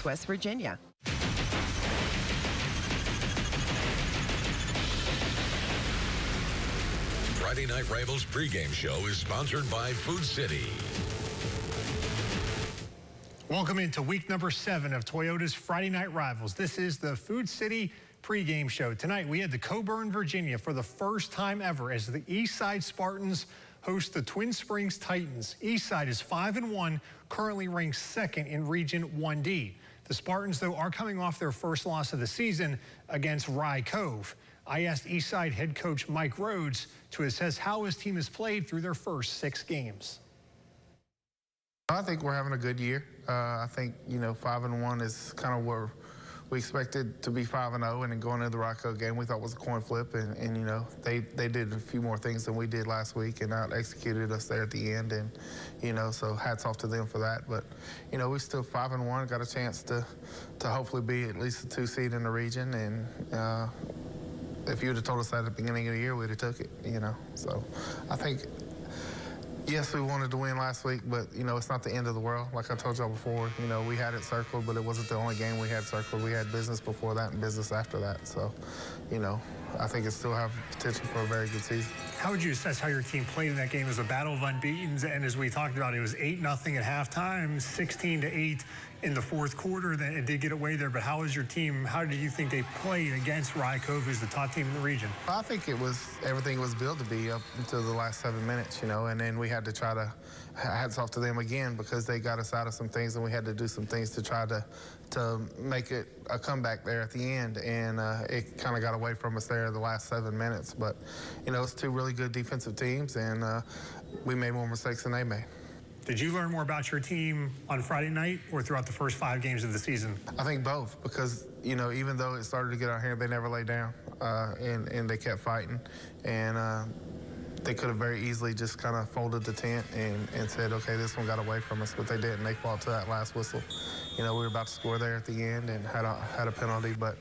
West Virginia. Friday Night Rivals pregame show is sponsored by Food City. Welcome into week number 7 of Toyota's Friday Night Rivals. This is the Food City pregame show. Tonight we head to Coburn, Virginia for the first time ever as the Eastside Spartans host the Twin Springs Titans. Eastside is 5-1, currently ranked 2nd in Region 1D. The Spartans, though, are coming off their first loss of the season against Rye Cove. I asked Eastside head coach Mike Rhodes to assess how his team has played through their first 6 games. I think we're having a good year. I think, 5-1 is kind of where we expected to be 5-0, and then going into the Rye Cove game, we thought was a coin flip, and they did a few more things than we did last week and out executed us there at the end, and so hats off to them for that. But we still 5-1, got a chance to hopefully be at least a 2 seed in the region, and if you would have told us that at the beginning of the year, we'd have took it. So I think, yes, we wanted to win last week, but, it's not the end of the world. Like I told y'all before, we had it circled, but it wasn't the only game we had circled. We had business before that and business after that. So, I think it still has potential for a very good season. How would you assess how your team played in that game? It was a battle of unbeatens, and as we talked about, it was 8-0 at halftime, 16-8 in the fourth quarter. Then it did get away there, but how was your team? How did you think they played against Rye Cove, who's the top team in the region? I think everything was built to be up until the last 7 minutes, and then we had to try to, hats off to them again, because they got us out of some things, and we had to do some things to try to make it a comeback there at the end, and it kind of got away from us there the last 7 minutes. But it's 2 really good defensive teams, and we made more mistakes than they made. Did you learn more about your team on Friday night or throughout the first 5 games of the season? I think both, because even though it started to get out here, they never laid down, and they kept fighting, and they could have very easily just kind of folded the tent and said, okay, this one got away from us, but they didn't. They fought to that last whistle. We were about to score there at the end and had a penalty, but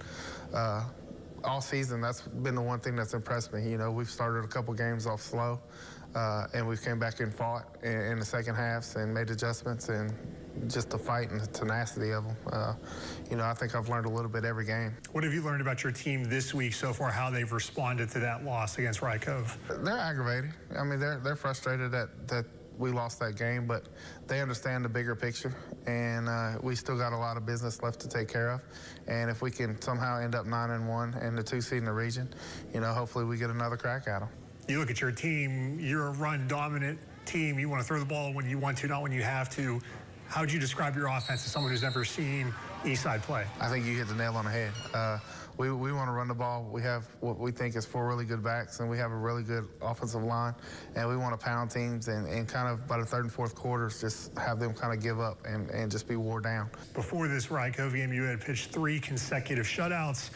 all season, that's been the one thing that's impressed me. We've started a couple games off slow, and we came back and fought in the second halves and made adjustments, and just the fight and the tenacity of them. I think I've learned a little bit every game. What have you learned about your team this week so far, how they've responded to that loss against Rye Cove? They're aggravated. I mean, they're frustrated that we lost that game, but they understand the bigger picture, and we still got a lot of business left to take care of. And if we can somehow end up 9-1 and the 2 seed in the region, hopefully we get another crack at them. You look at your team, you're a run-dominant team. You want to throw the ball when you want to, not when you have to. How would you describe your offense to someone who's never seen Eastside play? I think you hit the nail on the head. We want to run the ball. We have what we think is 4 really good backs, and we have a really good offensive line, and we want to pound teams and kind of by the 3rd and 4th quarters just have them kind of give up and just be wore down. Before this Rye Cove game, you had pitched 3 consecutive shutouts.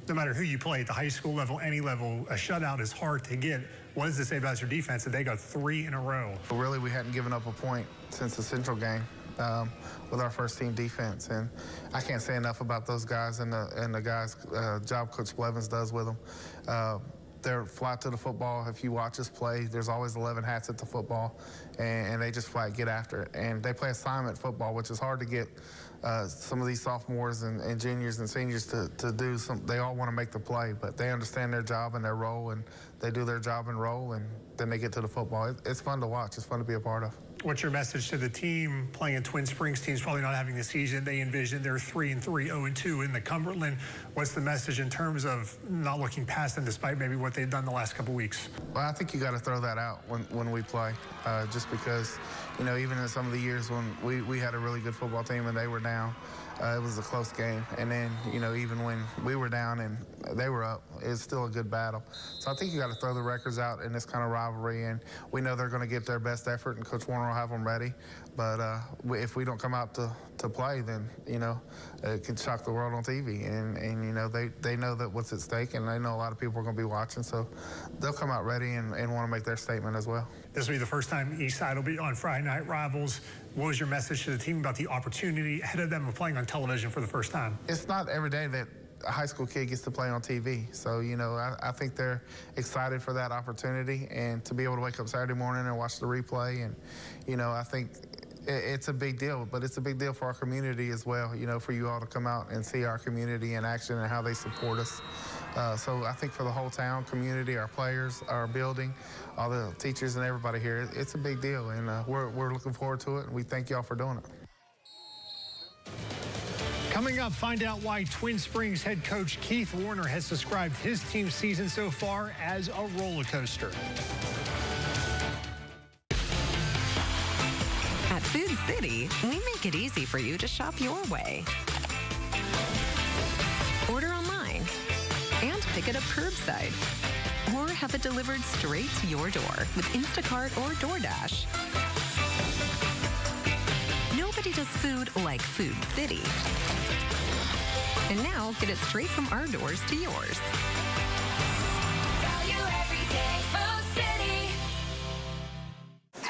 No matter who you play at the high school level, any level, a shutout is hard to get. What does it say about your defense that they got 3 in a row? But really, we hadn't given up a point since the Central game with our first team defense, and I can't say enough about those guys and the guys' job Coach Blevins does with them. They're flat to the football. If you watch us play, there's always 11 hats at the football, and they just flat get after it. And they play assignment football, which is hard to get some of these sophomores and juniors and seniors to do. They all want to make the play, but they understand their job and their role, and they do their job and role, and then they get to the football. It's fun to watch. It's fun to be a part of. What's your message to the team playing in Twin Springs? Team's probably not having the season they envisioned. They're 3-3, 0-2 in the Cumberland. What's the message in terms of not looking past them despite maybe what they've done the last couple weeks? Well, I think you got to throw that out when we play, just because, even in some of the years when we had a really good football team and they were down, it was a close game. And then, even when we were down and they were up, it's still a good battle. So I think you got to throw the records out in this kind of rivalry, and we know they're going to get their best effort, and Coach Warner will have them ready. But if we don't come out to play, then, it can shock the world on TV. And they know that what's at stake, and they know a lot of people are going to be watching. So they'll come out ready and want to make their statement as well. This will be the first time Eastside will be on Friday Night Rivals. What was your message to the team about the opportunity ahead of them of playing on television for the first time? It's not every day that a high school kid gets to play on TV. So, I think they're excited for that opportunity and to be able to wake up Saturday morning and watch the replay. And, I think it's a big deal, but it's a big deal for our community as well, you know, for you all to come out and see our community in action and how they support us. So I think for the whole town, community, our players, our building, all the teachers and everybody here, it's a big deal, and we're looking forward to it, and we thank y'all for doing it. Coming up, find out why Twin Springs head coach Keith Warner has described his team's season so far as a roller coaster. At Food City, we make it easy for you to shop your way. Order online and pick it up curbside, or have it delivered straight to your door with Instacart or DoorDash. Nobody does food like Food City. And now, get it straight from our doors to yours. Value every day, Food City.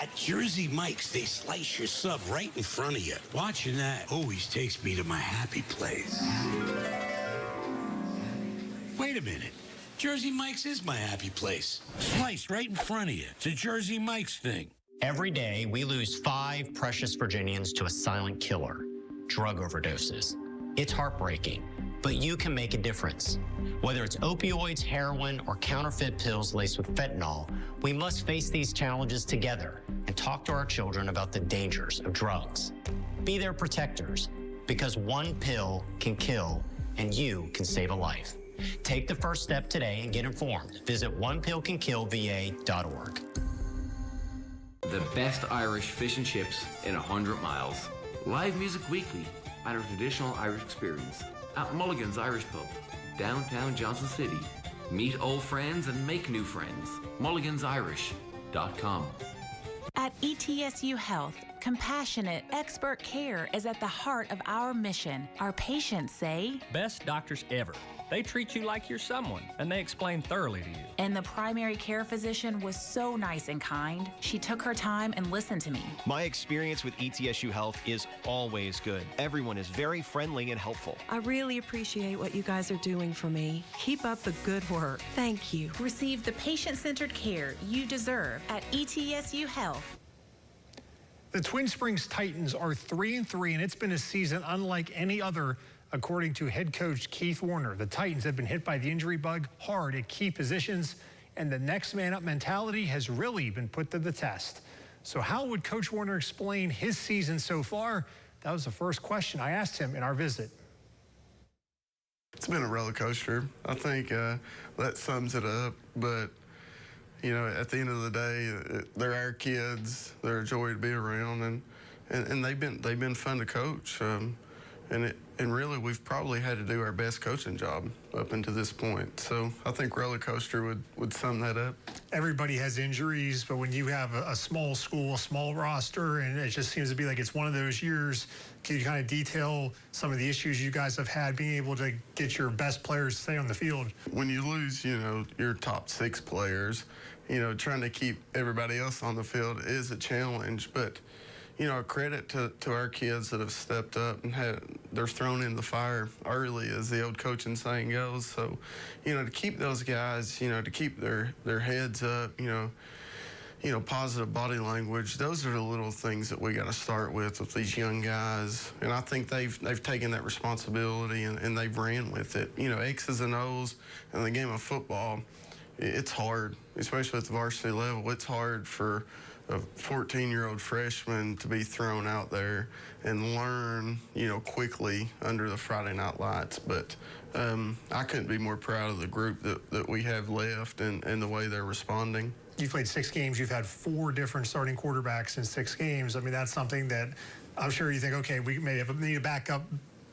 At Jersey Mike's, they slice your sub right in front of you. Watching that always takes me to my happy place. Wait a minute. Jersey Mike's is my happy place. Sliced right in front of you. It's a Jersey Mike's thing. Every day, we lose 5 precious Virginians to a silent killer, drug overdoses. It's heartbreaking, but you can make a difference. Whether it's opioids, heroin, or counterfeit pills laced with fentanyl, we must face these challenges together and talk to our children about the dangers of drugs. Be their protectors, because one pill can kill, and you can save a life. Take the first step today and get informed. Visit onepillcankillva.org. The best Irish fish and chips in 100 miles. Live music weekly at a traditional Irish experience at Mulligan's Irish Pub, downtown Johnson City. Meet old friends and make new friends. mulligansirish.com. At ETSU Health, compassionate, expert care is at the heart of our mission. Our patients say, best doctors ever. They treat you like you're someone, and they explain thoroughly to you. And the primary care physician was so nice and kind. She took her time and listened to me. My experience with ETSU Health is always good. Everyone is very friendly and helpful. I really appreciate what you guys are doing for me. Keep up the good work. Thank you. Receive the patient-centered care you deserve at ETSU Health. The Twin Springs Titans are 3-3, and it's been a season unlike any other, according to head coach Keith Warner. The Titans have been hit by the injury bug hard at key positions, and the next man up mentality has really been put to the test. So how would Coach Warner explain his season so far? That was the first question I asked him in our visit. It's been a roller coaster. I think that sums it up. But, you know, at the end of the day, they're our kids. They're a joy to be around, and they've been fun to coach. And really, we've probably had to do our best coaching job up until this point. So I think roller coaster would sum that up. Everybody has injuries, but when you have a small school, a small roster, and it just seems to be like it's one of those years, can you kind of detail some of the issues you guys have had being able to get your best players to stay on the field? When you lose, you know, your top 6 players, you know, trying to keep everybody else on the field is a challenge, but you know, credit to our kids that have stepped up and they're thrown in the fire early, as the old coaching saying goes. So, you know, to keep those guys, you know, to keep their heads up, you know, positive body language, those are the little things that we got to start with these young guys. And I think they've taken that responsibility and they've ran with it. You know, X's and O's in the game of football, it's hard, especially at the varsity level. It's hard for a 14-year-old freshman to be thrown out there and learn, you know, quickly under the Friday night lights. But I couldn't be more proud of the group that we have left and the way they're responding. You've played 6 games. You've had 4 different starting quarterbacks in 6 games. I mean, that's something that I'm sure you think, okay, we may need a backup.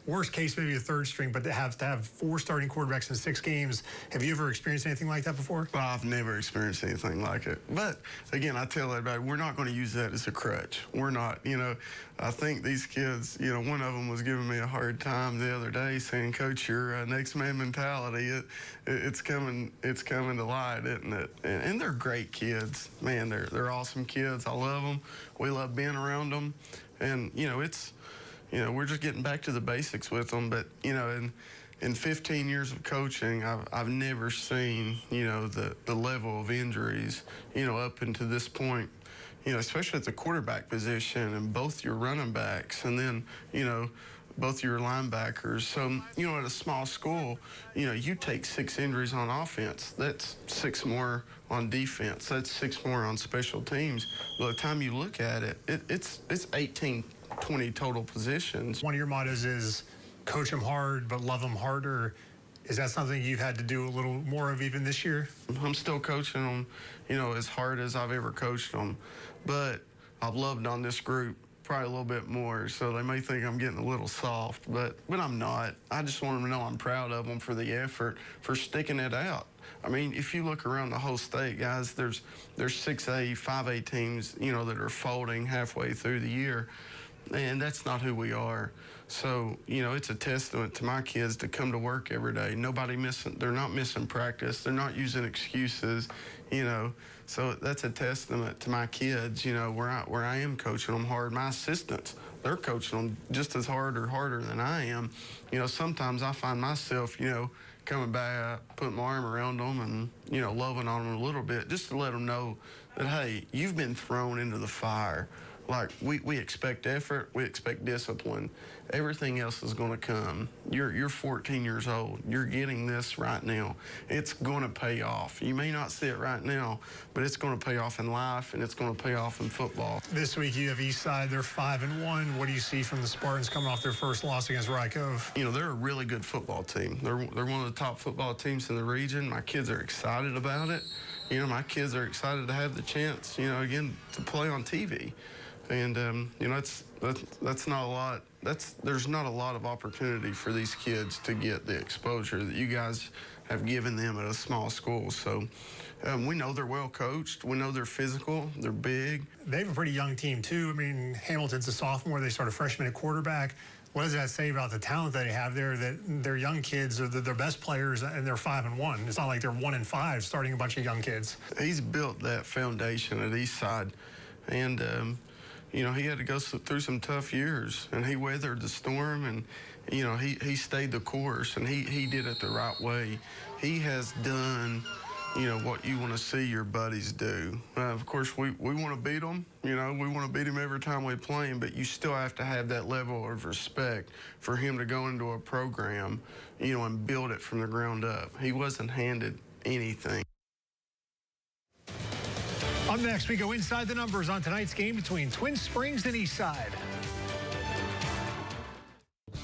Worst case, maybe a 3rd string, but to have 4 starting quarterbacks in 6 games, have you ever experienced anything like that before? Well, I've never experienced anything like it. But, again, I tell everybody, we're not going to use that as a crutch. We're not. You know, I think these kids, you know, one of them was giving me a hard time the other day saying, Coach, your next man mentality, it's coming to light, isn't it? And they're great kids. Man, they're awesome kids. I love them. We love being around them. And, you know, you know, we're just getting back to the basics with them. But, you know, in 15 years of coaching, I've never seen, you know, the level of injuries, you know, up until this point. especially at the quarterback position and both your running backs, and then, both your linebackers. So, at a small school, you take 6 injuries on offense. That's 6 more on defense. That's 6 more on special teams. By the time you look at it, it's 18, 20 total positions. One of your mottos is coach them hard, but love them harder. Is that something you've had to do a little more of even this year? I'm still coaching them, as hard as I've ever coached them. But I've loved on this group probably a little bit more, so they may think I'm getting a little soft, but I'm not. I just want them to know I'm proud of them for the effort, for sticking it out. I mean, if you look around the whole state, guys, there's 6A, 5A teams, that are folding halfway through the year, and that's not who we are. So, it's a testament to my kids to come to work every day. They're not missing practice. They're not using excuses, So that's a testament to my kids, where I am coaching them hard. My assistants, they're coaching them just as hard or harder than I am. Sometimes I find myself, coming back, putting my arm around them and, loving on them a little bit, just to let them know that, hey, you've been thrown into the fire. Like, we expect effort, we expect discipline. Everything else is going to come. You're 14 years old. You're getting this right now. It's going to pay off. You may not see it right now, but it's going to pay off in life, and it's going to pay off in football. This week you have Eastside. They're 5-1. What do you see from the Spartans coming off their first loss against Rye Cove? They're a really good football team. They're one of the top football teams in the region. My kids are excited about it. My kids are excited to have the chance, again, to play on TV. And, that's not a lot. There's not a lot of opportunity for these kids to get the exposure that you guys have given them at a small school. So we know they're well coached. We know they're physical. They're big. They have a pretty young team, too. I mean, Hamilton's a sophomore. They start a freshman at quarterback. What does that say about the talent that they have there, that they're young kids, or their best players, and they're 5-1? It's not like they're 1-5 starting a bunch of young kids. He's built that foundation at Eastside. And, he had to go through some tough years, and he weathered the storm, and, he stayed the course, and he did it the right way. He has done, what you want to see your buddies do. Of course, we want to beat them. We want to beat them every time we play him, but you still have to have that level of respect for him to go into a program, and build it from the ground up. He wasn't handed anything. Up next, we go inside the numbers on tonight's game between Twin Springs and Eastside.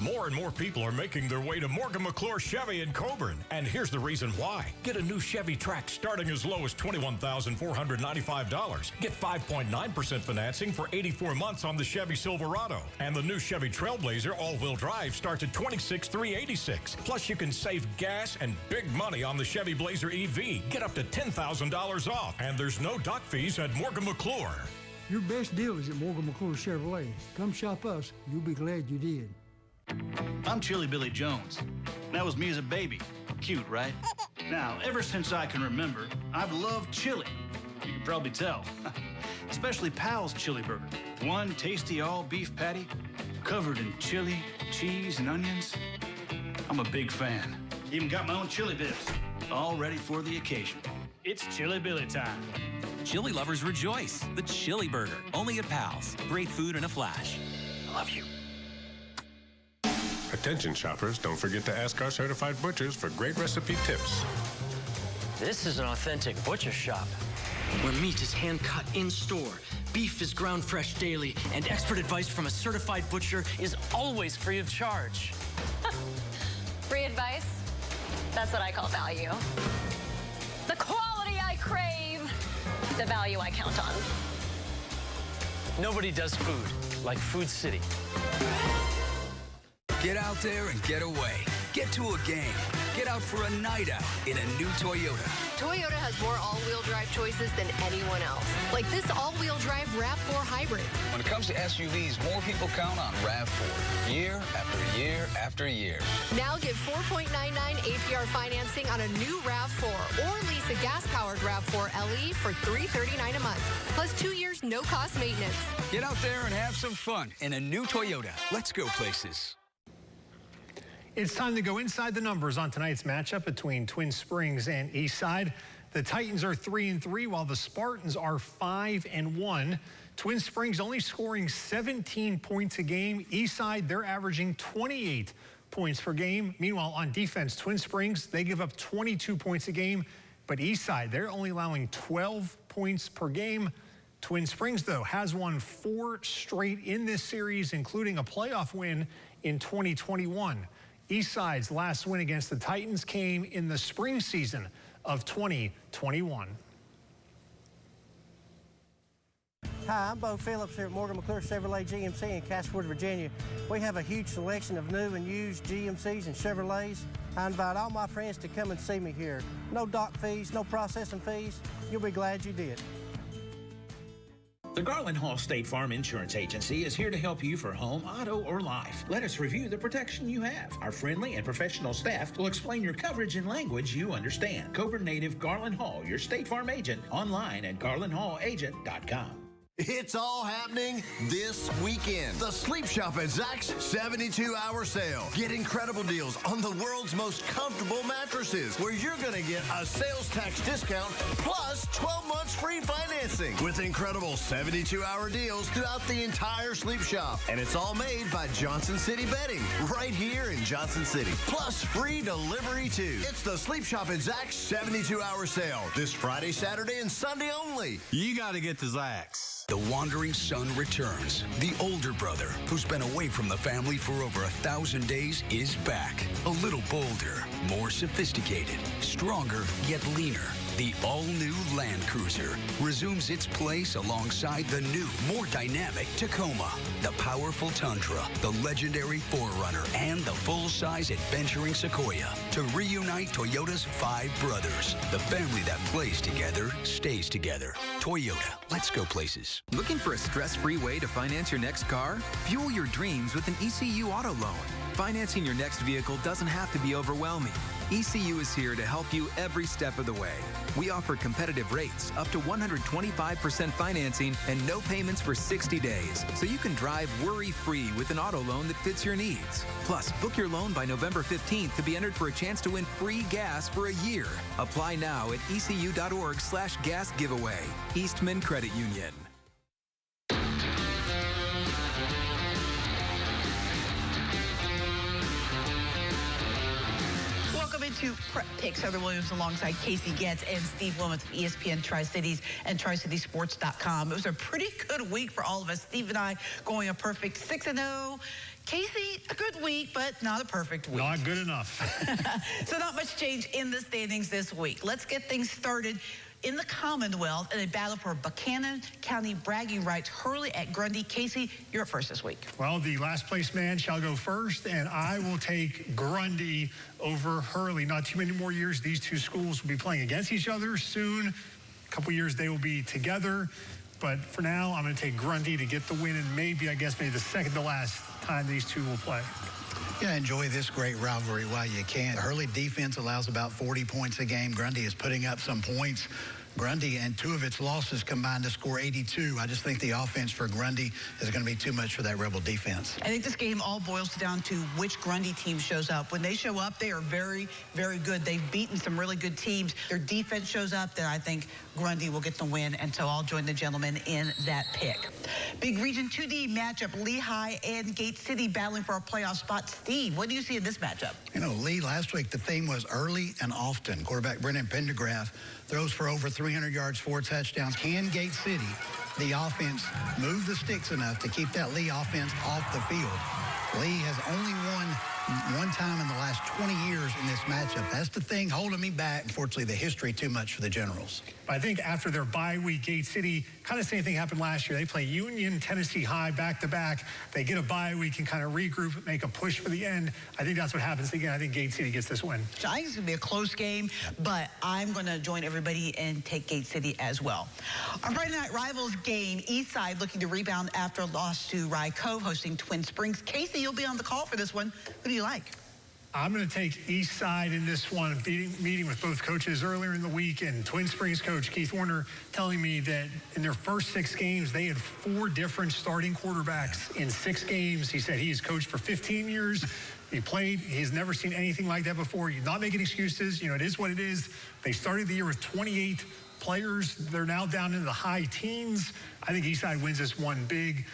More and more people are making their way to Morgan McClure Chevy in Coburn, and here's the reason why. Get a new Chevy Trax starting as low as $21,495. Get 5.9% financing for 84 months on the Chevy Silverado, and the new Chevy Trailblazer all-wheel drive starts at $26,386. Plus, you can save gas and big money on the Chevy Blazer EV. Get up to $10,000 off, and there's no dock fees at Morgan McClure. Your best deal is at Morgan McClure Chevrolet. Come shop us. You'll be glad you did. I'm Chili Billy Jones. That was me as a baby. Cute, right? Now, ever since I can remember, I've loved chili. You can probably tell. Especially Pal's Chili Burger. One tasty all-beef patty, covered in chili, cheese, and onions. I'm a big fan. Even got my own chili bits, all ready for the occasion. It's Chili Billy time. Chili lovers rejoice. The Chili Burger, only at Pal's. Great food in a flash. I love you. Attention shoppers, don't forget to ask our certified butchers for great recipe tips. This is an authentic butcher shop where meat is hand-cut in-store, beef is ground fresh daily, and expert advice from a certified butcher is always free of charge. Free advice? That's what I call value. The quality I crave, the value I count on. Nobody does food like Food City. Get out there and get away. Get to a game. Get out for a night out in a new Toyota. Toyota has more all-wheel drive choices than anyone else. Like this all-wheel drive RAV4 Hybrid. When it comes to SUVs, more people count on RAV4 year after year after year. Now get 4.99 APR financing on a new RAV4 or lease a gas-powered RAV4 LE for $339 a month. Plus 2 years, no-cost maintenance. Get out there and have some fun in a new Toyota. Let's go places. It's time to go inside the numbers on tonight's matchup between Twin Springs and Eastside. The Titans are 3-3, while the Spartans are 5-1. Twin Springs only scoring 17 points a game. Eastside, they're averaging 28 points per game. Meanwhile, on defense, Twin Springs, they give up 22 points a game. But Eastside, they're only allowing 12 points per game. Twin Springs, though, has won 4 straight in this series, including a playoff win in 2021. Eastside's last win against the Titans came in the spring season of 2021. Hi, I'm Bo Phillips here at Morgan McClure Chevrolet GMC in Castlewood, Virginia. We have a huge selection of new and used GMCs and Chevrolets. I invite all my friends to come and see me here. No dock fees, no processing fees. You'll be glad you did. The Garland Hall State Farm Insurance Agency is here to help you for home, auto, or life. Let us review the protection you have. Our friendly and professional staff will explain your coverage in language you understand. Coburn native Garland Hall, your State Farm agent, online at garlandhallagent.com. It's all happening this weekend. The Sleep Shop at Zach's 72-hour sale. Get incredible deals on the world's most comfortable mattresses, where you're going to get a sales tax discount plus 12 months free financing with incredible 72-hour deals throughout the entire Sleep Shop. And it's all made by Johnson City Bedding right here in Johnson City. Plus free delivery too. It's the Sleep Shop at Zach's 72-hour sale this Friday, Saturday, and Sunday only. You got to get to Zach's. The wandering son returns. The older brother, who's been away from the family for over 1,000 days, is back. A little bolder, more sophisticated, stronger yet leaner. The all-new Land Cruiser resumes its place alongside the new, more dynamic Tacoma, the powerful Tundra, the legendary 4Runner, and the full-size adventuring Sequoia to reunite Toyota's 5 brothers. The family that plays together stays together. Toyota, let's go places. Looking for a stress-free way to finance your next car? Fuel your dreams with an ECU auto loan. Financing your next vehicle doesn't have to be overwhelming. ECU is here to help you every step of the way. We offer competitive rates, up to 125% financing, and no payments for 60 days, so you can drive worry-free with an auto loan that fits your needs. Plus, book your loan by November 15th to be entered for a chance to win free gas for a year. Apply now at ecu.org/gas giveaway. Eastman Credit Union. To Prep Picks, Heather Williams alongside Casey Getz and Steve Wilmots of ESPN Tri-Cities and TriCitySports.com. It was a pretty good week for all of us. Steve and I going a perfect 6-0. Casey, a good week, but not a perfect week. Not good enough. So not much change in the standings this week. Let's get things started in the Commonwealth in a battle for Buchanan County bragging rights. Hurley at Grundy. Casey, you're up first this week. Well, the last place man shall go first, and I will take Grundy over Hurley. Not too many more years. These two schools will be playing against each other soon. A couple years they will be together. But for now, I'm going to take Grundy to get the win, and maybe the second to last time these two will play. Yeah, enjoy this great rivalry while you can. Hurley defense allows about 40 points a game. Grundy is putting up some points. Grundy and 2 of its losses combined to score 82. I just think the offense for Grundy is going to be too much for that Rebel defense. I think this game all boils down to which Grundy team shows up. When they show up, they are very, very good. They've beaten some really good teams. Their defense shows up, then I think Grundy will get the win, and so I'll join the gentleman in that pick. Big Region 2D matchup, Lehigh and Gate City battling for a playoff spot. Steve, what do you see in this matchup? You know, Lee, last week the theme was early and often. Quarterback Brendan Pendergraft throws for over 300 yards, 4 touchdowns. Can Gate City, the offense, move the sticks enough to keep that Lee offense off the field? Lee has only won one time in the last 20 years in this matchup. That's the thing holding me back. Unfortunately, the history too much for the Generals. I think after their bye week, Gate City, kind of same thing happened last year. They play Union, Tennessee High back-to-back. They get a bye week and kind of regroup, make a push for the end. I think that's what happens again. I think Gate City gets this win. So I think it's going to be a close game, but I'm going to join everybody and take Gate City as well. Our Friday Night Rivals game, Eastside looking to rebound after a loss to Rye Cove, hosting Twin Springs. Casey, you'll be on the call for this one. Who do you like? I'm going to take Eastside in this one. Meeting with both coaches earlier in the week, and Twin Springs coach Keith Warner telling me that in their first 6 games, they had 4 different starting quarterbacks in 6 games. He said he has coached for 15 years. He played. He's never seen anything like that before. You're not making excuses. You know, it is what it is. They started the year with 28 players. They're now down into the high teens. I think Eastside wins this one big.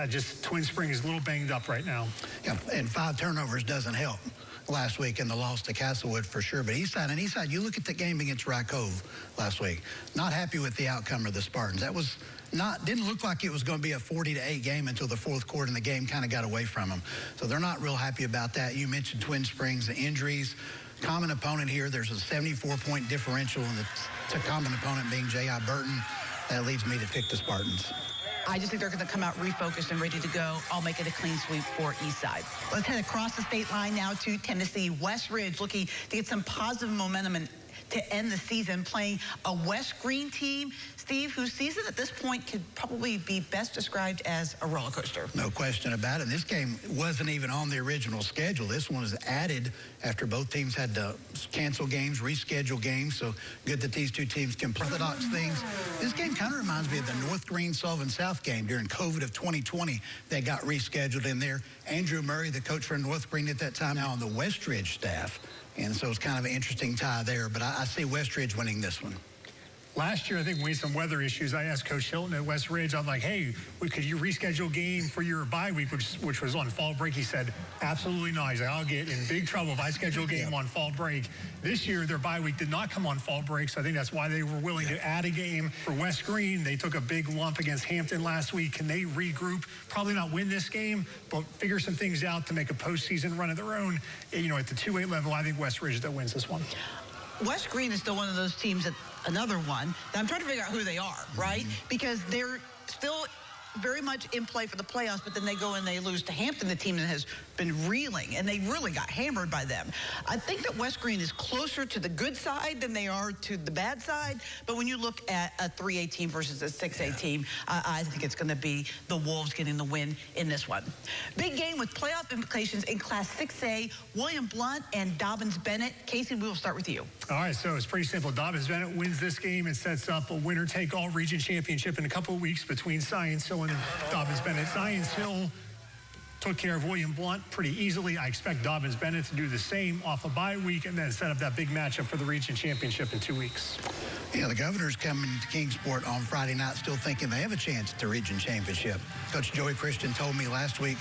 Just Twin Springs is a little banged up right now. Yeah, and 5 turnovers doesn't help last week in the loss to Castlewood for sure. But Eastside, you look at the game against Rye Cove last week, not happy with the outcome of the Spartans. That was didn't look like it was going to be a 40-8 game until the fourth quarter, and the game kind of got away from them. So they're not real happy about that. You mentioned Twin Springs, the injuries. Common opponent here, there's a 74-point differential, and the common opponent being J.I. Burton. That leads me to pick the Spartans. I just think they're going to come out refocused and ready to go. I'll make it a clean sweep for Eastside. Let's head across the state line now to Tennessee. West Ridge looking to get some positive momentum and to end the season playing a West Green team, Steve, whose season at this point could probably be best described as a roller coaster. No question about it. And this game wasn't even on the original schedule. This one was added after both teams had to cancel games, reschedule games. So good that these two teams can play orthodox things. This game kind of reminds me of the North Green Sullivan South game during COVID of 2020 that got rescheduled in there. Andrew Murray, the coach for North Green at that time, now on the West Ridge staff. And so it's kind of an interesting tie there, but I see West Ridge winning this one. Last year, I think we had some weather issues. I asked Coach Hilton at West Ridge, I'm like, hey, could you reschedule a game for your bye week, which was on fall break? He said, absolutely not. He's like, I'll get in big trouble if I schedule a game on fall break. This year, their bye week did not come on fall break, so I think that's why they were willing to add a game. For West Green, they took a big lump against Hampton last week. Can they regroup? Probably not win this game, but figure some things out to make a postseason run of their own. You know, at the 2A level, I think West Ridge that wins this one. West Green is still one of those teams, that another one, that I'm trying to figure out who they are, right? Because they're still very much in play for the playoffs, but then they go and they lose to Hampton, the team that has been reeling, and they really got hammered by them. I think that West Green is closer to the good side than they are to the bad side, but when you look at a 3A team versus a 6A team, I think it's going to be the Wolves getting the win in this one. Big game with playoff implications in Class 6A, William Blount and Dobbins-Bennett. Casey, we will start with you. All right, so it's pretty simple. Dobbins-Bennett wins this game and sets up a winner-take-all region championship in a couple of weeks between Science Hill and Dobbins-Bennett. Science Hill took care of William Blount pretty easily. I expect Dobbins-Bennett to do the same off a bye week and then set up that big matchup for the region championship in 2 weeks. Yeah, the Governor's coming to Kingsport on Friday night still thinking they have a chance at the region championship. Coach Joey Christian told me last week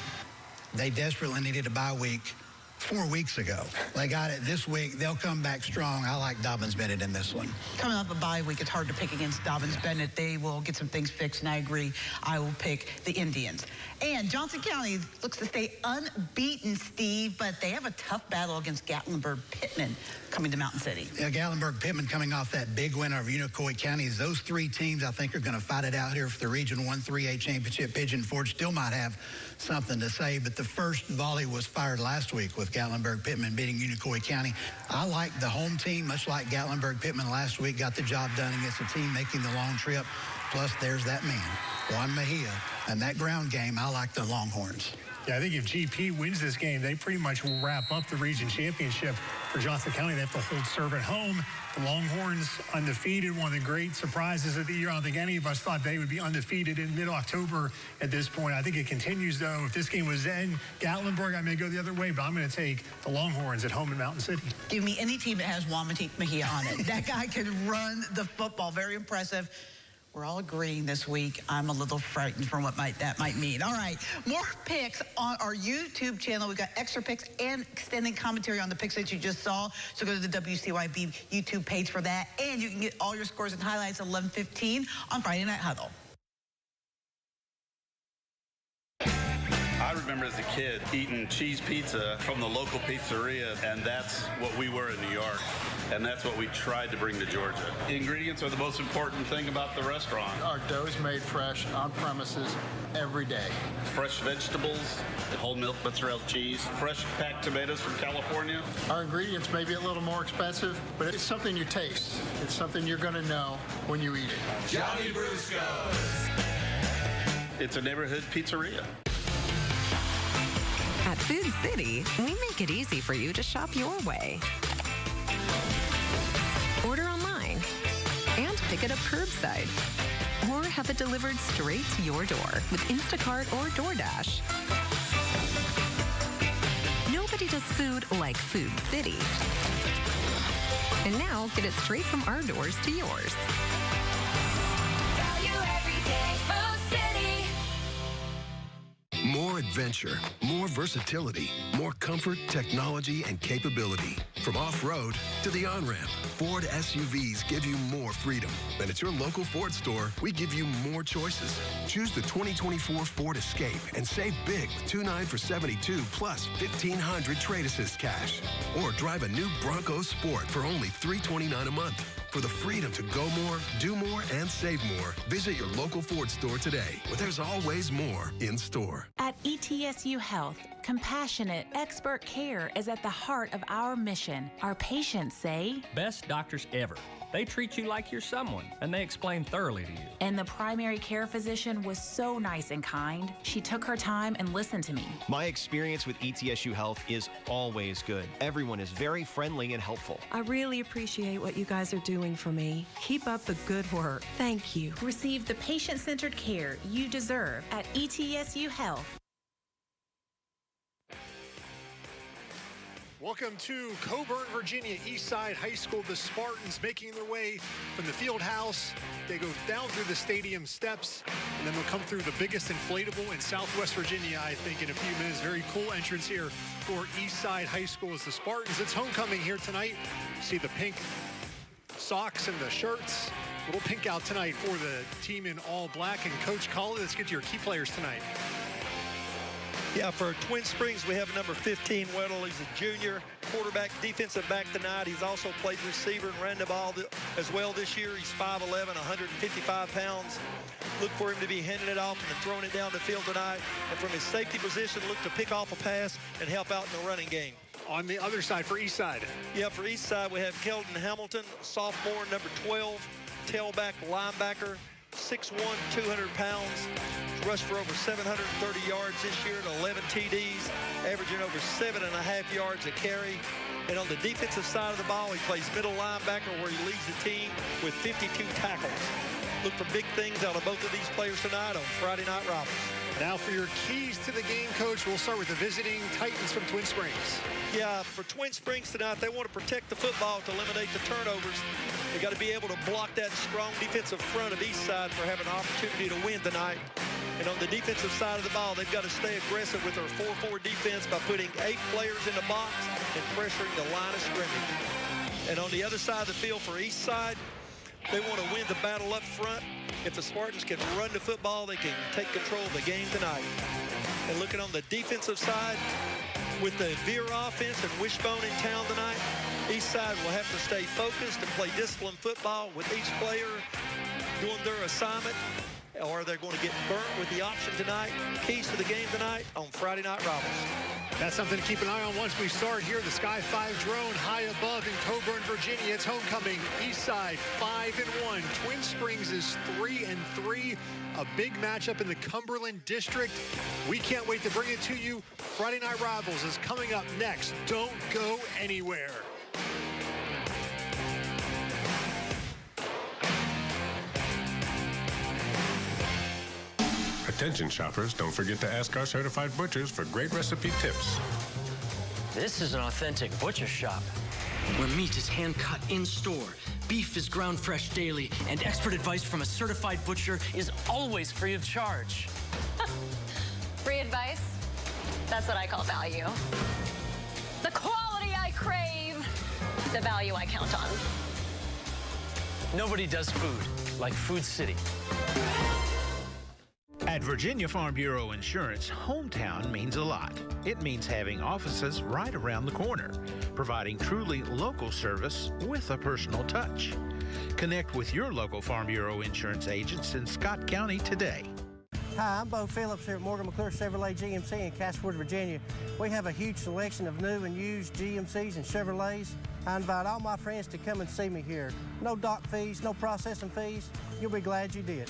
they desperately needed a bye week 4 weeks ago. They got it this week. They'll come back strong. I like Dobbins-Bennett in this one. Coming off a bye week, it's hard to pick against Dobbins-Bennett. They will get some things fixed, and I agree. I will pick the Indians. And Johnson County looks to stay unbeaten, Steve, but they have a tough battle against Gatlinburg-Pittman coming to Mountain City. Yeah, Gatlinburg-Pittman coming off that big win over Unicoi County. Those three teams, I think, are going to fight it out here for the Region 1 3A championship. Pigeon Forge still might have something to say, but the first volley was fired last week with Gatlinburg-Pittman beating Unicoi County. I like the home team, much like Gatlinburg-Pittman last week, got the job done against a team making the long trip. Plus, there's that man, Juan Mejia. And that ground game, I like the Longhorns. Yeah, I think if GP wins this game, they pretty much will wrap up the region championship. For Johnson County, they have to hold serve at home. The Longhorns undefeated, one of the great surprises of the year. I don't think any of us thought they would be undefeated in mid-October at this point. I think it continues, though. If this game was in Gatlinburg, I may go the other way, but I'm going to take the Longhorns at home in Mountain City. Give me any team that has Juan Mejia on it. That guy can run the football. Very impressive. We're all agreeing this week. I'm a little frightened from what that might mean. All right, more picks on our YouTube channel. We've got extra picks and extended commentary on the picks that you just saw. So go to the WCYB YouTube page for that. And you can get all your scores and highlights at 11:15 on Friday Night Huddle. I remember as a kid eating cheese pizza from the local pizzeria, and that's what we were in New York, and that's what we tried to bring to Georgia. The ingredients are the most important thing about the restaurant. Our dough is made fresh on premises every day. Fresh vegetables, whole milk mozzarella cheese, fresh packed tomatoes from California. Our ingredients may be a little more expensive, but it's something you taste. It's something you're going to know when you eat it. Johnny Brusco's. It's a neighborhood pizzeria. At Food City, we make it easy for you to shop your way. Order online and pick it up curbside, or have it delivered straight to your door with Instacart or DoorDash. Nobody Nobody does food like Food City. And now, get it straight from our doors to yours. Value every day, Food City. More adventure, more versatility, more comfort, technology, and capability. From off-road to the on-ramp, Ford SUVs give you more freedom. And at your local Ford store, we give you more choices. Choose the 2024 Ford Escape and save big with $2,900 for '72 plus $1,500 trade assist cash. Or drive a new Bronco Sport for only $329 a month. For the freedom to go more, do more, and save more, visit your local Ford store today, where there's always more in store. At ETSU Health, compassionate, expert care is at the heart of our mission. Our patients say, best doctors ever. They treat you like you're someone, and they explain thoroughly to you. And the primary care physician was so nice and kind. She took her time and listened to me. My experience with ETSU Health is always good. Everyone is very friendly and helpful. I really appreciate what you guys are doing for me. Keep up the good work. Thank you. Receive the patient-centered care you deserve at ETSU Health. Welcome to Coburn, Virginia, Eastside High School. The Spartans making their way from the field house. They go down through the stadium steps, and then they'll come through the biggest inflatable in Southwest Virginia, I think, in a few minutes. Very cool entrance here for Eastside High School as the Spartans. It's homecoming here tonight. You see the pink socks and the shirts. A little pink out tonight for the team in all black. And Coach Colley, let's get to your key players tonight. Yeah, for Twin Springs, we have number 15, Weddle. He's a junior quarterback, defensive back tonight. He's also played receiver and ran the ball as well this year. He's 5'11", 155 pounds. Look for him to be handing it off and then throwing it down the field tonight. And from his safety position, look to pick off a pass and help out in the running game. On the other side for Eastside. Yeah, for Eastside, we have Kelton Hamilton, sophomore, number 12, tailback, linebacker, 6'1", 200 pounds. Rushed for over 730 yards this year and 11 TDs, averaging over 7.5 yards a carry. And on the defensive side of the ball, he plays middle linebacker where he leads the team with 52 tackles. Look for big things out of both of these players tonight on Friday Night Rivals. Now for your keys to the game, Coach, we'll start with the visiting Titans from Twin Springs. Yeah, for Twin Springs tonight, they want to protect the football to eliminate the turnovers. They got to be able to block that strong defensive front of Eastside for having an opportunity to win tonight. And on the defensive side of the ball, they've got to stay aggressive with their 4-4 defense by putting 8 players in the box and pressuring the line of scrimmage. And on the other side of the field for Eastside, they want to win the battle up front. If the Spartans can run the football, they can take control of the game tonight. And looking on the defensive side, with the Veer offense and Wishbone in town tonight, Eastside will have to stay focused and play disciplined football with each player doing their assignment, or they're going to get burnt with the option tonight. Keys to the game tonight on Friday Night Rivals. That's something to keep an eye on once we start here. The Sky 5 drone high above in Coburn, Virginia. It's homecoming. Eastside 5-1. Twin Springs is 3-3. A big matchup in the Cumberland District. We can't wait to bring it to you. Friday Night Rivals is coming up next. Don't go anywhere. Attention shoppers, don't forget to ask our certified butchers for great recipe tips. This is an authentic butcher shop where meat is hand-cut in-store, beef is ground fresh daily, and expert advice from a certified butcher is always free of charge. Free advice? That's what I call value. The quality I crave, the value I count on. Nobody does food like Food City. At Virginia Farm Bureau Insurance, hometown means a lot. It means having offices right around the corner, providing truly local service with a personal touch. Connect with your local Farm Bureau Insurance agents in Scott County today. Hi, I'm Bo Phillips here at Morgan McClure Chevrolet GMC in Castlewood, Virginia. We have a huge selection of new and used GMCs and Chevrolets. I invite all my friends to come and see me here. No dock fees, no processing fees. You'll be glad you did.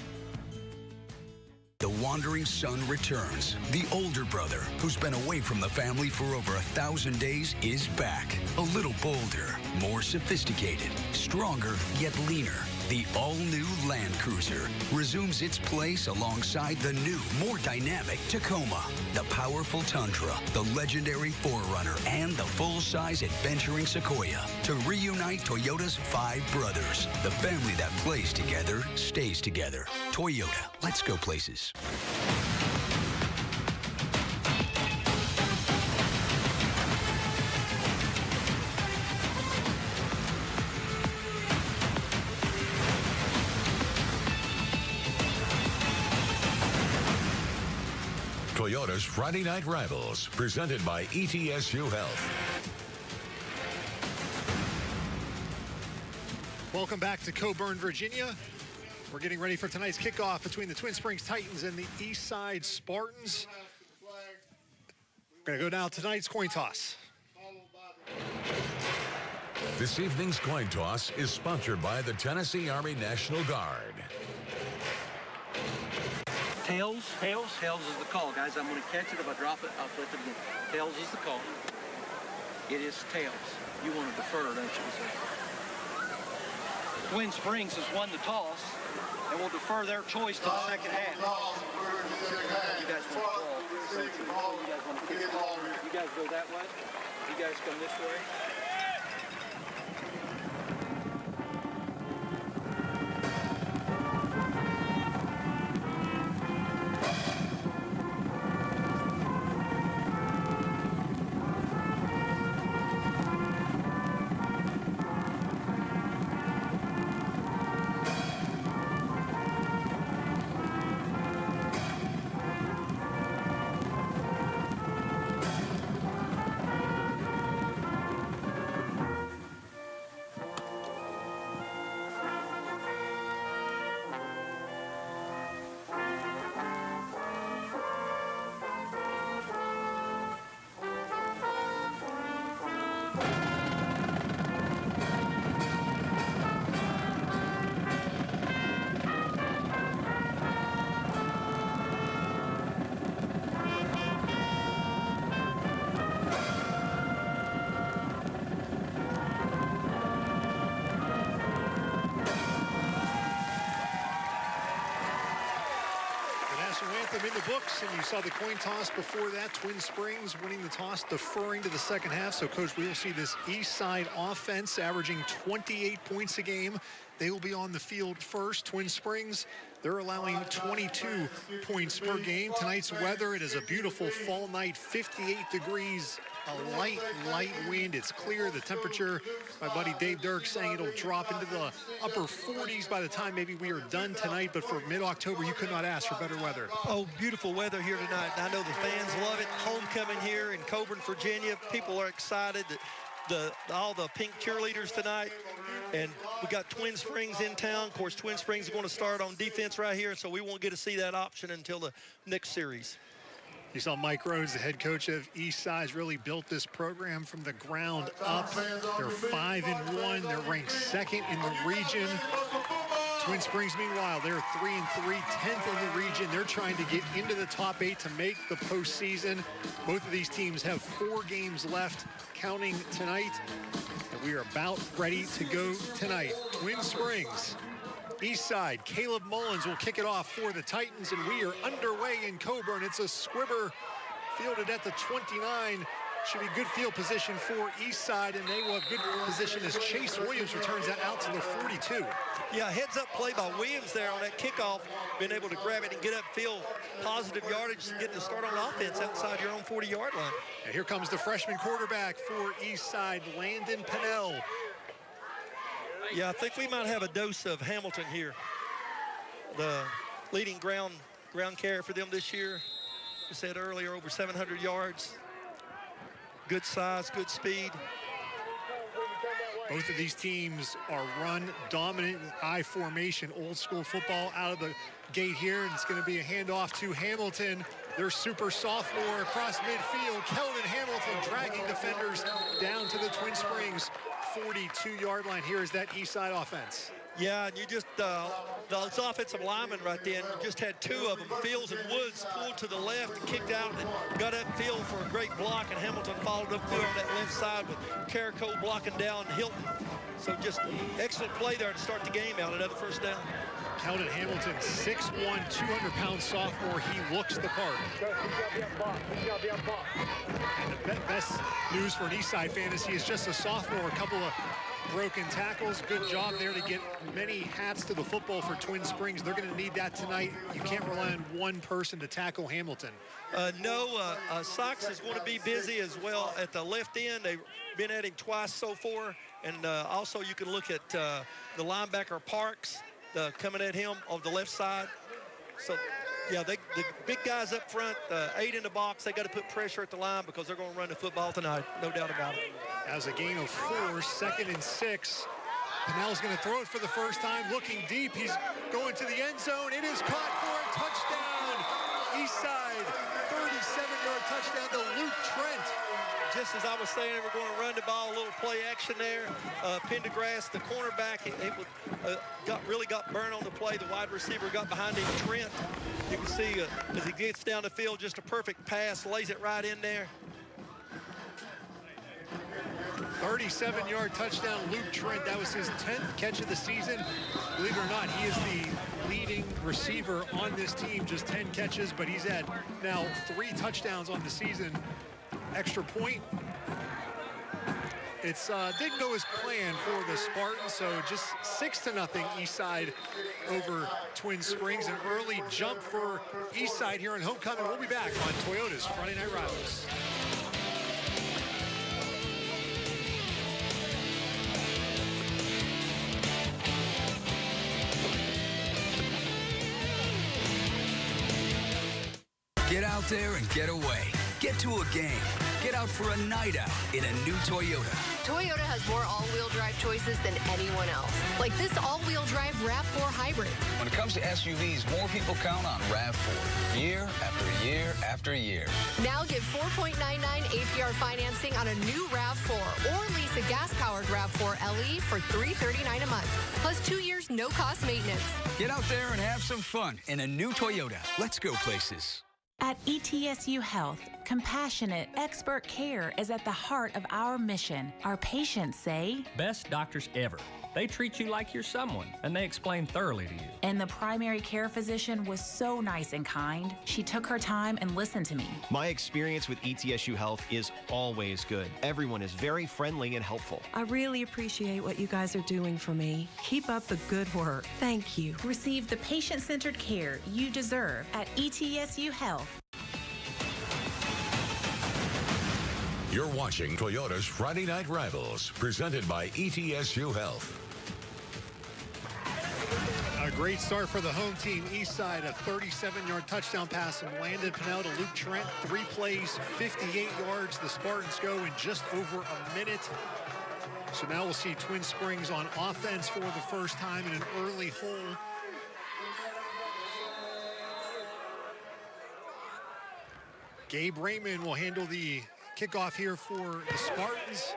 The wandering son returns. The older brother, who's been away from the family for over 1,000 days, is back. A little bolder, more sophisticated, stronger yet leaner. The all-new Land Cruiser resumes its place alongside the new, more dynamic Tacoma, the powerful Tundra, the legendary 4Runner, and the full-size adventuring Sequoia to reunite Toyota's 5 brothers. The family that plays together stays together. Toyota, let's go places. Toyota's Friday Night Rivals, presented by ETSU Health. Welcome back to Coburn, Virginia. We're getting ready for tonight's kickoff between the Twin Springs Titans and the Eastside Spartans. We're going to go down to tonight's coin toss. This evening's coin toss is sponsored by the Tennessee Army National Guard. Tails. Tails is the call, guys. I'm going to catch it. If I drop it, I'll flip it again. Tails is the call. It is tails. You want to defer, don't you, sir? Twin Springs has won the toss, and will defer their choice to the second half. You guys want to call. You guys want to kick it. You guys go that way. You guys come this way. In the books, and you saw the coin toss before that. Twin Springs winning the toss, deferring to the second half. So, Coach, we will see this Eastside offense averaging 28 points a game. They will be on the field first. Twin Springs, they're allowing 22 points per game. Tonight's weather, it is a beautiful fall night, 58 degrees, a light wind. It's clear. The temperature, my buddy Dave Dirk saying it'll drop into the upper 40s by the time maybe we are done tonight. But for mid-October, you could not ask for better weather. Oh, beautiful weather here tonight. I know the fans love it. Homecoming here in Coburn, Virginia. People are excited. All the pink cheerleaders tonight. And we got Twin Springs in town. Of course, Twin Springs is going to start on defense right here, so we won't get to see that option until the next series. You saw Mike Rhodes, the head coach of Eastside, really built this program from the ground up. They're 5-1. They're ranked second in the region. Twin Springs, meanwhile, they're 3-3, 10th in the region. They're trying to get into the top 8 to make the postseason. Both of these teams have 4 games left, counting tonight. And we are about ready to go tonight. Twin Springs, Eastside, Caleb Mullins will kick it off for the Titans, and we are underway in Coburn. It's a squibber fielded at the 29. Should be good field position for Eastside, and they will have good position as Chase Williams returns that out to the 42. Yeah, heads-up play by Williams there on that kickoff, being able to grab it and get upfield, positive yardage, and getting to start on offense outside your own 40-yard line. And here comes the freshman quarterback for Eastside, Landon Pennell. Yeah, I think we might have a dose of Hamilton here. The leading ground carrier for them this year. We said earlier, over 700 yards. Good size, good speed. Both of these teams are run dominant I formation, old school football out of the gate here, and it's going to be a handoff to Hamilton. Their super sophomore across midfield, Keldon Hamilton dragging defenders down to the Twin Springs 42-yard line. Here is that Eastside offense. Yeah, and you just, those offensive linemen right then, you just had two of them. Fields and Woods pulled to the left and kicked out and got upfield for a great block, and Hamilton followed upfield on that left side with Carrico blocking down Hilton. So just excellent play there to start the game out, another first down. Keldon Hamilton, 6'1", 200-pound sophomore. He looks the part. And the best news for an Eastside fan is he is just a sophomore. A couple of broken tackles. Good job there to get many hats to the football for Twin Springs. They're going to need that tonight. You can't rely on one person to tackle Hamilton. Sox is going to be busy as well at the left end. They've been at him twice so far. And also you can look at the linebacker Parks coming at him on the left side. So, yeah, the big guys up front, 8 in the box, they got to put pressure at the line because they're going to run the football tonight, no doubt about it. As a gain of 4, 2nd and 6. Pinnell's going to throw it for the first time, looking deep. He's going to the end zone. It is caught for a touchdown. Eastside, 37-yard touchdown to Luke Trent. Just as I was saying, we're going to run the ball, a little play action there. Pendergrass, the cornerback, really got burned on the play. The wide receiver got behind him, Trent. You can see as he gets down the field, just a perfect pass, lays it right in there. 37-yard touchdown, Luke Trent. That was his 10th catch of the season. Believe it or not, he is the leading receiver on this team, just 10 catches, but he's had now 3 touchdowns on the season. Extra point. It's didn't go as planned for the Spartans, so just 6-0 Eastside over Twin Springs. An early jump for Eastside here on homecoming. We'll be back on Toyota's Friday Night Rivals. Get out there and get away. Get to a game. Get out for a night out in a new Toyota. Toyota has more all-wheel drive choices than anyone else. Like this all-wheel drive RAV4 Hybrid. When it comes to SUVs, more people count on RAV4 year after year after year. Now get 4.99 APR financing on a new RAV4 or lease a gas-powered RAV4 LE for $339 a month. Plus 2 years, no-cost maintenance. Get out there and have some fun in a new Toyota. Let's go places. At ETSU Health, compassionate, expert care is at the heart of our mission. Our patients say, best doctors ever. They treat you like you're someone, and they explain thoroughly to you. And the primary care physician was so nice and kind. She took her time and listened to me. My experience with ETSU Health is always good. Everyone is very friendly and helpful. I really appreciate what you guys are doing for me. Keep up the good work. Thank you. Receive the patient-centered care you deserve at ETSU Health. You're watching Toyota's Friday Night Rivals, presented by ETSU Health. A great start for the home team. Eastside, a 37-yard touchdown pass from Landon Pinnell to Luke Trent. 3 plays, 58 yards. The Spartans go in just over a minute. So now we'll see Twin Springs on offense for the first time in an early hole. Gabe Raymond will handle the kickoff here for the Spartans.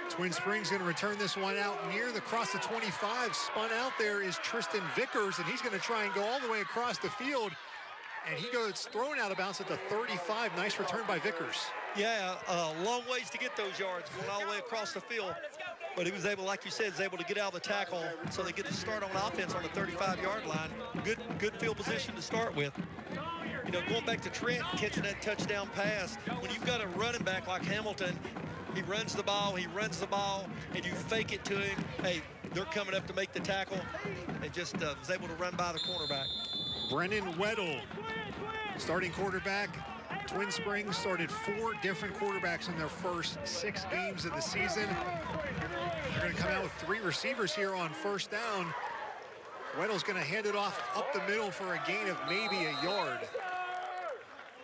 Twin Springs going to return this one out near the cross of 25. Spun out there is Tristan Vickers, and he's going to try and go all the way across the field. And he goes thrown out of bounds at the 35. Nice return by Vickers. Yeah, long ways to get those yards, going all the way across the field. But he was able, like you said, is able to get out of the tackle, so they get to start on offense on the 35-yard line. Good field position to start with. You know, going back to Trent, catching that touchdown pass, when you've got a running back like Hamilton, he runs the ball, and you fake it to him. Hey, they're coming up to make the tackle, and just was able to run by the cornerback. Brennan Weddle, starting quarterback. Twin Springs started 4 different quarterbacks in their first 6 games of the season. They're going to come out with 3 receivers here on first down. Weddle's going to hand it off up the middle for a gain of maybe a yard.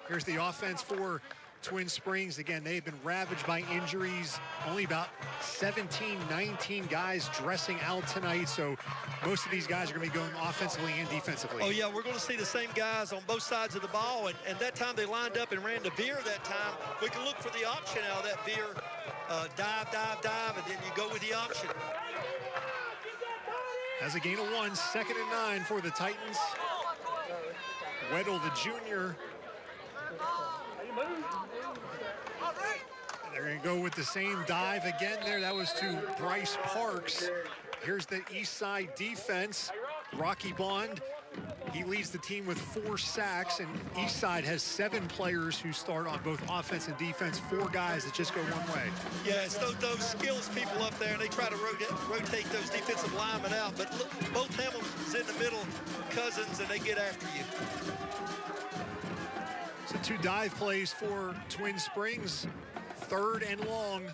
Here's the offense for Twin Springs. Again, they've been ravaged by injuries. Only about 17, 19 guys dressing out tonight. So most of these guys are going to be going offensively and defensively. Oh, yeah, we're going to see the same guys on both sides of the ball. And that time they lined up and ran to veer that time. We can look for the option out of that veer dive, and then you go with the option. Has a gain of 1, 2nd and 9 for the Titans. Weddle, the junior. They're going to go with the same dive again there. That was to Bryce Parks. Here's the Eastside defense. Rocky Bond, he leads the team with 4 sacks, and Eastside has 7 players who start on both offense and defense, 4 guys that just go one way. Yeah, it's those skills people up there, and they try to rotate those defensive linemen out. But look, both Hamilton's in the middle, Cousins, and they get after you. So 2 dive plays for Twin Springs, 3rd and long.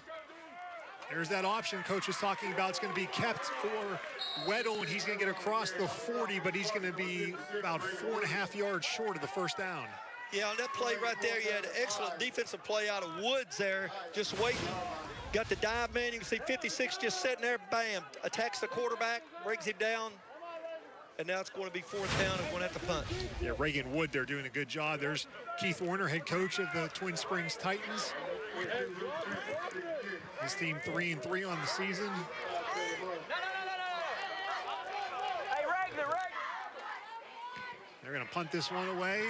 There's that option Coach was talking about. It's going to be kept for Weddle, and he's going to get across the 40, but he's going to be about 4.5 yards short of the first down. Yeah, on that play right there, you had an excellent defensive play out of Woods there, just waiting. Got the dive man. You can see 56 just sitting there, bam, attacks the quarterback, brings him down, and now it's going to be 4th down and going to have to punt. Yeah, Reagan Wood, they're doing a good job. There's Keith Warner, head coach of the Twin Springs Titans. His team 3-3 on the season. They're going to punt this one away.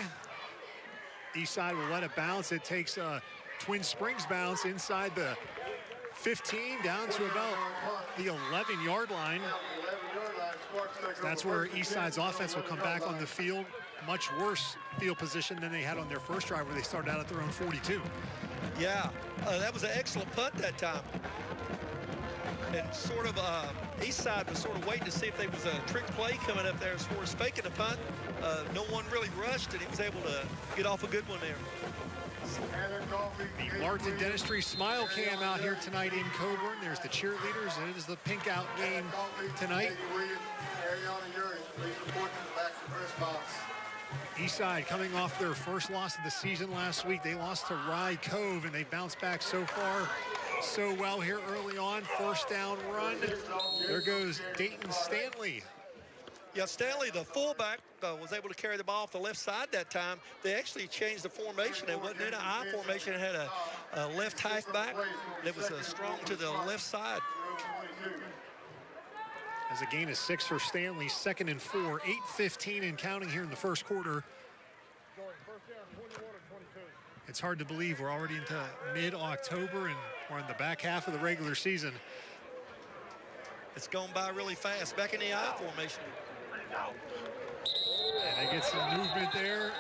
Eastside will let it bounce. It takes a Twin Springs bounce inside the 15 down to about the 11-yard line. That's where Eastside's offense will come back on the field. Much worse field position than they had on their first drive where they started out at their own 42. Yeah, that was an excellent punt that time. And sort of Eastside was sort of waiting to see if there was a trick play coming up there as far as faking the punt. No one really rushed, and he was able to get off a good one there. The Martin Dentistry Smile Cam out here tonight in Coburn. There's the cheerleaders, and it is the pink out game tonight. Eastside coming off their first loss of the season last week. They lost to Rye Cove, and they bounced back so far so well here early on. 1st down run. There goes Dayton Stanley. Yeah, Stanley, the fullback, was able to carry the ball off the left side that time. They actually changed the formation. It wasn't in an I formation. It had a left halfback that was strong to the left side. As a gain of 6 for Stanley, 2nd and 4, 8:15 and counting here in the first quarter. It's hard to believe we're already into mid-October and we're in the back half of the regular season. It's gone by really fast. Back in the I formation. And they get some movement there.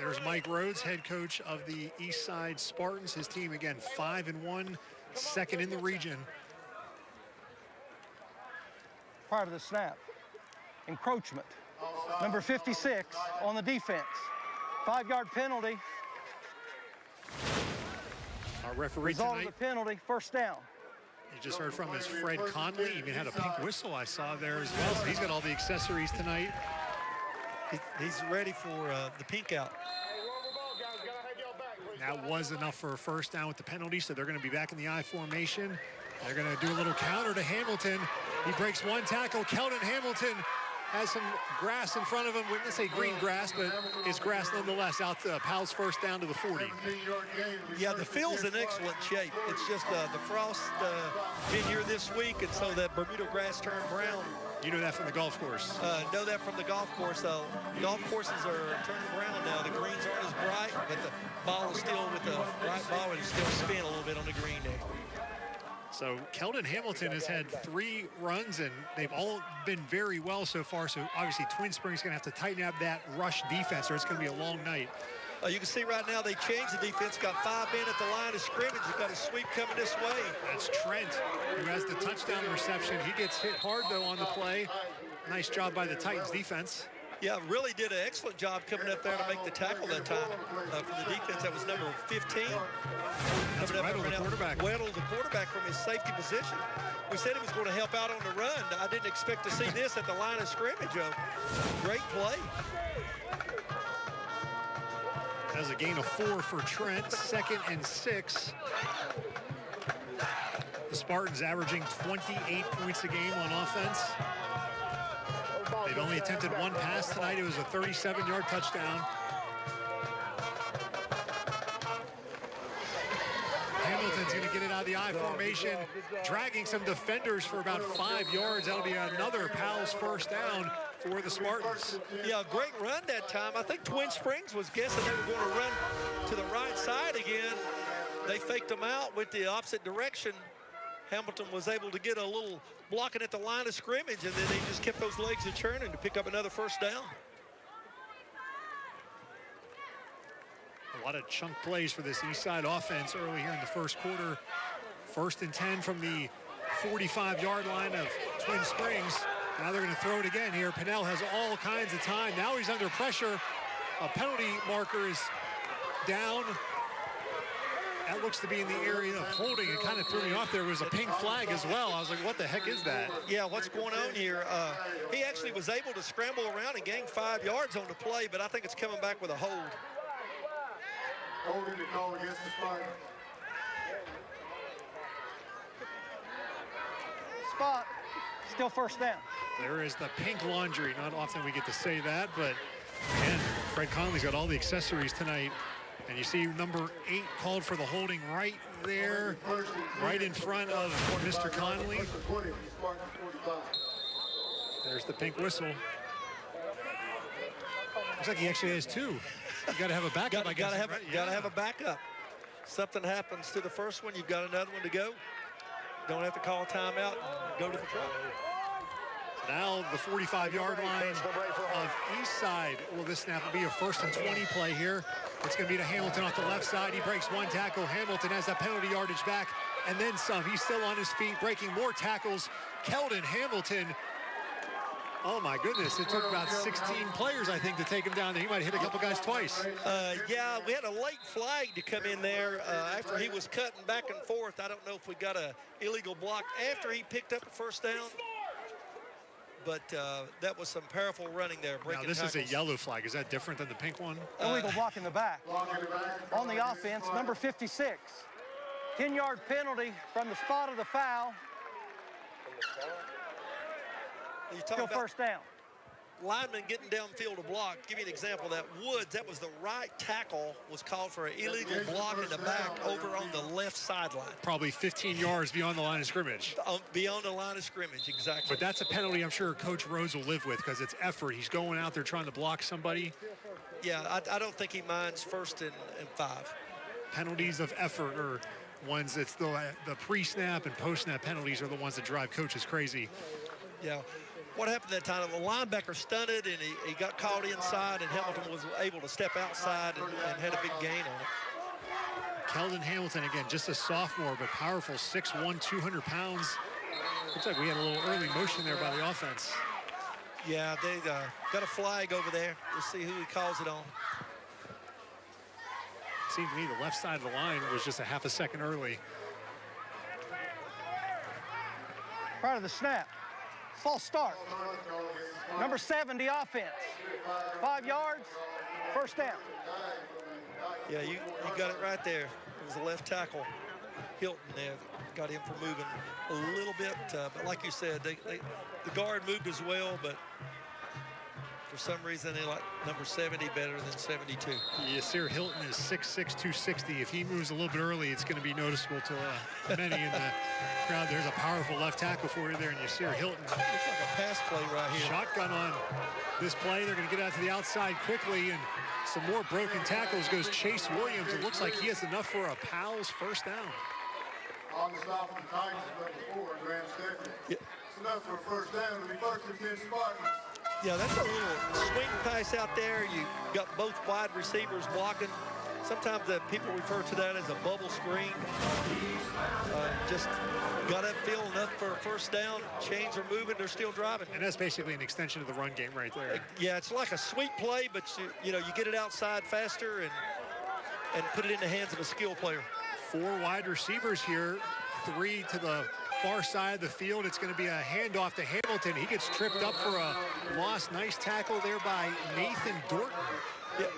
There's Mike Rhodes, head coach of the Eastside Spartans. His team, again, 5-1, 2nd in the region. Prior to the snap, encroachment. Number 56 on the defense. 5-yard penalty. Our referee Result tonight. of the penalty, 1st down. You just heard from his Fred Conley. Even had a pink whistle I saw there as well. So he's got all the accessories tonight. He's ready for the pink out. That was enough for a 1st down with the penalty, so they're going to be back in the I formation. They're going to do a little counter to Hamilton. He breaks 1 tackle. Keldon Hamilton has some grass in front of him. We didn't say green grass, but it's grass nonetheless. Out to Powell's 1st down to the 40. Yeah, the field's in excellent shape. It's just the frost been here this week, and so that Bermuda grass turned brown. You know that from the golf course? Know that from the golf course. Golf courses are turning brown now. The greens aren't as bright, but the ball is still with the right ball, and it's still spin a little bit on the green there. So Keldon Hamilton has had 3 runs, and they've all been very well so far. So obviously Twin Springs going to have to tighten up that rush defense, or it's going to be a long night. You can see right now they changed the defense, got 5 men at the line of scrimmage. You've got a sweep coming this way. That's Trent, who has the touchdown reception. He gets hit hard, though, on the play. Nice job by the Titans defense. Yeah, really did an excellent job coming up there to make the tackle that time for the defense. That was number 15. That's Weddle, the quarterback. Weddle, the quarterback, from his safety position. We said he was going to help out on the run. I didn't expect to see this at the line of scrimmage. Great play. That's a gain of 4 for Trent, 2nd and 6. The Spartans averaging 28 points a game on offense. They've only attempted 1 pass tonight. It was a 37-yard touchdown. Hamilton's going to the I formation, dragging some defenders for about 5 yards. That'll be another Pals first down for the Spartans. Yeah, great run that time. I think Twin Springs was guessing they were going to run to the right side again. They faked them out, went the opposite direction. Hamilton was able to get a little blocking at the line of scrimmage, and then they just kept those legs a-churning to pick up another first down. A lot of chunk plays for this Eastside offense early here in the first quarter. 1st and 10 from the 45-yard line of Twin Springs. Now they're going to throw it again here. Pinnell has all kinds of time. Now he's under pressure. A penalty marker is down. That looks to be in the area of holding. It kind of threw me off. There was a pink flag as well. I was like, what the heck is that? Yeah, what's going on here? He actually was able to scramble around and gain 5 yards on the play, but I think it's coming back with a hold. Holding the call against the Spartans. Spot. Still first down. There is the pink laundry. Not often we get to say that, but again, Fred Conley's got all the accessories tonight. And you see number 8 called for the holding right there, right in front of Mr. Conley. There's the pink whistle. Looks like he actually has 2. You got to have a backup, I guess. Got to have a backup. Something happens to the first one, you've got another one to go. Don't have to call a timeout. Go to the truck. Now the 45-yard line of Eastside. Will this snap will be a 1st and 20 play here? It's going to be to Hamilton off the left side. He breaks 1 tackle. Hamilton has that penalty yardage back, and then some. He's still on his feet, breaking more tackles. Keldon Hamilton. Oh my goodness! It took about 16 players, I think, to take him down. He might have hit a couple guys twice. Yeah, we had a late flag to come in there after he was cutting back and forth. I don't know if we got a illegal block after he picked up a first down. But that was some powerful running there. Now this tackles. Is a yellow flag. Is that different than the pink one? Illegal block in the back. On the offense, number 56. 10-yard penalty from the spot of the foul. Still first down. Lineman getting downfield to block. Give you an example of that. Woods, that was the right tackle, was called for an illegal block in the back over on the left sideline. Probably 15 yards beyond the line of scrimmage. Beyond the line of scrimmage, exactly. But that's a penalty I'm sure Coach Rhodes will live with because it's effort. He's going out there trying to block somebody. Yeah, I don't think he minds 1st and 5. Penalties of effort are ones that's the pre-snap and post-snap penalties are the ones that drive coaches crazy. Yeah. What happened that time? The linebacker stunted, and he got caught inside, and Hamilton was able to step outside and had a big gain on it. Keldon Hamilton, again, just a sophomore, but powerful, 6'1", 200 pounds. Looks like we had a little early motion there by the offense. Yeah, they got a flag over there. We'll see who he calls it on. It seemed to me the left side of the line was just a half a second early. Prior to the snap. False start. Number 70 offense. 5 yards, first down. Yeah, you got it right there. It was the left tackle, Hilton, there. Got him for moving a little bit. But like you said, the guard moved as well, but for some reason they like number 70 better than 72. Yasir Hilton is 6'6", 260. If he moves a little bit early, it's going to be noticeable to many in the crowd. There's a powerful left tackle for you there in Yasir Hilton. Looks like a pass play right here. Shotgun on this play. They're going to get out to the outside quickly, and some more broken tackles goes Chase Williams. It looks like he has enough for a Pals first down. On the stop of the Titans, number 4, Graham Stephanie. Yeah. It's enough for a first down. It'll be 1st and 10 Spartans. Yeah, that's a little swing pass out there. You got both wide receivers blocking. Sometimes people refer to that as a bubble screen. Just got upfield enough for a first down. Chains are moving. They're still driving. And that's basically an extension of the run game right there. Yeah, it's like a sweep play, but you get it outside faster and put it in the hands of a skill player. 4 wide receivers here, 3 to the far side of the field. It's going to be a handoff to Hamilton. He gets tripped up for a loss. Nice tackle there by Nathan Dorton. Yep.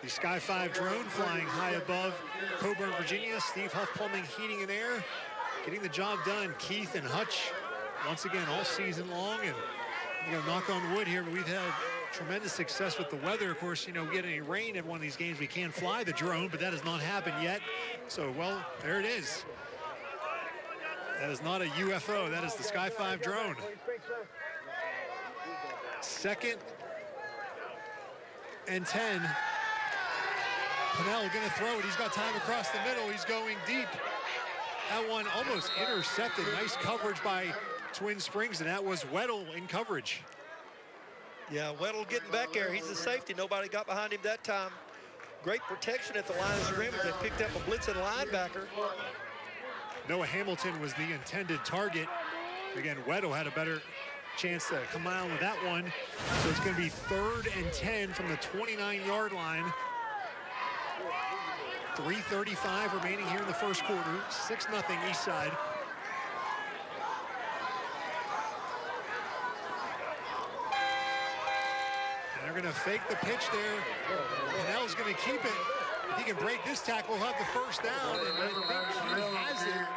The Sky 5 drone flying high above Coburn, Virginia. Steve Huff Plumbing, Heating and Air, getting the job done. Keith and Hutch, once again, all season long. And I'm going to knock on wood here, but we've had tremendous success with the weather. Of course, you know, we get any rain at one of these games, we can't fly the drone, but that has not happened yet. So, well, there it is. That is not a UFO. That is the Sky 5 drone. Second and 10. Pennell going to throw it. He's got time across the middle. He's going deep. That one almost intercepted. Nice coverage by Twin Springs, and that was Weddle in coverage. Yeah, Weddle getting back there. He's the safety. Nobody got behind him that time. Great protection at the line of scrimmage. They picked up a blitzing linebacker. Noah Hamilton was the intended target. Again, Weddle had a better chance to come out with that one. So it's going to be 3rd and 10 from the 29-yard line. 3:35 remaining here in the first quarter. 6-0 Eastside. And they're going to fake the pitch there. Pennell's going to keep it. If he can break this tackle, he'll have the first down. And I think he has it.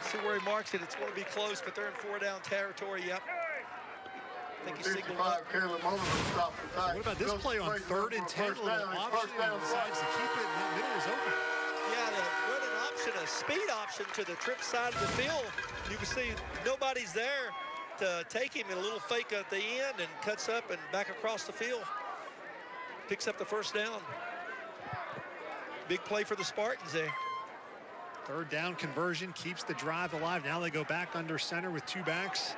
See where he marks it. It's going to be close, but they're in 4-down territory. Yep. I think he signaled up. What about this play on 3rd and 10? A little option, and decides to keep it, and that middle is open. Yeah, the run an option, a speed option to the trip side of the field. You can see nobody's there to take him, and a little fake at the end, and cuts up and back across the field. Picks up the first down. Big play for the Spartans there. 3rd down conversion keeps the drive alive. Now they go back under center with 2 backs.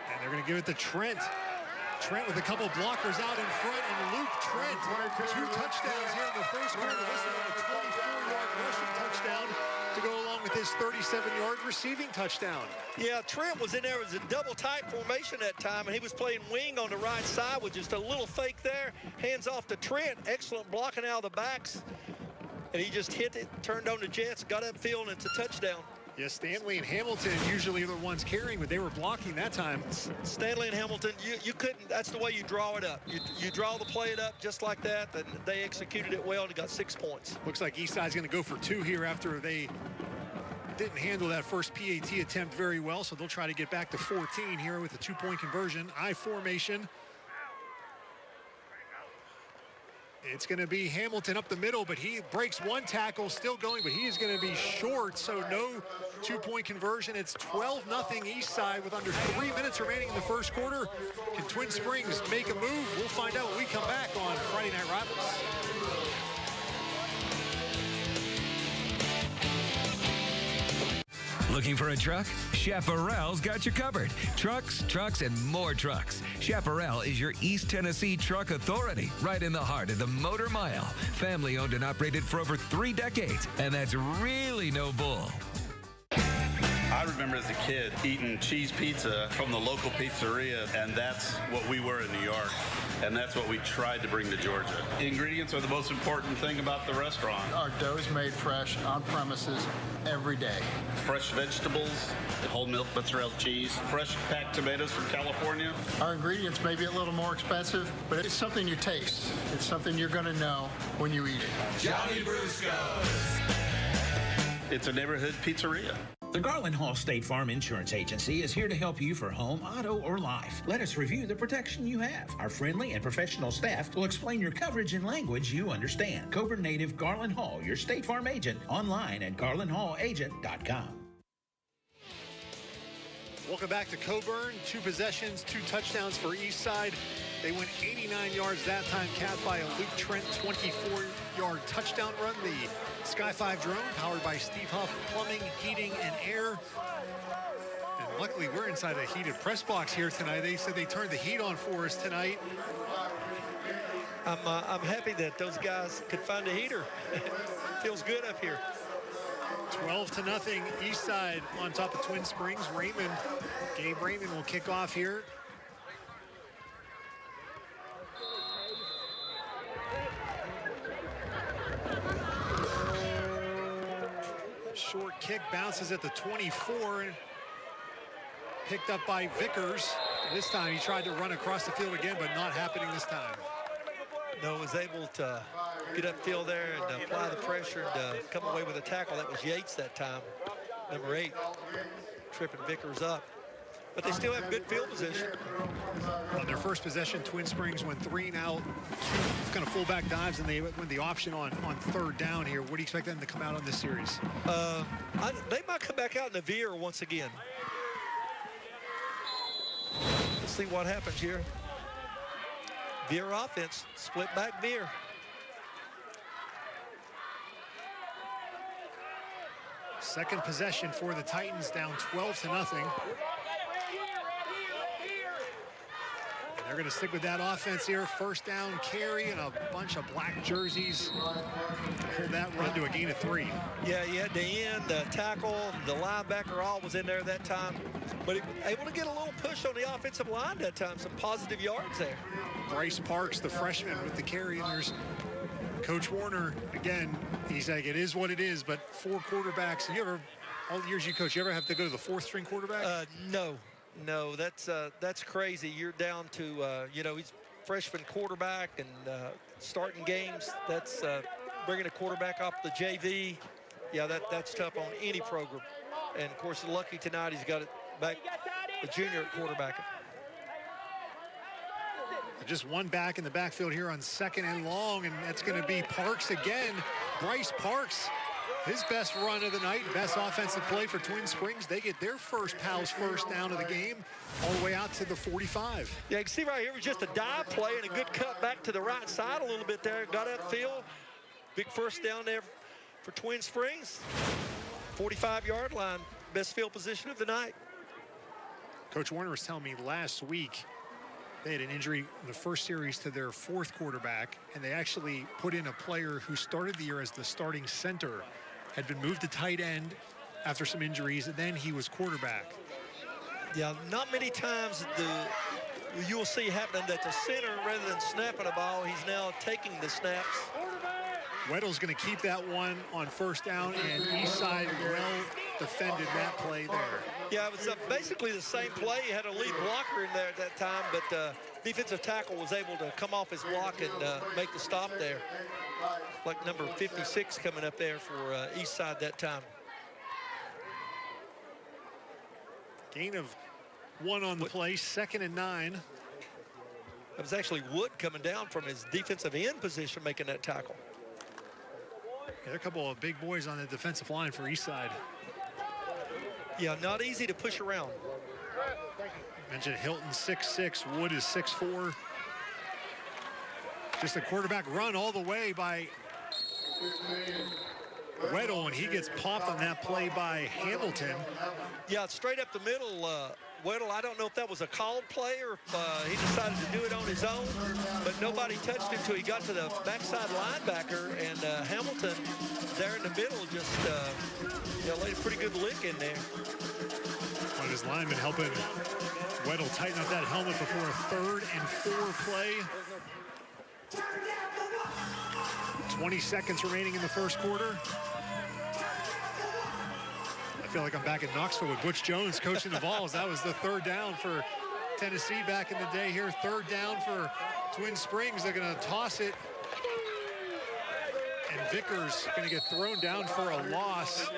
And they're going to give it to Trent. Trent with a couple blockers out in front, and Luke Trent, 2 touchdowns here in the first quarter. This is a 24-yard rushing touchdown to go along with his 37-yard receiving touchdown. Yeah, Trent was in there. It was a double tight formation that time, and he was playing wing on the right side with just a little fake there. Hands off to Trent. Excellent blocking out of the backs. And he just hit it, turned on the Jets, got upfield, and it's a touchdown. Yeah, Stanley and Hamilton usually are the ones carrying, but they were blocking that time. Stanley and Hamilton, you couldn't, that's the way you draw it up. You draw the play it up just like that, and they executed it well and got 6 points. Looks like Eastside's going to go for 2 here after they didn't handle that first PAT attempt very well, so they'll try to get back to 14 here with a 2-point conversion. I formation. It's going to be Hamilton up the middle, but he breaks 1 tackle, still going, but he is going to be short, so no 2-point conversion. It's 12-0 Eastside with under 3 minutes remaining in the first quarter. Can Twin Springs make a move? We'll find out when we come back on Friday Night Rivals. Looking for a truck? Chaparral's got you covered. Trucks, trucks, and more trucks. Chaparral is your East Tennessee truck authority, right in the heart of the Motor Mile. Family owned and operated for over 3 decades, and that's really no bull. I remember as a kid eating cheese pizza from the local pizzeria, and that's what we were in New York, and that's what we tried to bring to Georgia. Ingredients are the most important thing about the restaurant. Our dough is made fresh on premises every day. Fresh vegetables, whole milk mozzarella cheese, fresh packed tomatoes from California. Our ingredients may be a little more expensive, but it's something you taste. It's something you're going to know when you eat it. Johnny Brusco's. It's a neighborhood pizzeria. The Garland Hall State Farm Insurance Agency is here to help you for home, auto, or life. Let us review the protection you have. Our friendly and professional staff will explain your coverage in language you understand. Coburn native Garland Hall, your State Farm agent, online at garlandhallagent.com. Welcome back to Coburn. 2 possessions, 2 touchdowns for Eastside. They went 89 yards that time, capped by a Luke Trent 24-yard touchdown run. The Sky 5 drone, powered by Steve Huff Plumbing, Heating, and Air. And luckily, we're inside a heated press box here tonight. They said they turned the heat on for us tonight. I'm happy that those guys could find a heater. Feels good up here. 12-0 Eastside on top of Twin Springs. Gabe Raymond will kick off here. Short kick bounces at the 24. Picked up by Vickers. This time he tried to run across the field again, but not happening this time. No, was able to get upfield there and apply the pressure and come away with a tackle. That was Yates that time, number 8, tripping Vickers up. but they still have good field position. On their first possession, Twin Springs went 3 and out, kind of fullback dives, and they went the option on third down here. What do you expect them to come out on this series? They might come back out in the veer once again. Let's see what happens here. Veer offense, split back veer. Second possession for the Titans, down 12-0. They're going to stick with that offense here. First down carry and a bunch of black jerseys. Hold that run to a gain of 3. Yeah, you had the end, the tackle, the linebacker, all was in there that time. But he was able to get a little push on the offensive line that time. Some positive yards there. Bryce Parks, the freshman, with the carry. And there's Coach Warner, again, he's like, it is what it is. But 4 quarterbacks. All the years you coach, you ever have to go to the 4th string quarterback? No, that's crazy. You're down to, he's freshman quarterback and starting games. That's bringing a quarterback off the JV. Yeah, that's tough on any program. And, of course, lucky tonight he's got it back, the junior quarterback. Just one back in the backfield here on 2nd and long, and that's going to be Parks again. Bryce Parks. His best run of the night, best offensive play for Twin Springs. They get their first down of the game, all the way out to the 45. Yeah, you can see right here was just a dive play and a good cut back to the right side a little bit there. Got upfield. Big first down there for Twin Springs. 45-yard line, best field position of the night. Coach Warner was telling me last week they had an injury in the first series to their 4th quarterback, and they actually put in a player who started the year as the starting center, had been moved to tight end after some injuries, and then he was quarterback. Yeah, not many times you'll see happening that the center, rather than snapping a ball, he's now taking the snaps. Weddle's going to keep that one on first down, and Eastside well defended that play there. Yeah, it was basically the same play. He had a lead blocker in there at that time, but defensive tackle was able to come off his block and make the stop there. Like number 56 coming up there for Eastside that time. Gain of 1 on the play, 2nd and 9. That was actually Wood coming down from his defensive end position making that tackle. Yeah, there are a couple of big boys on the defensive line for Eastside. Yeah, not easy to push around. Mentioned Hilton 6'6", Wood is 6'4". Just a quarterback run all the way by Weddle, and he gets popped on that play by Hamilton. Yeah, straight up the middle. Weddle, I don't know if that was a called play or if he decided to do it on his own, but nobody touched him until he got to the backside linebacker, and Hamilton there in the middle just laid a pretty good lick in there. One of his linemen helping Weddle tighten up that helmet before a 3rd and 4 play. 20 seconds remaining in the first quarter. I feel like I'm back in Knoxville with Butch Jones coaching the Vols. That was the 3rd down for Tennessee back in the day here. 3rd down for Twin Springs. They're going to toss it. And Vickers going to get thrown down for a loss.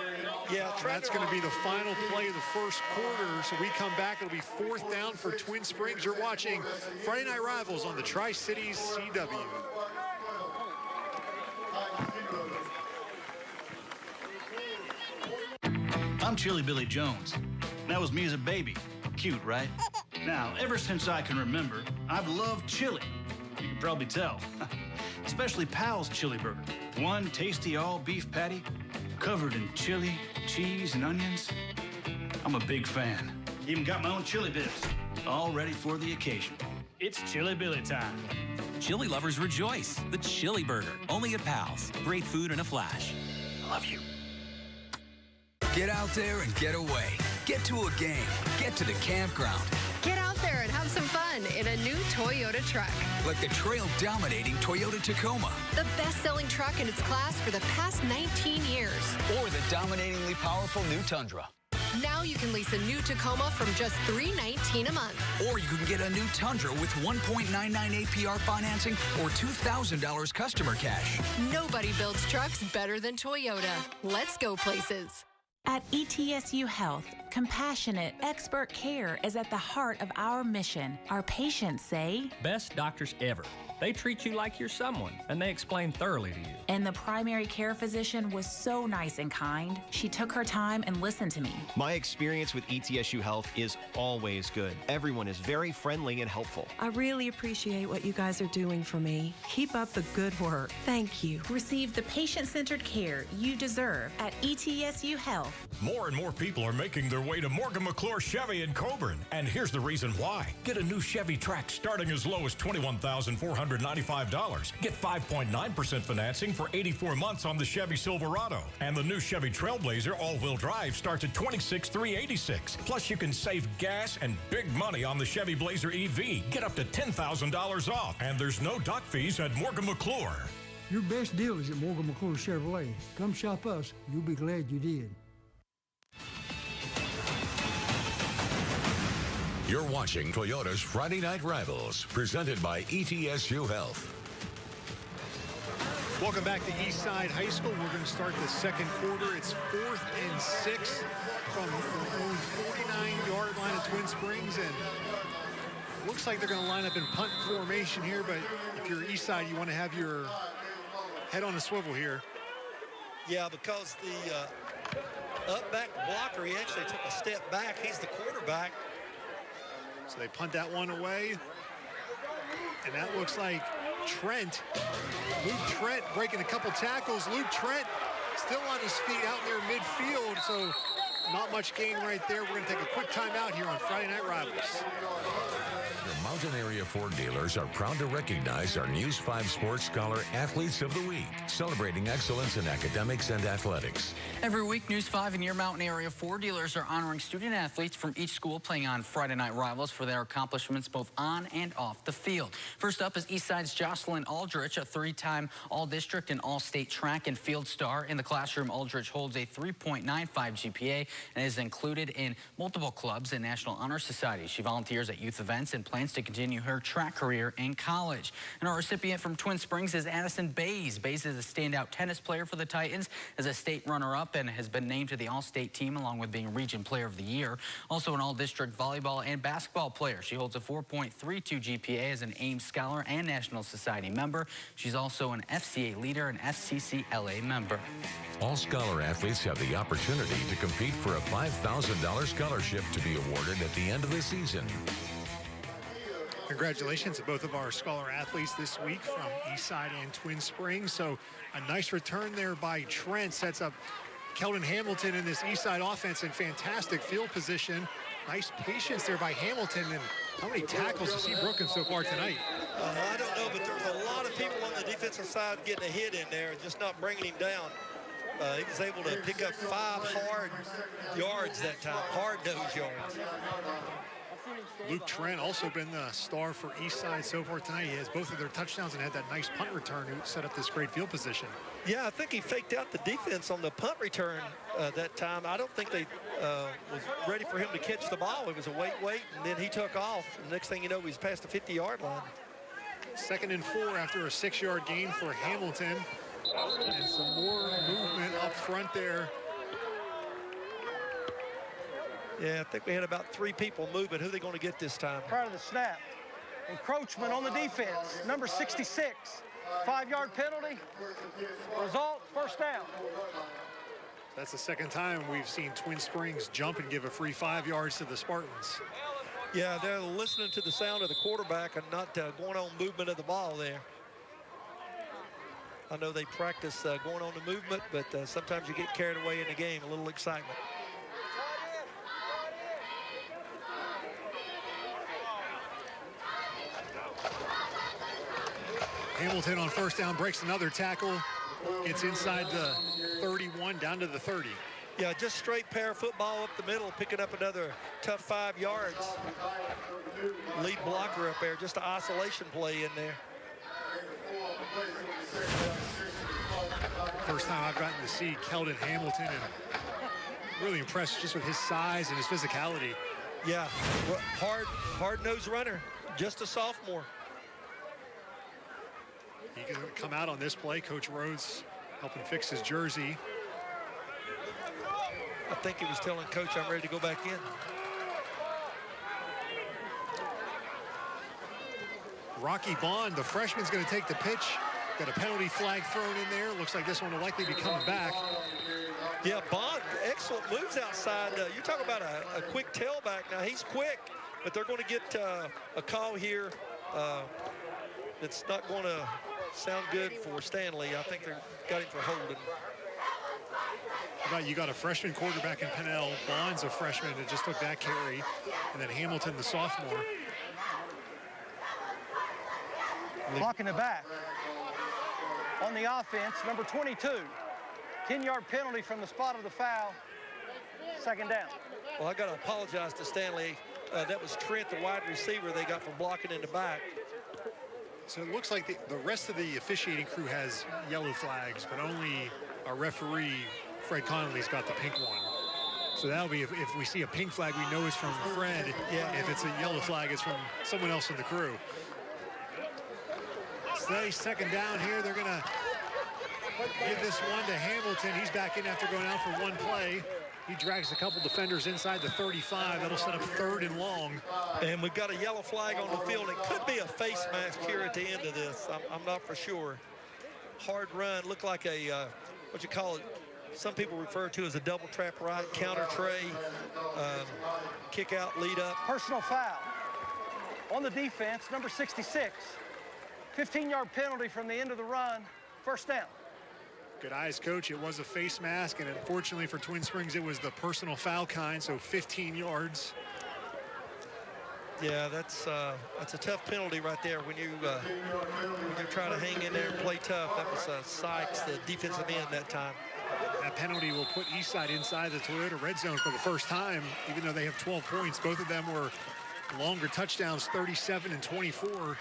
Yeah, that's going to be the final play of the first quarter. So we come back. It'll be 4th down for Twin Springs. You're watching Friday Night Rivals on the Tri-Cities CW. I'm Chili Billy Jones. That was me as a baby. Cute, right? Now, ever since I can remember, I've loved chili. You can probably tell. Especially Pal's Chili Burger. One tasty all-beef patty, covered in chili, cheese, and onions. I'm a big fan. Even got my own chili bits, all ready for the occasion. It's Chili Billy time. Chili lovers rejoice. The Chili Burger, only at Pal's. Great food in a flash. I love you. Get out there and get away. Get to a game. Get to the campground. Get out there and have some fun in a new Toyota truck. Like the trail-dominating Toyota Tacoma. The best-selling truck in its class for the past 19 years. Or the dominatingly powerful new Tundra. Now you can lease a new Tacoma from just $319 a month. Or you can get a new Tundra with 1.99 APR financing or $2,000 customer cash. Nobody builds trucks better than Toyota. Let's go places. At ETSU Health, compassionate, expert care is at the heart of our mission. Our patients say, best doctors ever. They treat you like you're someone, and they explain thoroughly to you. And the primary care physician was so nice and kind. She took her time and listened to me. My experience with ETSU Health is always good. Everyone is very friendly and helpful. I really appreciate what you guys are doing for me. Keep up the good work. Thank you. Receive the patient-centered care you deserve at ETSU Health. More and more people are making their way to Morgan McClure Chevy in Coburn. And here's the reason why. Get a new Chevy Trax starting as low as $21,495. Get 5.9% financing for 84 months on the Chevy Silverado. And the new Chevy Trailblazer all-wheel drive starts at $26,386. Plus, you can save gas and big money on the Chevy Blazer EV. Get up to $10,000 off. And there's no dock fees at Morgan McClure. Your best deal is at Morgan McClure Chevrolet. Come shop us. You'll be glad you did. You're watching Toyota's Friday Night Rivals, presented by ETSU Health. Welcome back to Eastside High School. We're going to start the second quarter. It's 4th and 6 from the own 49-yard line of Twin Springs, and looks like they're going to line up in punt formation here, but if you're Eastside, you want to have your head on a swivel here. Yeah, because the up back blocker, he actually took a step back. He's the quarterback. So they punt that one away. And that looks like Luke Trent breaking a couple tackles. Luke Trent still on his feet out near midfield, so not much gain right there. We're going to take a quick timeout here on Friday Night Rivals. The Mountain Area Ford dealers are proud to recognize our News 5 Sports Scholar Athletes of the Week, celebrating excellence in academics and athletics. Every week, News 5 and your Mountain Area Ford dealers are honoring student athletes from each school playing on Friday Night Rivals for their accomplishments both on and off the field. First up is Eastside's Jocelyn Aldrich, a 3-time All-District and All-State track and field star. In the classroom, Aldrich holds a 3.95 GPA and is included in multiple clubs and National Honor Society. She volunteers at youth events and plans to continue her track career in college. And our recipient from Twin Springs is Addison Bays. Bays is a standout tennis player for the Titans, as a state runner-up, and has been named to the All-State team along with being Region Player of the Year. Also an All-District volleyball and basketball player. She holds a 4.32 GPA as an Ames Scholar and National Society member. She's also an FCA leader and FCCLA member. All Scholar athletes have the opportunity to compete for a $5,000 scholarship to be awarded at the end of the season. Congratulations to both of our Scholar athletes this week from Eastside and Twin Springs. So a nice return there by Trent sets up Keldon Hamilton in this Eastside offense in fantastic field position. Nice patience there by Hamilton. And how many tackles has he broken so far tonight? I don't know, but there's a lot of people on the defensive side getting a hit in there, just not bringing him down. He was able to pick up 5 hard yards that time, hard-nosed yards. Luke Trent also been the star for Eastside so far tonight. He has both of their touchdowns and had that nice punt return to set up this great field position. Yeah, I think he faked out the defense on the punt return that time. I don't think they was ready for him to catch the ball. It was a wait, and then he took off. And next thing you know, he's past the 50-yard line. 2nd and 4 after a 6-yard gain for Hamilton. And some more movement up front there. Yeah, I think we had about 3 people moving. Who are they going to get this time? Prior to the snap. Encroachment on the defense. Number 66. 5-yard penalty. Result, first down. That's the second time we've seen Twin Springs jump and give a free 5 yards to the Spartans. Yeah, they're listening to the sound of the quarterback and not going on movement of the ball there. I know they practice going on the movement, but sometimes you get carried away in the game, a little excitement. Hamilton on first down breaks another tackle, gets inside the 31 down to the 30. Yeah, just straight pair football up the middle, picking up another tough 5 yards. Lead blocker up there, just an isolation play in there. First time I've gotten to see Keldon Hamilton, and really impressed just with his size and his physicality. Yeah, hard-nosed runner, just a sophomore. He can come out on this play. Coach Rhodes helping fix his jersey. I think he was telling Coach, I'm ready to go back in. Rocky Bond, the freshman's going to take the pitch. Got a penalty flag thrown in there. Looks like this one will likely be coming back. Yeah, Bond, excellent moves outside. You talk about a quick tailback. Now, he's quick, but they're going to get a call here that's not going to sound good for Stanley. I think they got him for holding. You got a freshman quarterback in Pennell. Bond's a freshman that just took that carry. And then Hamilton, the sophomore. Blocking the back. On the offense, number 22. 10-yard penalty from the spot of the foul. Second down. Well, I got to apologize to Stanley. That was Trent, the wide receiver they got for blocking in the back. So it looks like the rest of the officiating crew has yellow flags, but only our referee, Fred Connolly's got the pink one. So that'll be, if we see a pink flag, we know it's from Fred. Yeah. If it's a yellow flag, it's from someone else in the crew. Stay second down here. They're going to give this one to Hamilton. He's back in after going out for one play. He drags a couple defenders inside the 35. That'll set up 3rd and long. And we've got a yellow flag on the field. It could be a face mask here at the end of this. I'm not for sure. Hard run. Looked like a, what you call it, some people refer to as a double trap right, counter tray, kick out, lead up. Personal foul. On the defense, number 66. 15-yard penalty from the end of the run. First down. Good eyes, Coach. It was a face mask, and unfortunately for Twin Springs, it was the personal foul kind, so 15 yards. Yeah, that's a tough penalty right there when you try to hang in there and play tough. That was Sykes, the defensive end that time. That penalty will put Eastside inside the Toyota red zone for the first time, even though they have 12 points. Both of them were longer touchdowns, 37 and 24.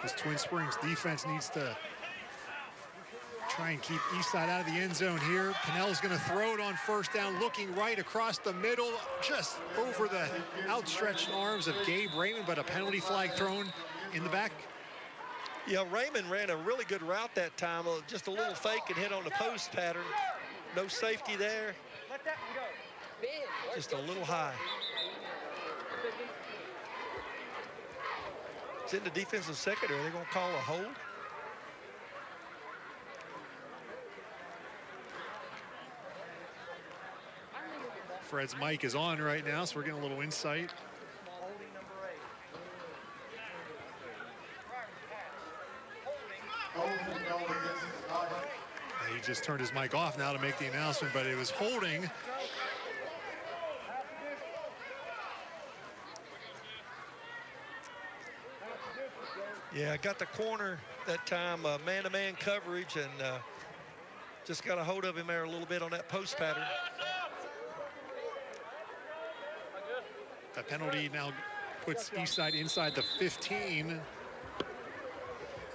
This Twin Springs defense needs to try and keep Eastside out of the end zone here. Pennell's going to throw it on first down, looking right across the middle, just over the outstretched arms of Gabe Raymond, but a penalty flag thrown in the back. Yeah, Raymond ran a really good route that time. Just a little fake and hit on the post pattern. No safety there. Let that one go. Just a little high. It's in the defensive secondary. Are they going to call a hold? Fred's mic is on right now, so we're getting a little insight. He just turned his mic off now to make the announcement, but it was holding. Yeah, got the corner that time, man-to-man coverage, and just got a hold of him there a little bit on that post pattern. That penalty now puts Eastside inside the 15. Now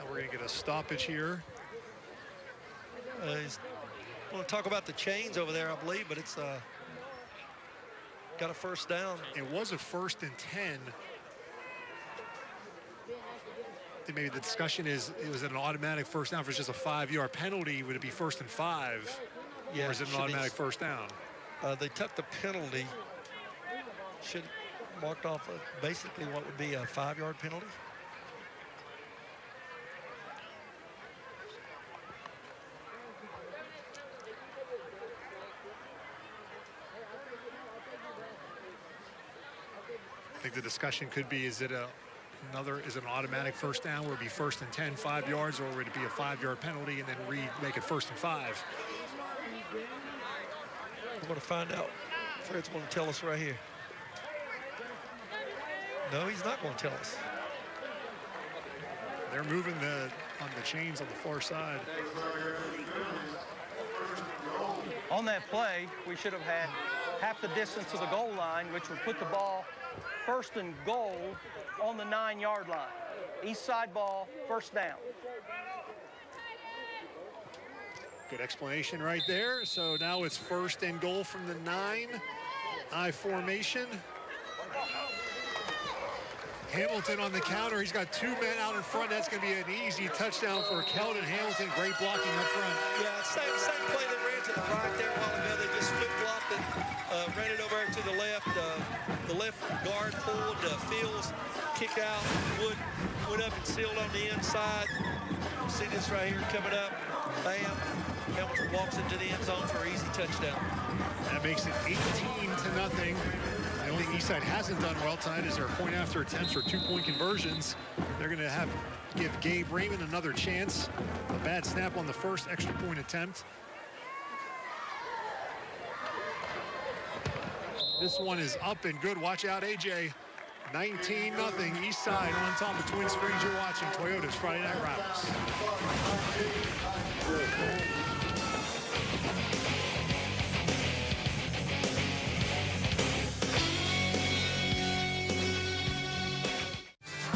we're going to get a stoppage here. He's going to talk about the chains over there, I believe, but it's got a first down. It was a 1st and 10. Maybe the discussion is, it was an automatic first down. If it's just a 5-yard penalty, would it be 1st and 5? Yeah, or is it an automatic first down? They took the penalty. Should marked off basically what would be a 5-yard penalty. I think the discussion could be, is it an automatic first down where it would be 1st and 10, 5 yards, or would it be a 5-yard penalty and then make it 1st and 5? I'm going to find out. Fred's going to tell us right here. No, he's not going to tell us. They're moving on the chains on the far side. On that play, we should have had half the distance to the goal line, which would put the ball 1st and goal on the 9-yard line. East side ball, first down. Good explanation right there. So now it's 1st and goal from the 9. I formation. Hamilton on the counter. He's got 2 men out in front. That's going to be an easy touchdown for Keldon Hamilton. Great blocking up front. Yeah, same play that ran to the right there a while ago. They just flip-flopped it, ran it over to the left. The left guard pulled, Fields kick out. Wood went up and sealed on the inside. See this right here coming up. Bam. Hamilton walks into the end zone for an easy touchdown. That makes it 18-0. The only Eastside hasn't done well tonight is their point after attempts or 2-point conversions. They're going to give Gabe Raymond another chance. A bad snap on the first extra point attempt. This one is up and good. Watch out, AJ. 19-0. Eastside on top of Twin Springs. You're watching Toyota's Friday Night Rivals.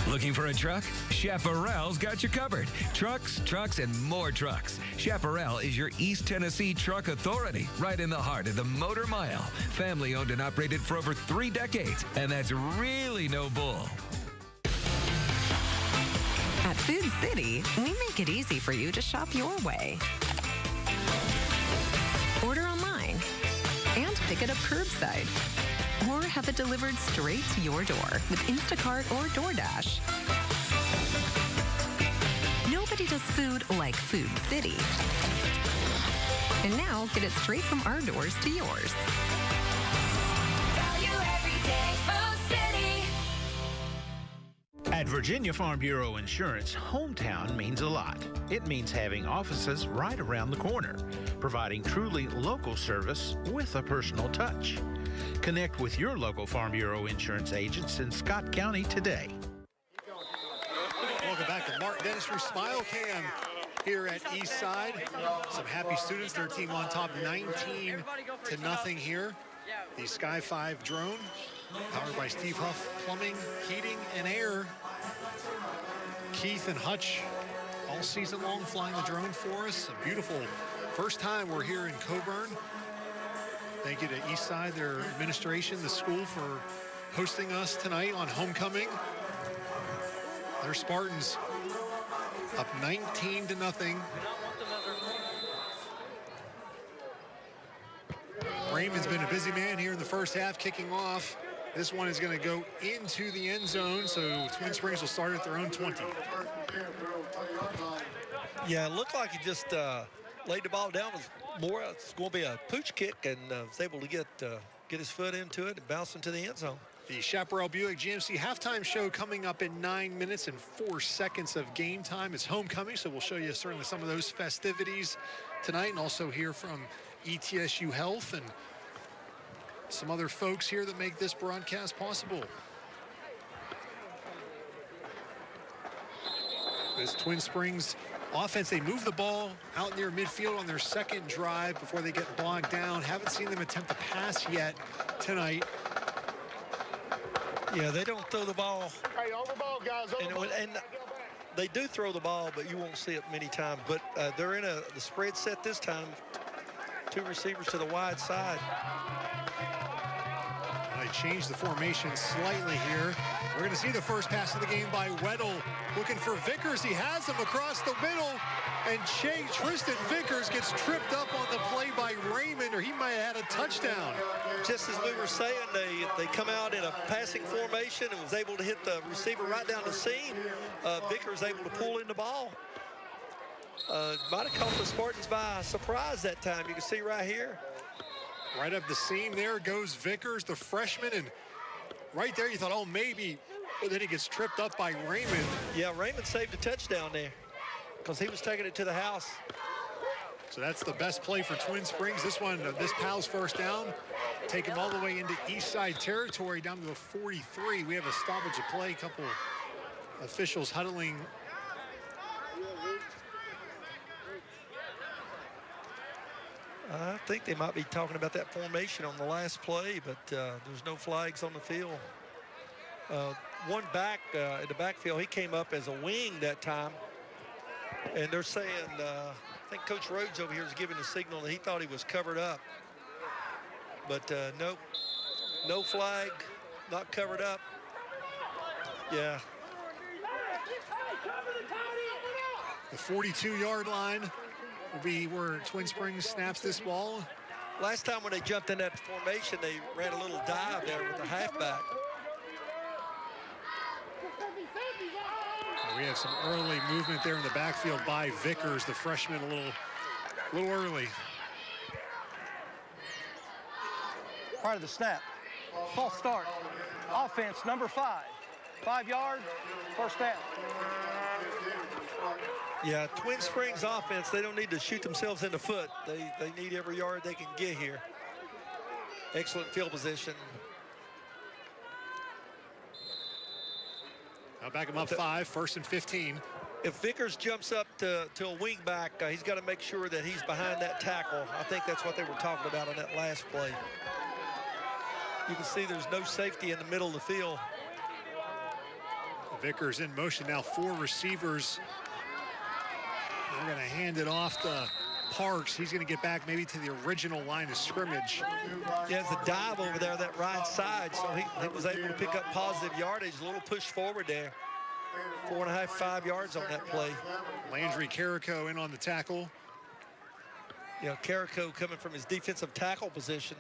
Looking for a truck? Chaparral's got you covered. Trucks, trucks, and more trucks. Chaparral is your East Tennessee truck authority, right in the heart of the Motor Mile. Family owned and operated for over 3 decades, and that's really no bull. At Food City, we make it easy for you to shop your way. Order online and pick it up curbside. Or have it delivered straight to your door with Instacart or DoorDash. Nobody does food like Food City. And now, get it straight from our doors to yours. Value every day, Food City. At Virginia Farm Bureau Insurance, hometown means a lot. It means having offices right around the corner, providing truly local service with a personal touch. Connect with your local Farm Bureau insurance agents in Scott County today. Welcome back to Mark Dentistry Smile Cam here at Eastside. Some happy students, their team on top 19-0 here. The Sky 5 drone, powered by Steve Huff Plumbing, Heating, and Air. Keith and Hutch all season long flying the drone for us. A beautiful first time we're here in Coburn. Thank you to Eastside, their administration, the school for hosting us tonight on homecoming. Their Spartans up 19-0. Raymond's been a busy man here in the first half, kicking off. This one is going to go into the end zone, so Twin Springs will start at their own 20. Yeah, it looked like he just laid the ball down with more. It's going to be a pooch kick, and was able to get his foot into it and bounce into the end zone. The Chaparral Buick GMC halftime show coming up in 9 minutes and 4 seconds of game time. It's homecoming, so we'll show you certainly some of those festivities tonight, and also hear from ETSU Health and some other folks here that make this broadcast possible. This Twin Springs offense, they move the ball out near midfield on their second drive before they get bogged down. Haven't seen them attempt a pass yet tonight. Yeah, they don't throw the ball. Hey, over ball, guys, over ball. And they do throw the ball, but you won't see it many times. But they're in the spread set this time. 2 receivers to the wide side. They changed the formation slightly here. We're going to see the first pass of the game by Weddle. Looking for Vickers. He has him across the middle. And Tristan Vickers gets tripped up on the play by Raymond, or he might have had a touchdown. Just as we were saying, they come out in a passing formation and was able to hit the receiver right down the seam. Vickers able to pull in the ball. Might have caught the Spartans by surprise that time. You can see right here. Right up the seam there goes Vickers, the freshman, and right there you thought, oh, maybe, but then he gets tripped up by Raymond. Yeah, Raymond saved a touchdown there because he was taking it to the house. So that's the best play for Twin Springs. This one, this Pal's first down, take him all the way into Eastside territory down to the 43. We have a stoppage of play, a couple officials huddling. I think they might be talking about that formation on the last play, but there's no flags on the field. One back in the backfield, he came up as a wing that time. And they're saying, I think Coach Rhodes over here is giving a signal that he thought he was covered up. But no flag, not covered up. Yeah. The 42-yard line will be where Twin Springs snaps this ball. Last time when they jumped in that formation, they ran a little dive there with the halfback. We have some early movement there in the backfield by Vickers, the freshman, a little early. Prior to the snap, false start. Offense, number 5. 5 yards, first down. Yeah, Twin Springs offense, they don't need to shoot themselves in the foot. They need every yard they can get here. Excellent field position. Now back him up 5, 1st and 15. If Vickers jumps up to a wing back, he's got to make sure that he's behind that tackle. I think that's what they were talking about on that last play. You can see there's no safety in the middle of the field. Vickers in motion now, 4 receivers. We're going to hand it off to Parks. He's going to get back maybe to the original line of scrimmage. He has a dive over there, that right side, so he was able to pick up positive yardage. A little push forward there. 4.5, 5 yards on that play. Landry Carrico in on the tackle. Yeah, Carrico coming from his defensive tackle position.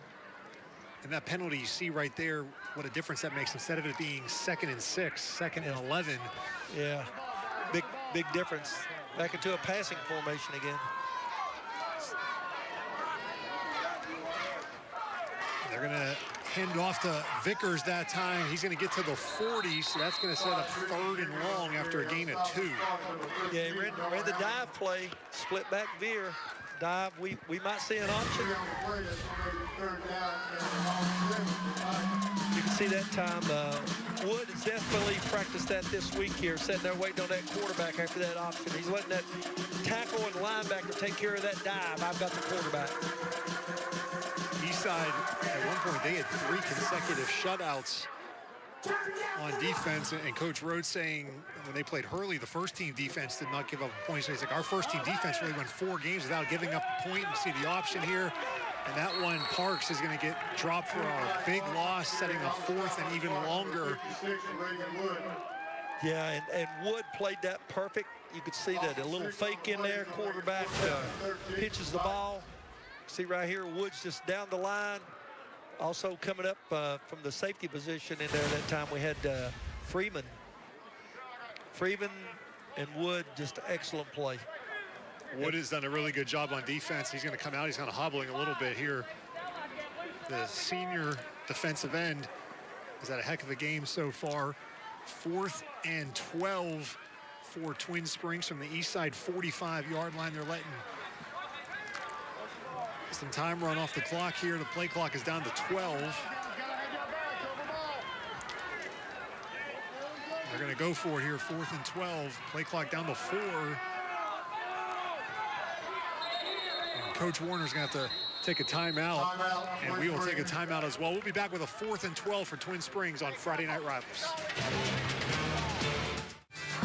And that penalty you see right there, what a difference that makes. Instead of it being 2nd and 6, 2nd and 11. Yeah, big difference. Back into a passing formation again. They're going to hand off to Vickers that time. He's going to get to the 40, so that's going to set up 3rd and long after a gain of 2. Yeah, he ran the dive play, split back veer. Dive, we might see an option. You can see that time. Wood has definitely practiced that this week here, sitting there waiting on that quarterback after that option. He's letting that tackle and linebacker take care of that dive. I've got the quarterback. Eastside, at one point, they had 3 consecutive shutouts on defense, and Coach Rhodes saying when they played Hurley, the first team defense did not give up a point. So he's like, our first team defense really went 4 games without giving up a point. You see the option here, and that one, Parks, is going to get dropped for a big loss, setting a 4th and even longer. Yeah, and Wood played that perfect. You could see that a little fake in there. Quarterback pitches the ball. See right here, Wood's just down the line. Also coming up from the safety position in there that time, we had Freeman. Freeman and Wood, just excellent play. Wood has done a really good job on defense. He's going to come out. He's kind of hobbling a little bit here. The senior defensive end has had a heck of a game so far. 4th and 12 for Twin Springs from the Eastside 45-yard line. They're letting some time run off the clock here. The play clock is down to 12. They're going to go for it here, 4th and 12. Play clock down to 4. And Coach Warner's going to have to take a timeout, and we will take a timeout as well. We'll be back with a 4th and 12 for Twin Springs on Friday Night Rivals.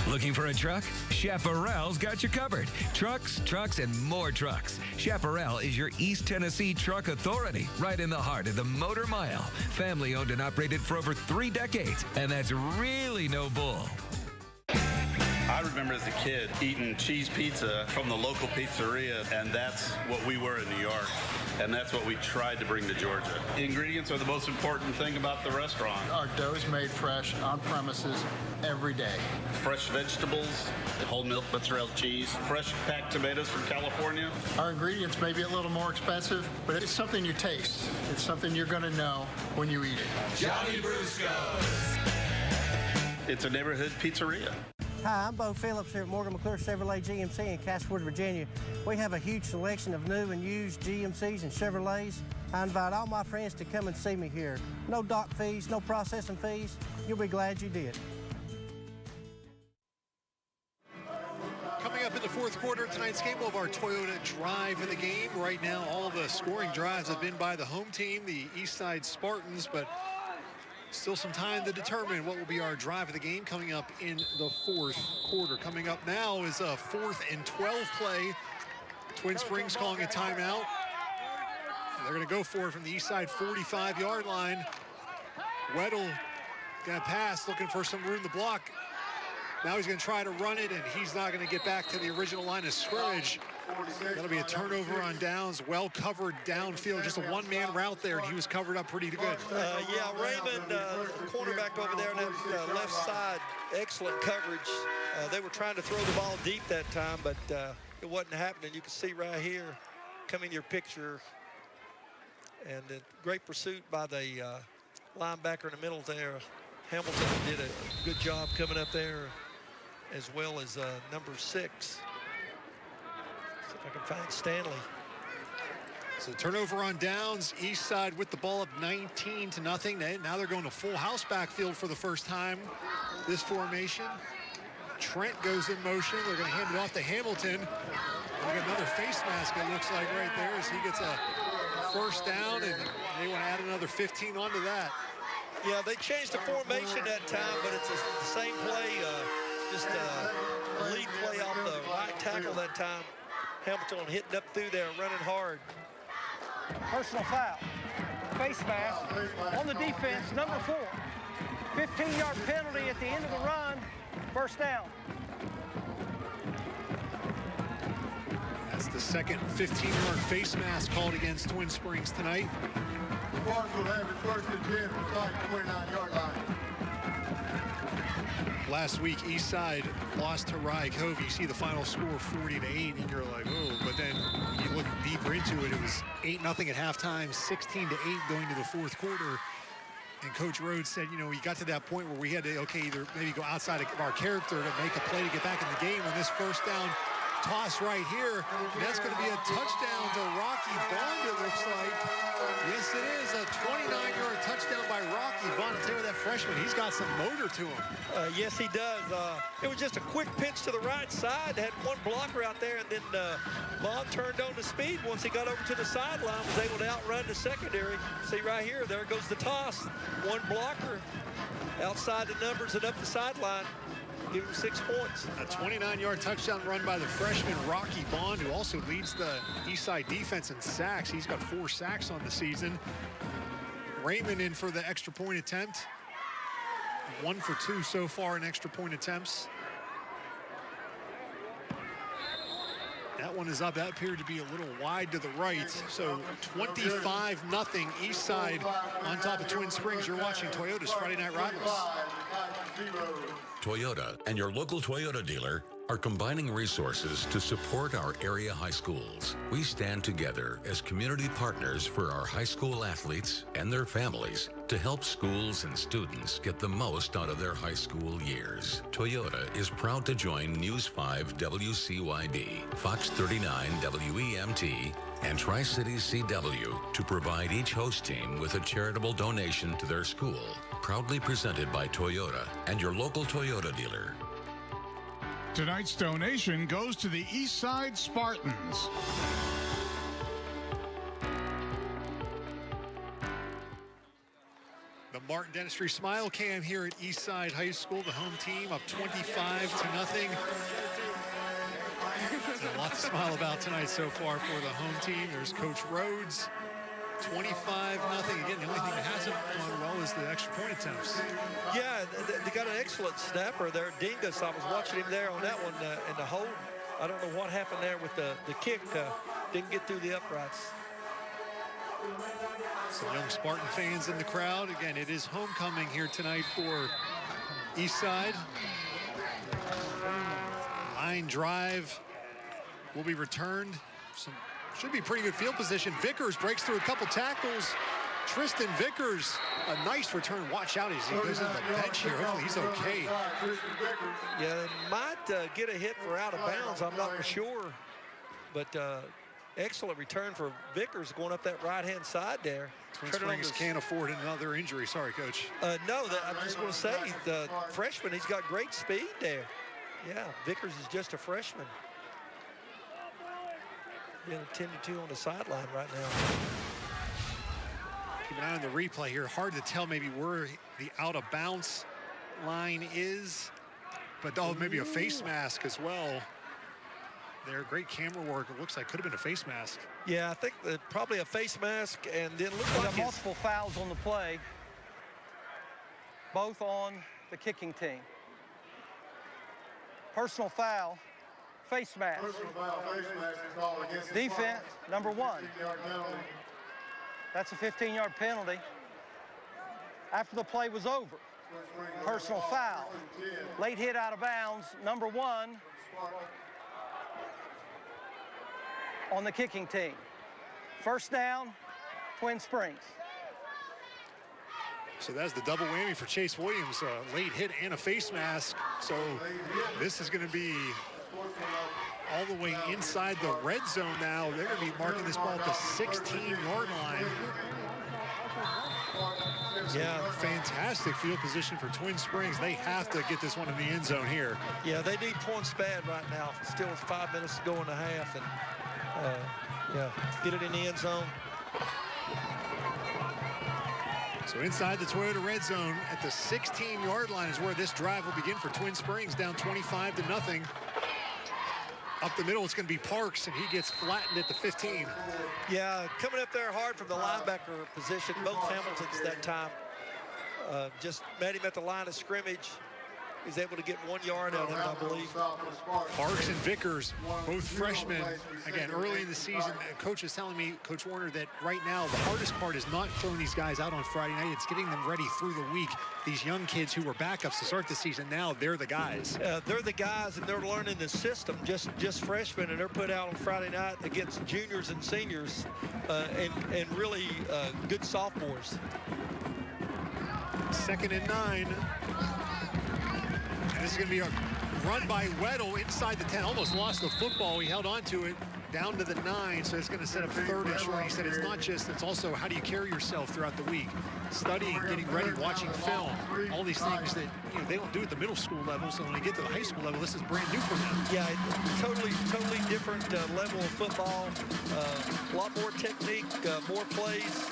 Looking for a truck? Chaparral's got you covered. Trucks, trucks, and more trucks. Chaparral is your East Tennessee truck authority, right in the heart of the Motor Mile. Family owned and operated for over 3 decades, and that's really no bull. I remember as a kid eating cheese pizza from the local pizzeria, and that's what we were in New York, and that's what we tried to bring to Georgia. Ingredients are the most important thing about the restaurant. Our dough is made fresh on premises every day. Fresh vegetables, whole milk mozzarella cheese, fresh packed tomatoes from California. Our ingredients may be a little more expensive, but it's something you taste. It's something you're going to know when you eat it. Johnny Brusco's. It's a neighborhood pizzeria. Hi, I'm Bo Phillips here at Morgan McClure Chevrolet GMC in Castlewood, Virginia. We have a huge selection of new and used GMCs and Chevrolets. I invite all my friends to come and see me here. No dock fees, no processing fees. You'll be glad you did. Coming up in the 4th quarter of tonight's game, we'll have our Toyota drive in the game. Right now, all the scoring drives have been by the home team, the Eastside Spartans, but still some time to determine what will be our drive of the game coming up in the 4th quarter. Coming up now is a 4th and 12 play. Twin Springs calling a timeout. They're going to go for it from the Eastside 45-yard line. Weddle Gonna pass, looking for some room to block. Now he's gonna try to run it, and he's not gonna get back to the original line of scrimmage. That'll be a turnover on downs, well covered downfield, just a one-man route there, and he was covered up pretty good. Yeah, Raymond, cornerback over there on that left side, excellent coverage. They were trying to throw the ball deep that time, but it wasn't happening. You can see right here, come in your picture, and a great pursuit by the linebacker in the middle there. Hamilton did a good job coming up there, as well as number 6. See if I can find Stanley. So turnover on downs, Eastside with the ball up 19-0. Now they're going to full house backfield for the first time this formation. Trent goes in motion. They're going to hand it off to Hamilton. We got another face mask, it looks like, right there, as he gets a first down, and they want to add another 15 onto that. Yeah, they changed the formation that time, but it's the same play, just a lead play off the right tackle that time. Hamilton hitting up through there, running hard. Personal foul. Face mask on the defense, number 4. 15-yard penalty at the end of the run. First down. That's the second 15-yard face mask called against Twin Springs tonight. The Barnes will have it first and 10 inside the 29-yard line. Last week, Eastside lost to Rye Cove. You see the final score 40-8, and you're like, oh, but then you look deeper into it, it was 8-0 at halftime, 16-8 going to the fourth quarter. And Coach Rhodes said, you know, we got to that point where we had to, okay, either maybe go outside of our character to make a play to get back in the game. On this first down toss right here, and that's going to be a touchdown to Rocky Bond, it looks like. Yes, it is a 29-yard touchdown by Rocky Bond. I'll tell you what, that freshman, he's got some motor to him. Yes, he does. It was just a quick pitch to the right side. Had one blocker out there, and then Bond turned on the speed. Once he got over to the sideline, was able to outrun the secondary. See right here, there goes the toss. One blocker outside the numbers and up the sideline. Give him 6 points. A 29-yard touchdown run by the freshman Rocky Bond, who also leads the Eastside defense in sacks. He's got 4 sacks on the season. Raymond in for the extra point attempt. 1 for 2 so far in extra point attempts. That one is up. That appeared to be a little wide to the right. So 25-0 Eastside on top of Twin Springs. You're watching Toyota's Friday Night Rivals. Toyota and your local Toyota dealer are combining resources to support our area high schools. We stand together as community partners for our high school athletes and their families to help schools and students get the most out of their high school years. Toyota is proud to join News 5 WCYD, Fox 39 WEMT, and Tri-Cities CW to provide each host team with a charitable donation to their school. Proudly presented by Toyota and your local Toyota dealer. Tonight's donation goes to the Eastside Spartans. The Martin Dentistry Smile Cam here at Eastside High School, the home team up 25-0. A lot to smile about tonight so far for the home team. There's Coach Rhodes. 25-0. Again, the only thing that hasn't gone well is the extra point attempts. Yeah, they got an excellent snapper there, Dingus. I was watching him there on that one in the hold. I don't know what happened there with the kick. Didn't get through the uprights. Some young Spartan fans in the crowd. Again, it is homecoming here tonight for Eastside. Line drive will be returned. Should be pretty good field position. Vickers breaks through a couple tackles. Tristan Vickers, a nice return. Watch out as he goes in the bench here. Hopefully he's okay. Yeah, they might get a hit for out of bounds. I'm not sure. But excellent return for Vickers going up that right-hand side there. Twin Springs can't afford another injury. Sorry, Coach. No, I'm just going to say, the freshman, he's got great speed there. Yeah, Vickers is just a freshman. Being attended to on the sideline right now. Keep an eye on the replay here. Hard to tell maybe where the out-of-bounds line is. But maybe a face mask as well. There, great camera work. It looks like could have been a face mask. Yeah, I think probably a face mask, and then look like multiple fouls on the play. both on the kicking team. Personal foul, face mask. Personal foul, face mask is called against the Defense, number 1. 15-yard penalty. That's a 15-yard penalty. After the play was over, personal foul. Late hit out of bounds, number 1 on the kicking team. First down, Twin Springs. So that's the double whammy for Chase Williams, a late hit and a face mask. So this is going to be all the way inside the red zone now. They're going to be marking this ball at the 16-yard line. Yeah, fantastic field position for Twin Springs. They have to get this one in the end zone here. Yeah, they need points bad right now. Still 5 minutes to go in the half, and yeah, get it in the end zone. So inside the Toyota red zone at the 16-yard line is where this drive will begin for Twin Springs, down 25-0. Up the middle, it's going to be Parks, and he gets flattened at the 15. Yeah, coming up there hard from the linebacker position. Both Hamiltons that time just met him at the line of scrimmage. He's able to get 1 yard out of him, I believe. Parks and Vickers, both freshmen. Again, early in the season, Coach is telling me, Coach Warner, that right now the hardest part is not throwing these guys out on Friday night. It's getting them ready through the week. These young kids who were backups to start the season, now they're the guys. They're the guys, and they're learning the system, just freshmen, and they're put out on Friday night against juniors and seniors and really good sophomores. 2nd and 9. And this is going to be a run by Weddle inside the 10. Almost lost the football. He held on to it down to the 9. So it's going to set up 3rd and short. He said it's not just, it's also how do you carry yourself throughout the week. Studying, getting ready, watching film. All these things that they don't do at the middle school level. So when they get to the high school level, this is brand new for them. Yeah, totally different level of football. A lot more technique, more plays,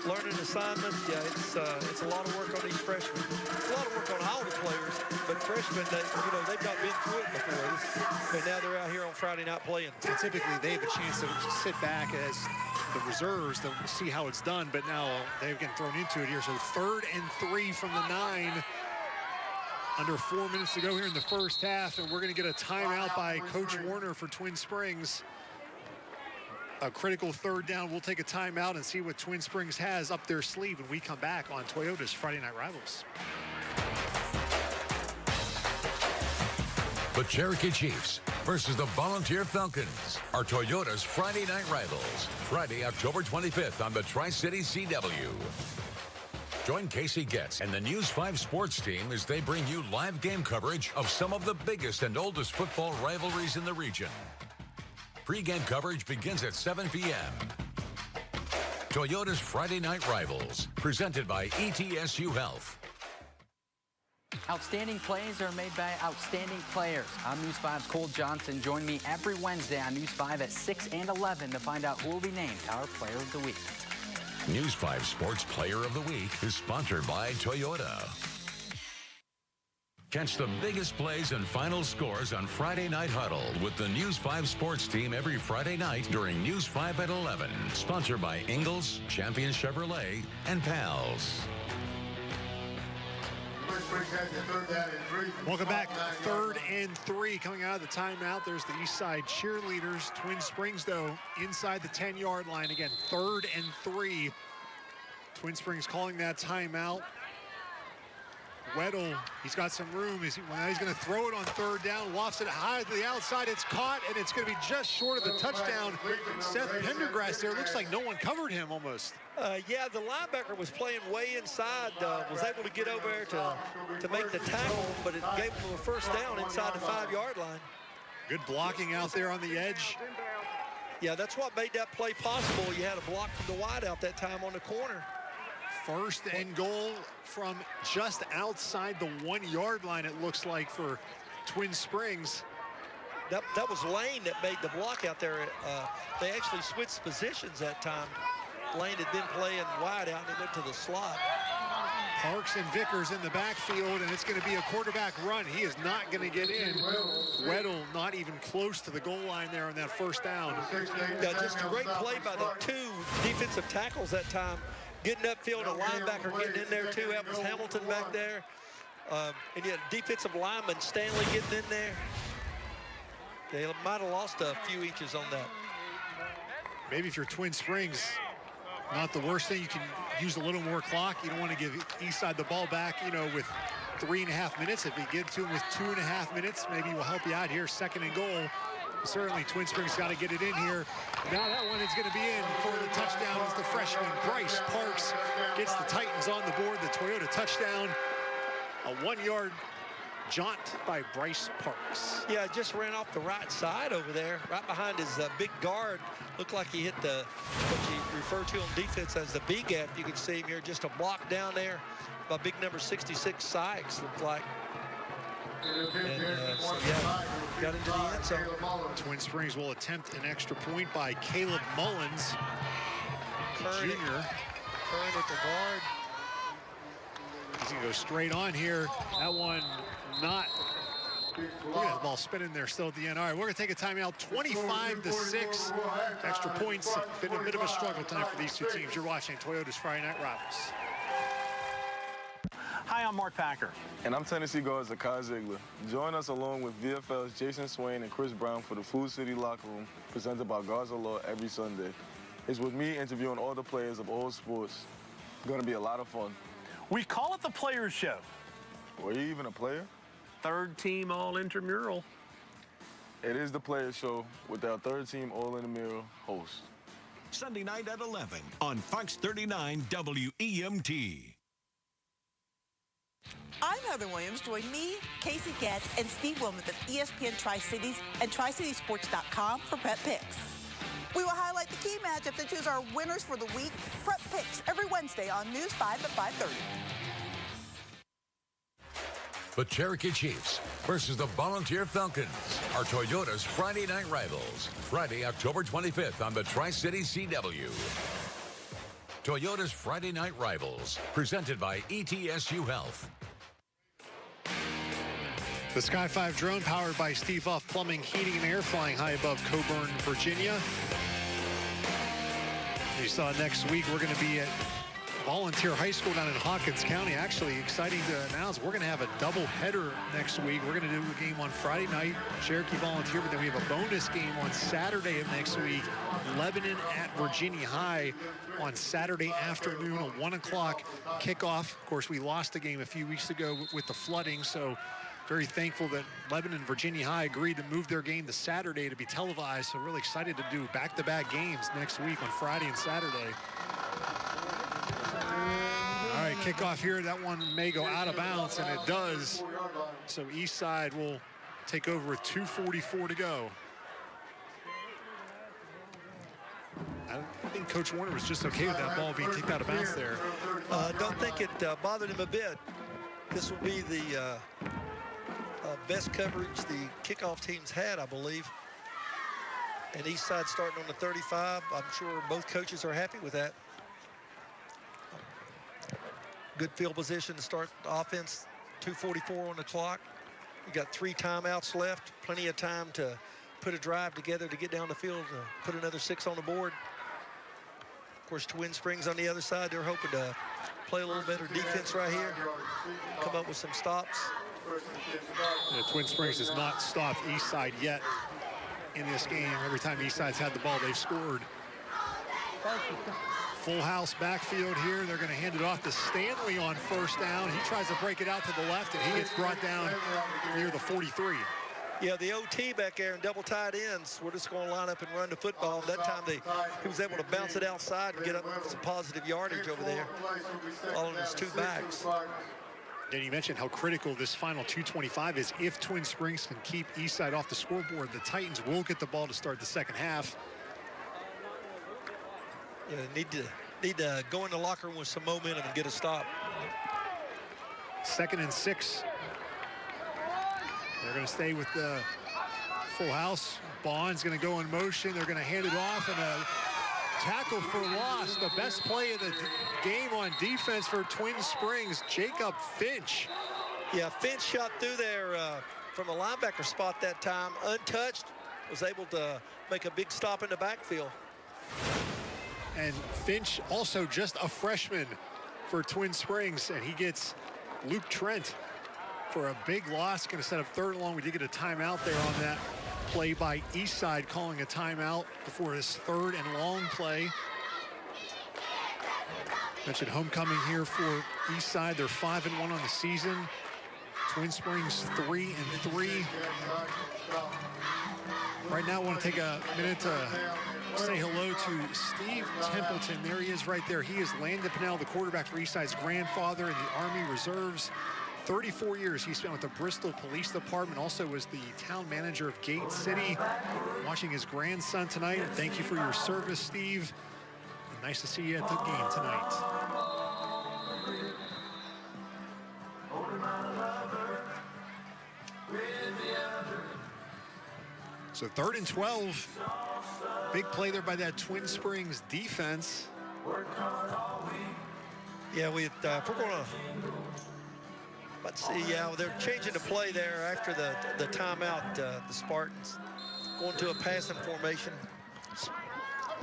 learning assignments. Yeah, it's a lot of work on these freshmen. It's a lot of work on all the players, but freshmen, they've not been through it before. And now they're out here on Friday night playing. And typically they have a chance to sit back as the reserves to see how it's done, but now they've getting thrown into it here. So 3rd and 3 from the 9. Under 4 minutes to go here in the first half, and we're going to get a timeout by Coach Warner for Twin Springs. A critical 3rd down. We'll take a timeout and see what Twin Springs has up their sleeve when we come back on Toyota's Friday Night Rivals. The Cherokee Chiefs versus the Volunteer Falcons are Toyota's Friday Night Rivals. Friday, October 25th on the Tri-City CW. Join Casey Getz and the News 5 sports team as they bring you live game coverage of some of the biggest and oldest football rivalries in the region. Pre-game coverage begins at 7 p.m. Toyota's Friday Night Rivals, presented by ETSU Health. Outstanding plays are made by outstanding players. I'm News 5's Cole Johnson. Join me every Wednesday on News 5 at 6 and 11 to find out who will be named our Player of the Week. News 5 Sports Player of the Week is sponsored by Toyota. Catch the biggest plays and final scores on Friday Night Huddle with the News 5 sports team every Friday night during News 5 at 11. Sponsored by Ingalls, Champion Chevrolet, and Pals. Welcome back. 3rd and 3 coming out of the timeout. There's the Eastside cheerleaders. Twin Springs, though, inside the 10-yard line. Again, 3rd and 3. Twin Springs calling that timeout. Weddle, he's got some room. He's going to throw it on 3rd down, lofts it high to the outside. It's caught, and it's going to be just short of the touchdown. Seth Pendergrass there. Looks like no one covered him almost. Yeah, the linebacker was playing way inside, was able to get over there to make the tackle, but it gave him a first down inside the 5-yard line. Good blocking out there on the edge. Yeah, that's what made that play possible. You had a block from the wide out that time on the corner. 1st and goal from just outside the 1-yard line, it looks like, for Twin Springs. That was Lane that made the block out there. They actually switched positions that time. Lane had been playing wide out and went to the slot. Parks and Vickers in the backfield, and it's going to be a quarterback run. He is not going to get in. Weddle not even close to the goal line there on that first down. Yeah, just a great play by the 2 defensive tackles that time. getting upfield, a linebacker getting in there too. That was Hamilton back there. And yet defensive lineman Stanley getting in there. They might have lost a few inches on that. Maybe if you're Twin Springs, not the worst thing. You can use a little more clock. You don't want to give Eastside the ball back, you know, with 3.5 minutes. If you give to him with 2.5 minutes, maybe we'll help you out here. 2nd and goal. Certainly Twin Springs got to get it in here. Now that one is going to be in for the touchdown. Is the freshman Bryce Parks gets the Titans on the board. The Toyota touchdown. A 1-yard jaunt by Bryce Parks. Yeah, just ran off the right side over there, right behind his big guard. Looked like he hit what you refer to on defense as the B gap. You can see him here, just a block down there by big number 66 Sykes, looked like. And so, yeah, got into the end zone. Twin Springs will attempt an extra point by Caleb Mullins, junior. Curran at the guard. He's going to go straight on here. That one not. Look at that ball spinning there still at the end. All right, we're going to take a timeout. 25-6. Extra points. Been a bit of a struggle time for these two teams. You're watching Toyota's Friday Night Rivals. Hi, I'm Mark Packer. And I'm Tennessee Guards Akai Ziegler. Join us along with VFL's Jason Swain and Chris Brown for the Food City Locker Room, presented by Guards of Law every Sunday. It's with me interviewing all the players of all sports. It's going to be a lot of fun. We call it the Players Show. Were you even a player? 3rd team all-intramural. It is the Players Show with our 3rd team all-intramural host. Sunday night at 11 on Fox 39 WEMT. I'm Heather Williams. Join me, Casey Getz, and Steve Wilmuth of ESPN Tri-Cities and TriCitiesSports.com for Prep Picks. We will highlight the key matchups and choose our winners for the week. Prep Picks every Wednesday on News 5 at 5:30. The Cherokee Chiefs versus the Volunteer Falcons are Toyota's Friday night rivals. Friday, October 25th on the Tri-City CW. Toyota's Friday Night Rivals, presented by ETSU Health. The Sky 5 drone, powered by Steve Huff Plumbing, Heating, and Air, flying high above Coburn, Virginia. You saw next week we're going to be at Volunteer High School down in Hawkins County. Actually, exciting to announce, we're going to have a double header next week. We're going to do a game on Friday night, Cherokee Volunteer, but then we have a bonus game on Saturday of next week, Lebanon at Virginia High on Saturday afternoon, a 1 o'clock kickoff. Of course, we lost the game a few weeks ago with the flooding, so very thankful that Lebanon and Virginia High agreed to move their game to Saturday to be televised. So really excited to do back-to-back games next week on Friday and Saturday. All right, kickoff here. That one may go out of bounds, and it does. So Eastside will take over with 2:44 to go. I think Coach Warner was just okay with that ball being kicked out of bounds there. Don't think it bothered him a bit. This will be the best coverage the kickoff teams had, I believe. And Eastside starting on the 35. I'm sure both coaches are happy with that. Good field position to start the offense. 2:44 on the clock. You got 3 timeouts left. Plenty of time to put a drive together to get down the field, put another 6 on the board. Of course, Twin Springs on the other side, they're hoping to play a little better defense right here, come up with some stops. Yeah, Twin Springs has not stopped Eastside yet in this game. Every time Eastside's had the ball, they've scored. Full house backfield here. They're going to hand it off to Stanley on first down. He tries to break it out to the left, and he gets brought down near the 43. Yeah, the OT back there and double tight ends. We're just going to line up and run the football. That time he was able to bounce it outside and get up some positive yardage over there, following his 2 backs. And you mentioned how critical this final 2:25 is. If Twin Springs can keep Eastside off the scoreboard, the Titans will get the ball to start the second half. Yeah, need to go in the locker room with some momentum and get a stop. 2nd and 6. They're going to stay with the full house. Bond's going to go in motion. They're going to hand it off, and a tackle for loss. The best play of the game on defense for Twin Springs, Jacob Finch. Yeah, Finch shot through there from the linebacker spot that time, untouched, was able to make a big stop in the backfield. And Finch also just a freshman for Twin Springs, and he gets Luke Trent for a big loss. Going to set up third and long. We did get a timeout there on that play by Eastside, calling a timeout before this third and long play. Mentioned homecoming here for Eastside. They're 5-1 on the season. Twin Springs 3-3. Right now, I want to take a minute to say hello to Steve Templeton. There he is right there. He is Landon Pinnell, the quarterback for Eastside's grandfather in the Army Reserves. 34 years he spent with the Bristol Police Department, also was the town manager of Gate City. Watching his grandson tonight. Thank you for your service, Steve. Nice to see you at the game tonight. So 3rd and 12. Big play there by that Twin Springs defense. Yeah, if we're going to, let's see, yeah, they're changing the play there after the timeout. The Spartans going to a passing formation.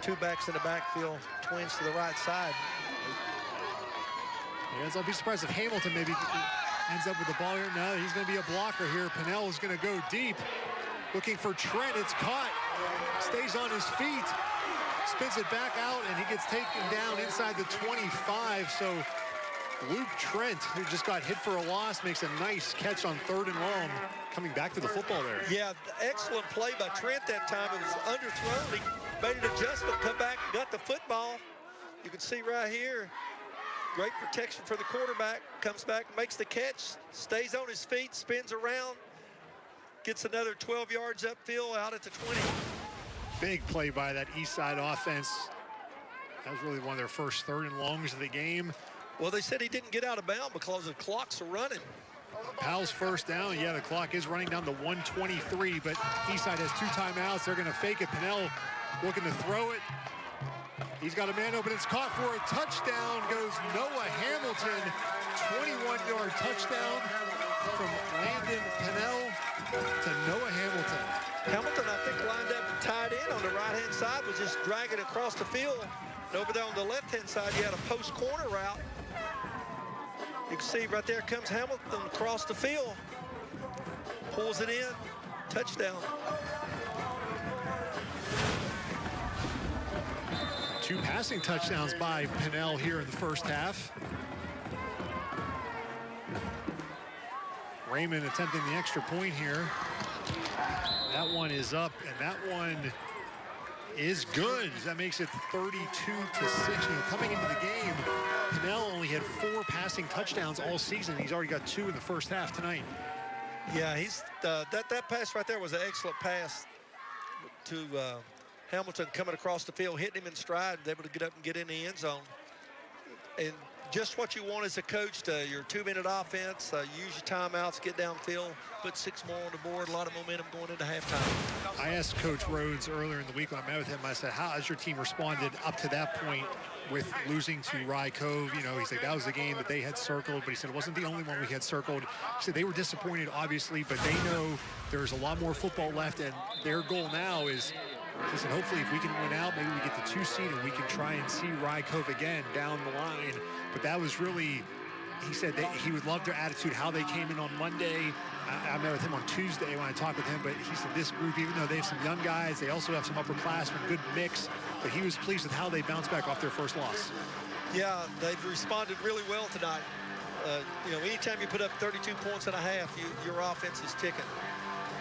2 backs in the backfield, Twins to the right side. Yes, I'll be surprised if Hamilton maybe ends up with the ball here. No, he's going to be a blocker here. Pinnell is going to go deep. Looking for Trent. It's caught. Stays on his feet. Spins it back out, and he gets taken down inside the 25. So Luke Trent, who just got hit for a loss, makes a nice catch on 3rd and long, coming back to the football there. Yeah, excellent play by Trent that time. It was underthrown. He made an adjustment, come back and got the football. You can see right here, great protection for the quarterback. Comes back, makes the catch, stays on his feet, spins around, gets another 12 yards upfield out at the 20. Big play by that Eastside offense. That was really one of their first 3rd and longs of the game. Well, they said he didn't get out of bounds because the clocks are running. Powell's first down. Yeah, the clock is running down to 1:23, but Eastside has 2 timeouts. They're going to fake it. Pinnell looking to throw it. He's got a man open. It's caught for a touchdown. Goes Noah Hamilton. 21-yard touchdown from Landon Pinnell to Noah Hamilton. Hamilton, I think, lined up and tied in on the right-hand side, was just dragging across the field. And over there on the left-hand side, you had a post corner route. You can see right there comes Hamilton across the field. Pulls it in. Touchdown. 2 passing touchdowns by Pinnell here in the first half. Raymond attempting the extra point here. That one is up, and that one is good. That makes it 32-6. Coming into the game, Pinnell only had 4 passing touchdowns all season. He's already got 2 in the first half tonight. Yeah, he's that pass right there was an excellent pass to Hamilton, coming across the field, hitting him in stride, able to get up and get in the end zone. And just what you want as a coach, your 2-minute offense, use your timeouts, get downfield, put 6 more on the board, a lot of momentum going into halftime. I asked Coach Rhodes earlier in the week when I met with him, I said, how has your team responded up to that point with losing to Rye Cove? You know, he said that was a game that they had circled, but he said it wasn't the only one we had circled. He said they were disappointed, obviously, but they know there's a lot more football left, and their goal now is, he said, hopefully if we can win out, maybe we get the 2 seed and we can try and see Rye Cove again down the line. But that was really, he said that he would love their attitude, how they came in on Monday. I met with him on Tuesday when I talked with him, but he said this group, even though they have some young guys, they also have some upperclassmen, good mix, but he was pleased with how they bounced back off their first loss. Yeah, they've responded really well tonight. You know, anytime you put up 32 points and a half, your offense is ticking.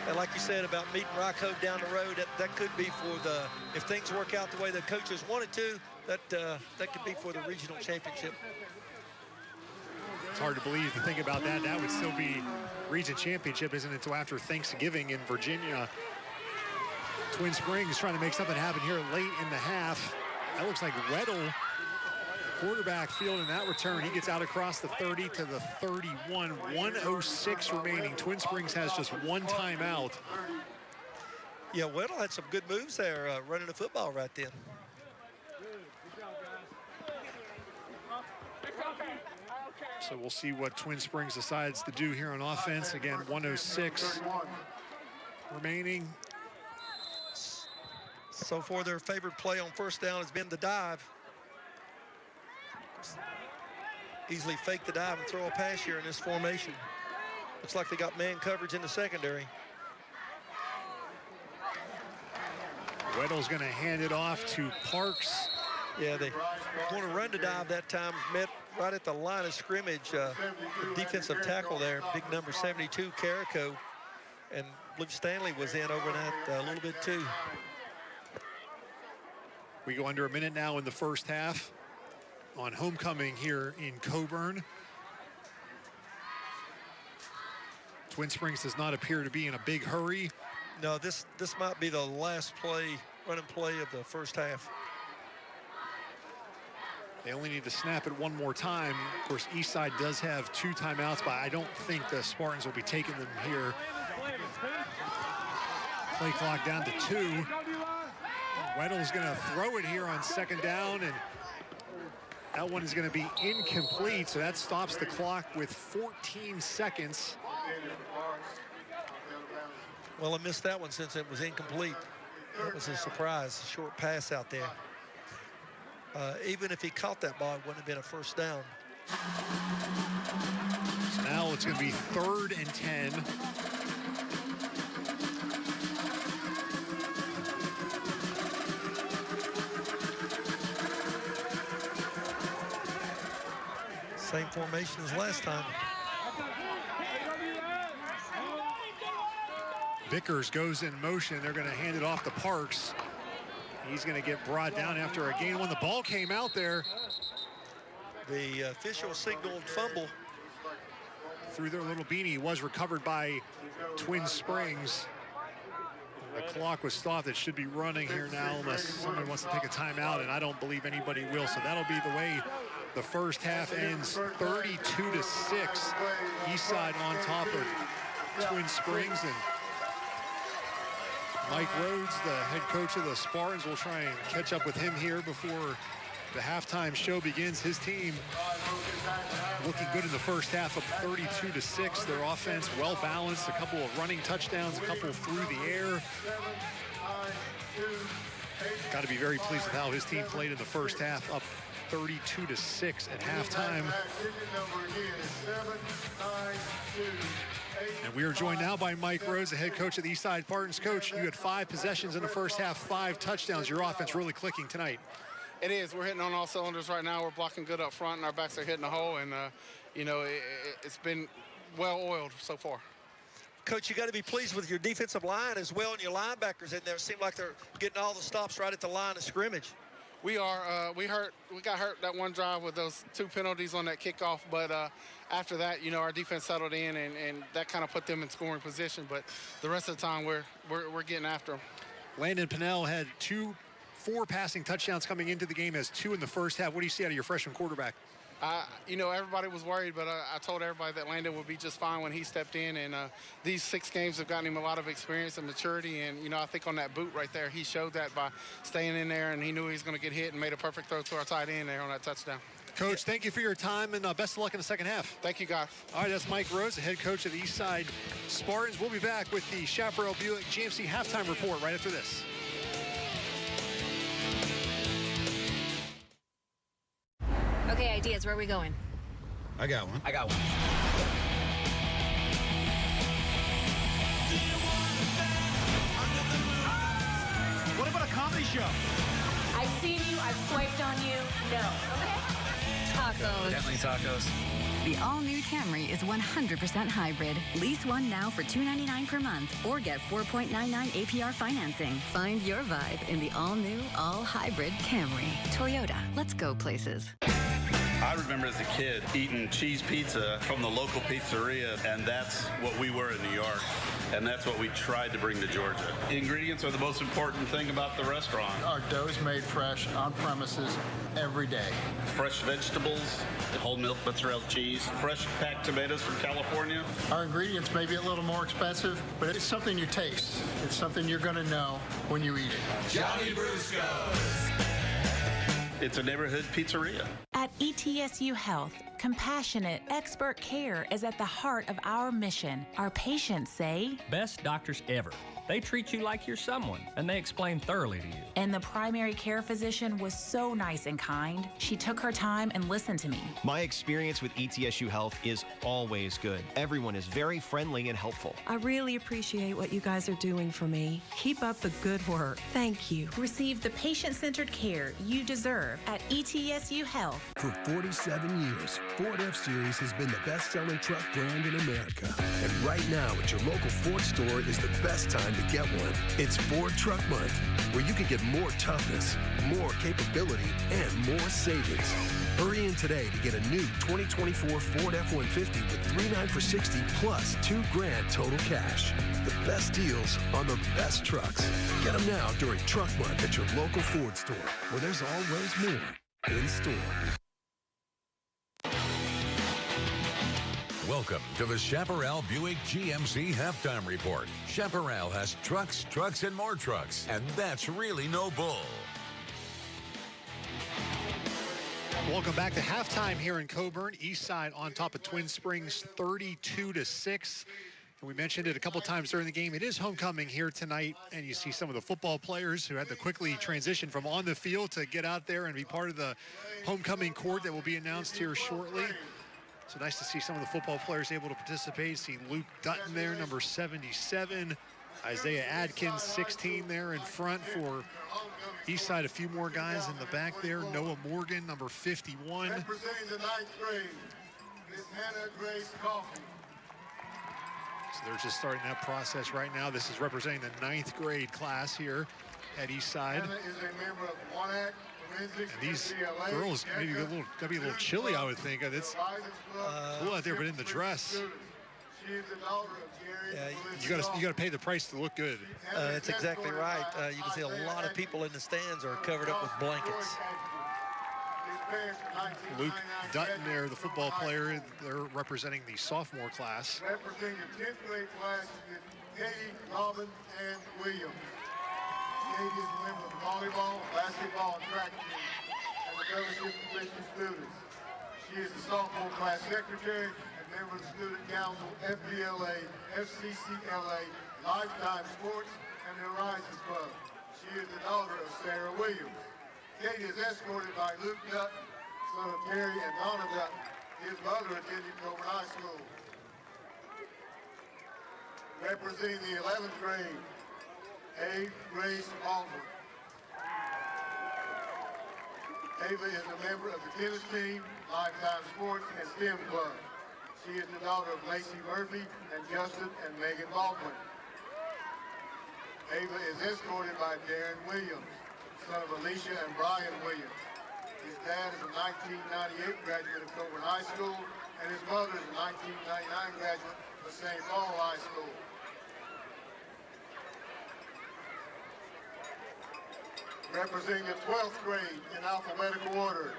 And like you said about meeting Rye Cove down the road, that could be for the, if things work out the way the coaches wanted to, that could be for the regional championship. It's hard to believe to think about that. That would still be region championship, isn't it, until after Thanksgiving in Virginia. Twin Springs trying to make something happen here late in the half. That looks like Weddle, quarterback, fielding that return. He gets out across the 30 to the 31. 1:06 remaining. Twin Springs has just 1 timeout. Yeah, Weddle had some good moves there, running the football right then. So we'll see what Twin Springs decides to do here on offense. Again, 1:06 remaining. So far, their favorite play on first down has been the dive. easily fake the dive and throw a pass here in this formation. Looks like they got man coverage in the secondary. Weddle's going to hand it off to Parks. Yeah, they want to run the dive that time. Met right at the line of scrimmage. The defensive tackle there, big number 72, Carrico. And Luke Stanley was in over that a little bit too. We go under a minute now in the first half on homecoming here in Coburn. Twin Springs does not appear to be in a big hurry. No, this might be the last running play of the first half. They only need to snap it one more time. Of course, Eastside does have 2 timeouts, but I don't think the Spartans will be taking them here. Play clock down to 2. Weddle's going to throw it here on second down, and that one is going to be incomplete, so that stops the clock with 14 seconds. Well, I missed that one since it was incomplete. That was a surprise, short pass out there. Even if he caught that ball, it wouldn't have been a first down. So now it's going to be 3rd and 10. Same formation as last time. Vickers goes in motion. They're going to hand it off to Parks. He's going to get brought down after a gain when the ball came out there. The official signaled fumble. Through their little beanie, was recovered by Twin Springs. The clock was stopped. It should be running here now unless somebody wants to take a timeout, and I don't believe anybody will. So that'll be the way the first half ends, 32-6. Eastside on top of Twin Springs, and Mike Rhodes, the head coach of the Spartans, will try and catch up with him here before the halftime show begins. His team looking good in the first half, up 32-6. Their offense well balanced, a couple of running touchdowns, a couple through the air. Got to be very pleased with how his team played in the first half, up 32-6 at halftime. And we are joined now by Mike Rhodes, the head coach of the Eastside Spartans. Coach, you had 5 possessions in the first half, 5 touchdowns. Your offense really clicking tonight. It is. We're hitting on all cylinders right now. We're blocking good up front, and our backs are hitting the hole. And, you know, it's been well-oiled so far. Coach, you got to be pleased with your defensive line as well, and your linebackers in there. It seemed like they're getting all the stops right at the line of scrimmage. We are. We got hurt that one drive with those 2 penalties on that kickoff, but after that, you know, our defense settled in, and that kind of put them in scoring position. But the rest of the time, we're getting after them. Landon Pinnell had 4 passing touchdowns coming into the game, as 2 in the first half. What do you see out of your freshman quarterback? You know, everybody was worried, but I told everybody that Landon would be just fine when he stepped in. And these 6 games have gotten him a lot of experience and maturity. And, you know, I think on that boot right there, he showed that by staying in there, and he knew he was going to get hit and made a perfect throw to our tight end there on that touchdown. Coach, thank you for your time, and best of luck in the second half. Thank you, guys. All right, that's Mike Rhodes, the head coach of the Eastside Spartans. We'll be back with the Chaparral Buick GMC halftime report right after this. Okay, ideas, where are we going? I got one. I got one. What about a comedy show? I've seen you, I've swiped on you. No. Okay. Tacos. Definitely tacos. The all-new Camry is 100% hybrid. Lease one now for $299 per month or get 4.99 APR financing. Find your vibe in the all-new, all-hybrid Camry. Toyota, let's go places. I remember as a kid eating cheese pizza from the local pizzeria, and that's what we were in New York, and that's what we tried to bring to Georgia. Ingredients are the most important thing about the restaurant. Our dough is made fresh on premises every day. Fresh vegetables, whole milk mozzarella cheese, fresh packed tomatoes from California. Our ingredients may be a little more expensive, but it's something you taste. It's something you're going to know when you eat it. Johnny Brusco's. It's a neighborhood pizzeria. At ETSU Health, compassionate, expert care is at the heart of our mission. Our patients say, best doctors ever. They treat you like you're someone, and they explain thoroughly to you. And the primary care physician was so nice and kind. She took her time and listened to me. My experience with ETSU Health is always good. Everyone is very friendly and helpful. I really appreciate what you guys are doing for me. Keep up the good work. Thank you. Receive the patient-centered care you deserve at ETSU Health. For 47 years, Ford F-Series has been the best-selling truck brand in America. And right now at your local Ford store is the best time to get one. It's Ford Truck Month, where you can get more toughness, more capability, and more savings. Hurry in today to get a new 2024 Ford F-150 with 3.9 for $60 plus $2,000 total cash. The best deals on the best trucks. Get them now during Truck Month at your local Ford store, where there's always more in store. Welcome to the Chaparral Buick GMC Halftime Report. Chaparral has trucks, trucks, and more trucks, and that's really no bull. Welcome back to halftime here in Coburn. Eastside on top of Twin Springs, 32-6. And we mentioned it a couple times during the game. It is homecoming here tonight, and you see some of the football players who had to quickly transition from on the field to get out there and be part of the homecoming court that will be announced here shortly. So nice to see some of the football players able to participate. See Luke Dutton there, number 77. Isaiah Adkins, 16 there in front for Eastside. A few more guys in the back there. Noah Morgan, number 51. Representing the 9th grade, Miss Hannah Grace Coffey. So they're just starting that process right now. This is representing the 9th grade class here at Eastside. Hannah is a member of Monac. And these girls maybe gotta be a little chilly, I would think. It's cool out there, but in the dress, you gotta pay the price to look good. That's exactly right. You can see a lot of people in the stands are covered up with blankets. Luke Dutton there, the football player, they're representing the sophomore class. Representing the 10th grade class is Katie, Robin, and Williams. Katie is a member of the volleyball, basketball, and track team, and the fellowship of Christian students. She is the sophomore class secretary and member of the student council, FBLA, FCCLA, Lifetime Sports, and the Horizons Club. She is the daughter of Sarah Williams. Katie is escorted by Luke Dutton, son of Terry and Donna Dutton. His mother attended Coburn High School. Representing the 11th grade, Ava Grace Baldwin. Ava is a member of the tennis team, Lifetime Sports, and STEM Club. She is the daughter of Lacey Murphy and Justin and Megan Baldwin. Ava is escorted by Darren Williams, son of Alicia and Brian Williams. His dad is a 1998 graduate of Coburn High School, and his mother is a 1999 graduate of St. Paul High School. Representing the 12th grade in alphabetical order,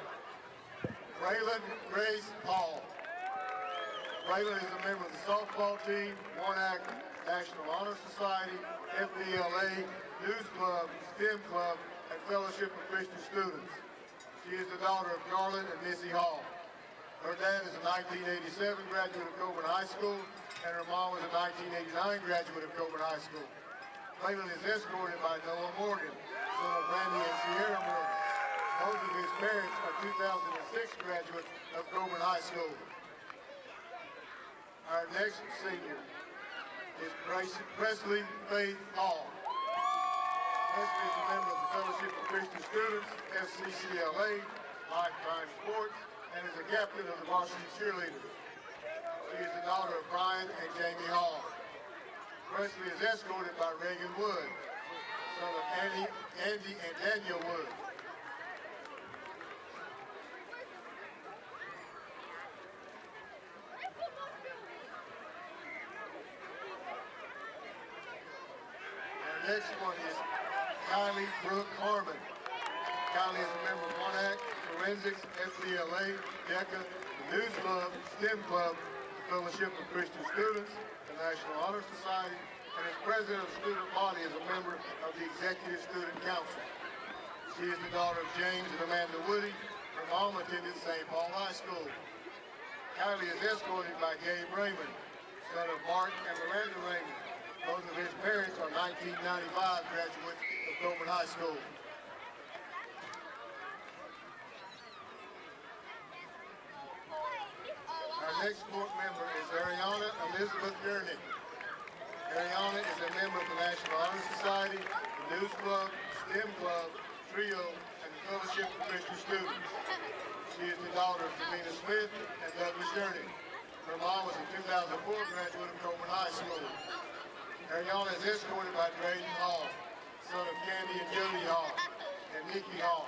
Braylon Grace Hall. Braylon is a member of the softball team, Warnack National Honor Society, FBLA, News Club, STEM Club, and Fellowship of Christian Students. She is the daughter of Garland and Missy Hall. Her dad is a 1987 graduate of Coburn High School, and her mom was a 1989 graduate of Coburn High School. Braylon is escorted by Noah Morgan, son of Randy and Sierra Morgan. Both of his parents are 2006 graduates of Coburn High School. Our next senior is Presley Faith Hall. Presley is a member of the Fellowship of Christian Students, FCCLA, Lifetime Sports, and is a captain of the varsity cheerleaders. She is the daughter of Brian and Jamie Hall. Presley is escorted by Reagan Wood, son of Andy and Daniel Wood. Our next one is Kylie Brooke Harmon. Kylie is a member of Monac, Forensics, FBLA, DECA, the News Club, STEM Club, the Fellowship of Christian Students, the National Honor Society, and is president of the student body as a member of the Executive Student Council. She is the daughter of James and Amanda Woody. Her mom attended St. Paul High School. Kylie is escorted by Gabe Raymond, son of Mark and Miranda Raymond. Both of his parents are 1995 graduates of Coleman High School. Our next court member is Ariana Elizabeth Gurney. Ariana is a member of the National Honor Society, the News Club, STEM Club, Trio, and the Fellowship of Christian Students. She is the daughter of Davina Smith and Douglas Gurney. Her mom was a 2004 graduate of Coleman High School. Ariana is escorted by Drayden Hall, son of Candy and Jody Hall, and Nikki Hall.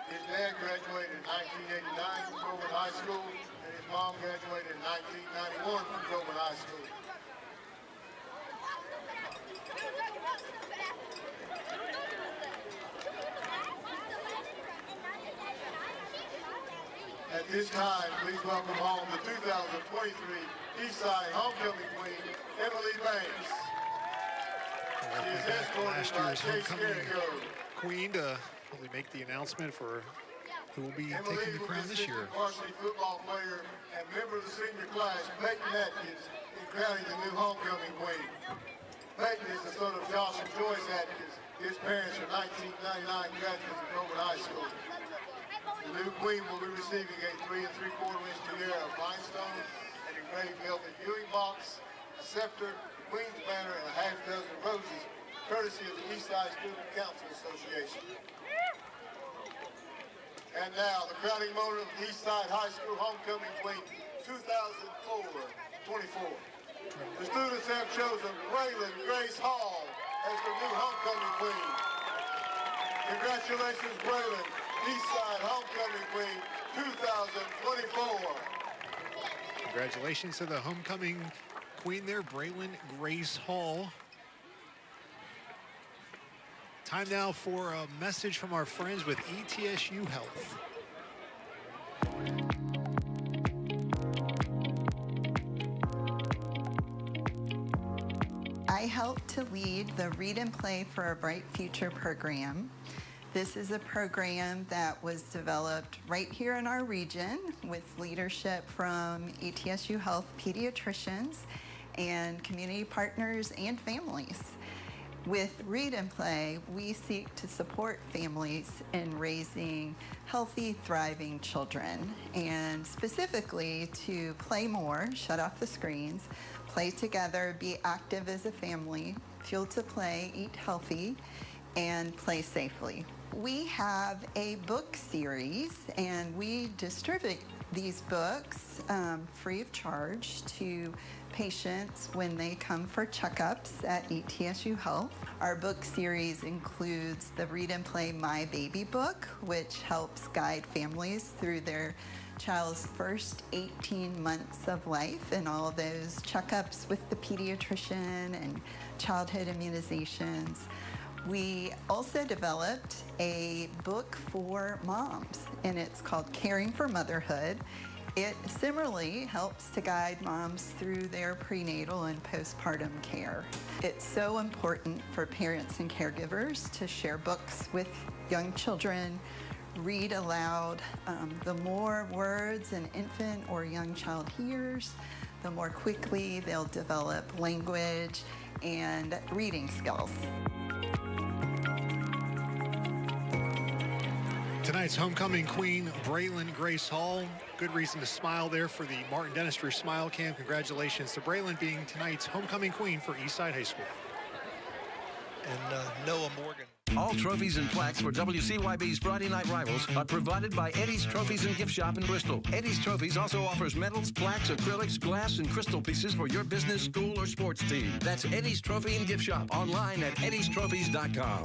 His dad graduated in 1989 from Coleman High School, and his mom graduated in 1991 from Coleman High School. At this time, please welcome home the 2023 Eastside Homecoming Queen, Emily Banks. She is escorted by Chase Carrico. Queen to really make the announcement for who will be taking the crown this year. Varsity football player and member of the senior class, Peyton Atkins, is crowning the new homecoming queen. Peyton is the son of Josh and Joyce Atkins. His parents are 1999 graduates of Coleman High School. The new queen will be receiving a 3 3/4-inch tiara of rhinestone, an engraved velvet viewing box, a scepter, the Queen's banner, and a half dozen roses, courtesy of the Eastside Student Council Association. And now, the crowning moment of the Eastside High School Homecoming Queen 2024. The students have chosen Braylon Grace Hall as the new homecoming queen. Congratulations, Braylon, Eastside Homecoming Queen 2024. Congratulations to the homecoming queen there, Braylon Grace Hall. Time now for a message from our friends with ETSU Health. I help to lead the Read and Play for a Bright Future program. This is a program that was developed right here in our region with leadership from ETSU Health pediatricians and community partners and families. With Read and Play, we seek to support families in raising healthy, thriving children, and specifically to play more, shut off the screens, play together, be active as a family, fuel to play, eat healthy, and play safely. We have a book series, and we distribute these books free of charge to patients when they come for checkups at ETSU Health. Our book series includes the Read and Play My Baby book, which helps guide families through their child's first 18 months of life and all those checkups with the pediatrician and childhood immunizations. We also developed a book for moms, and it's called Caring for Motherhood. It similarly helps to guide moms through their prenatal and postpartum care. It's so important for parents and caregivers to share books with young children, read aloud. The more words an infant or young child hears, the more quickly they'll develop language and reading skills. Tonight's homecoming queen, Braylon Grace Hall. Good reason to smile there for the Martin Dentistry Smile Cam. Congratulations to Braylon being tonight's homecoming queen for Eastside High School. And Noah Morgan. All trophies and plaques for WCYB's Friday Night Rivals are provided by Eddie's Trophies and Gift Shop in Bristol. Eddie's Trophies also offers medals, plaques, acrylics, glass, and crystal pieces for your business, school, or sports team. That's Eddie's Trophy and Gift Shop online at eddiestrophies.com.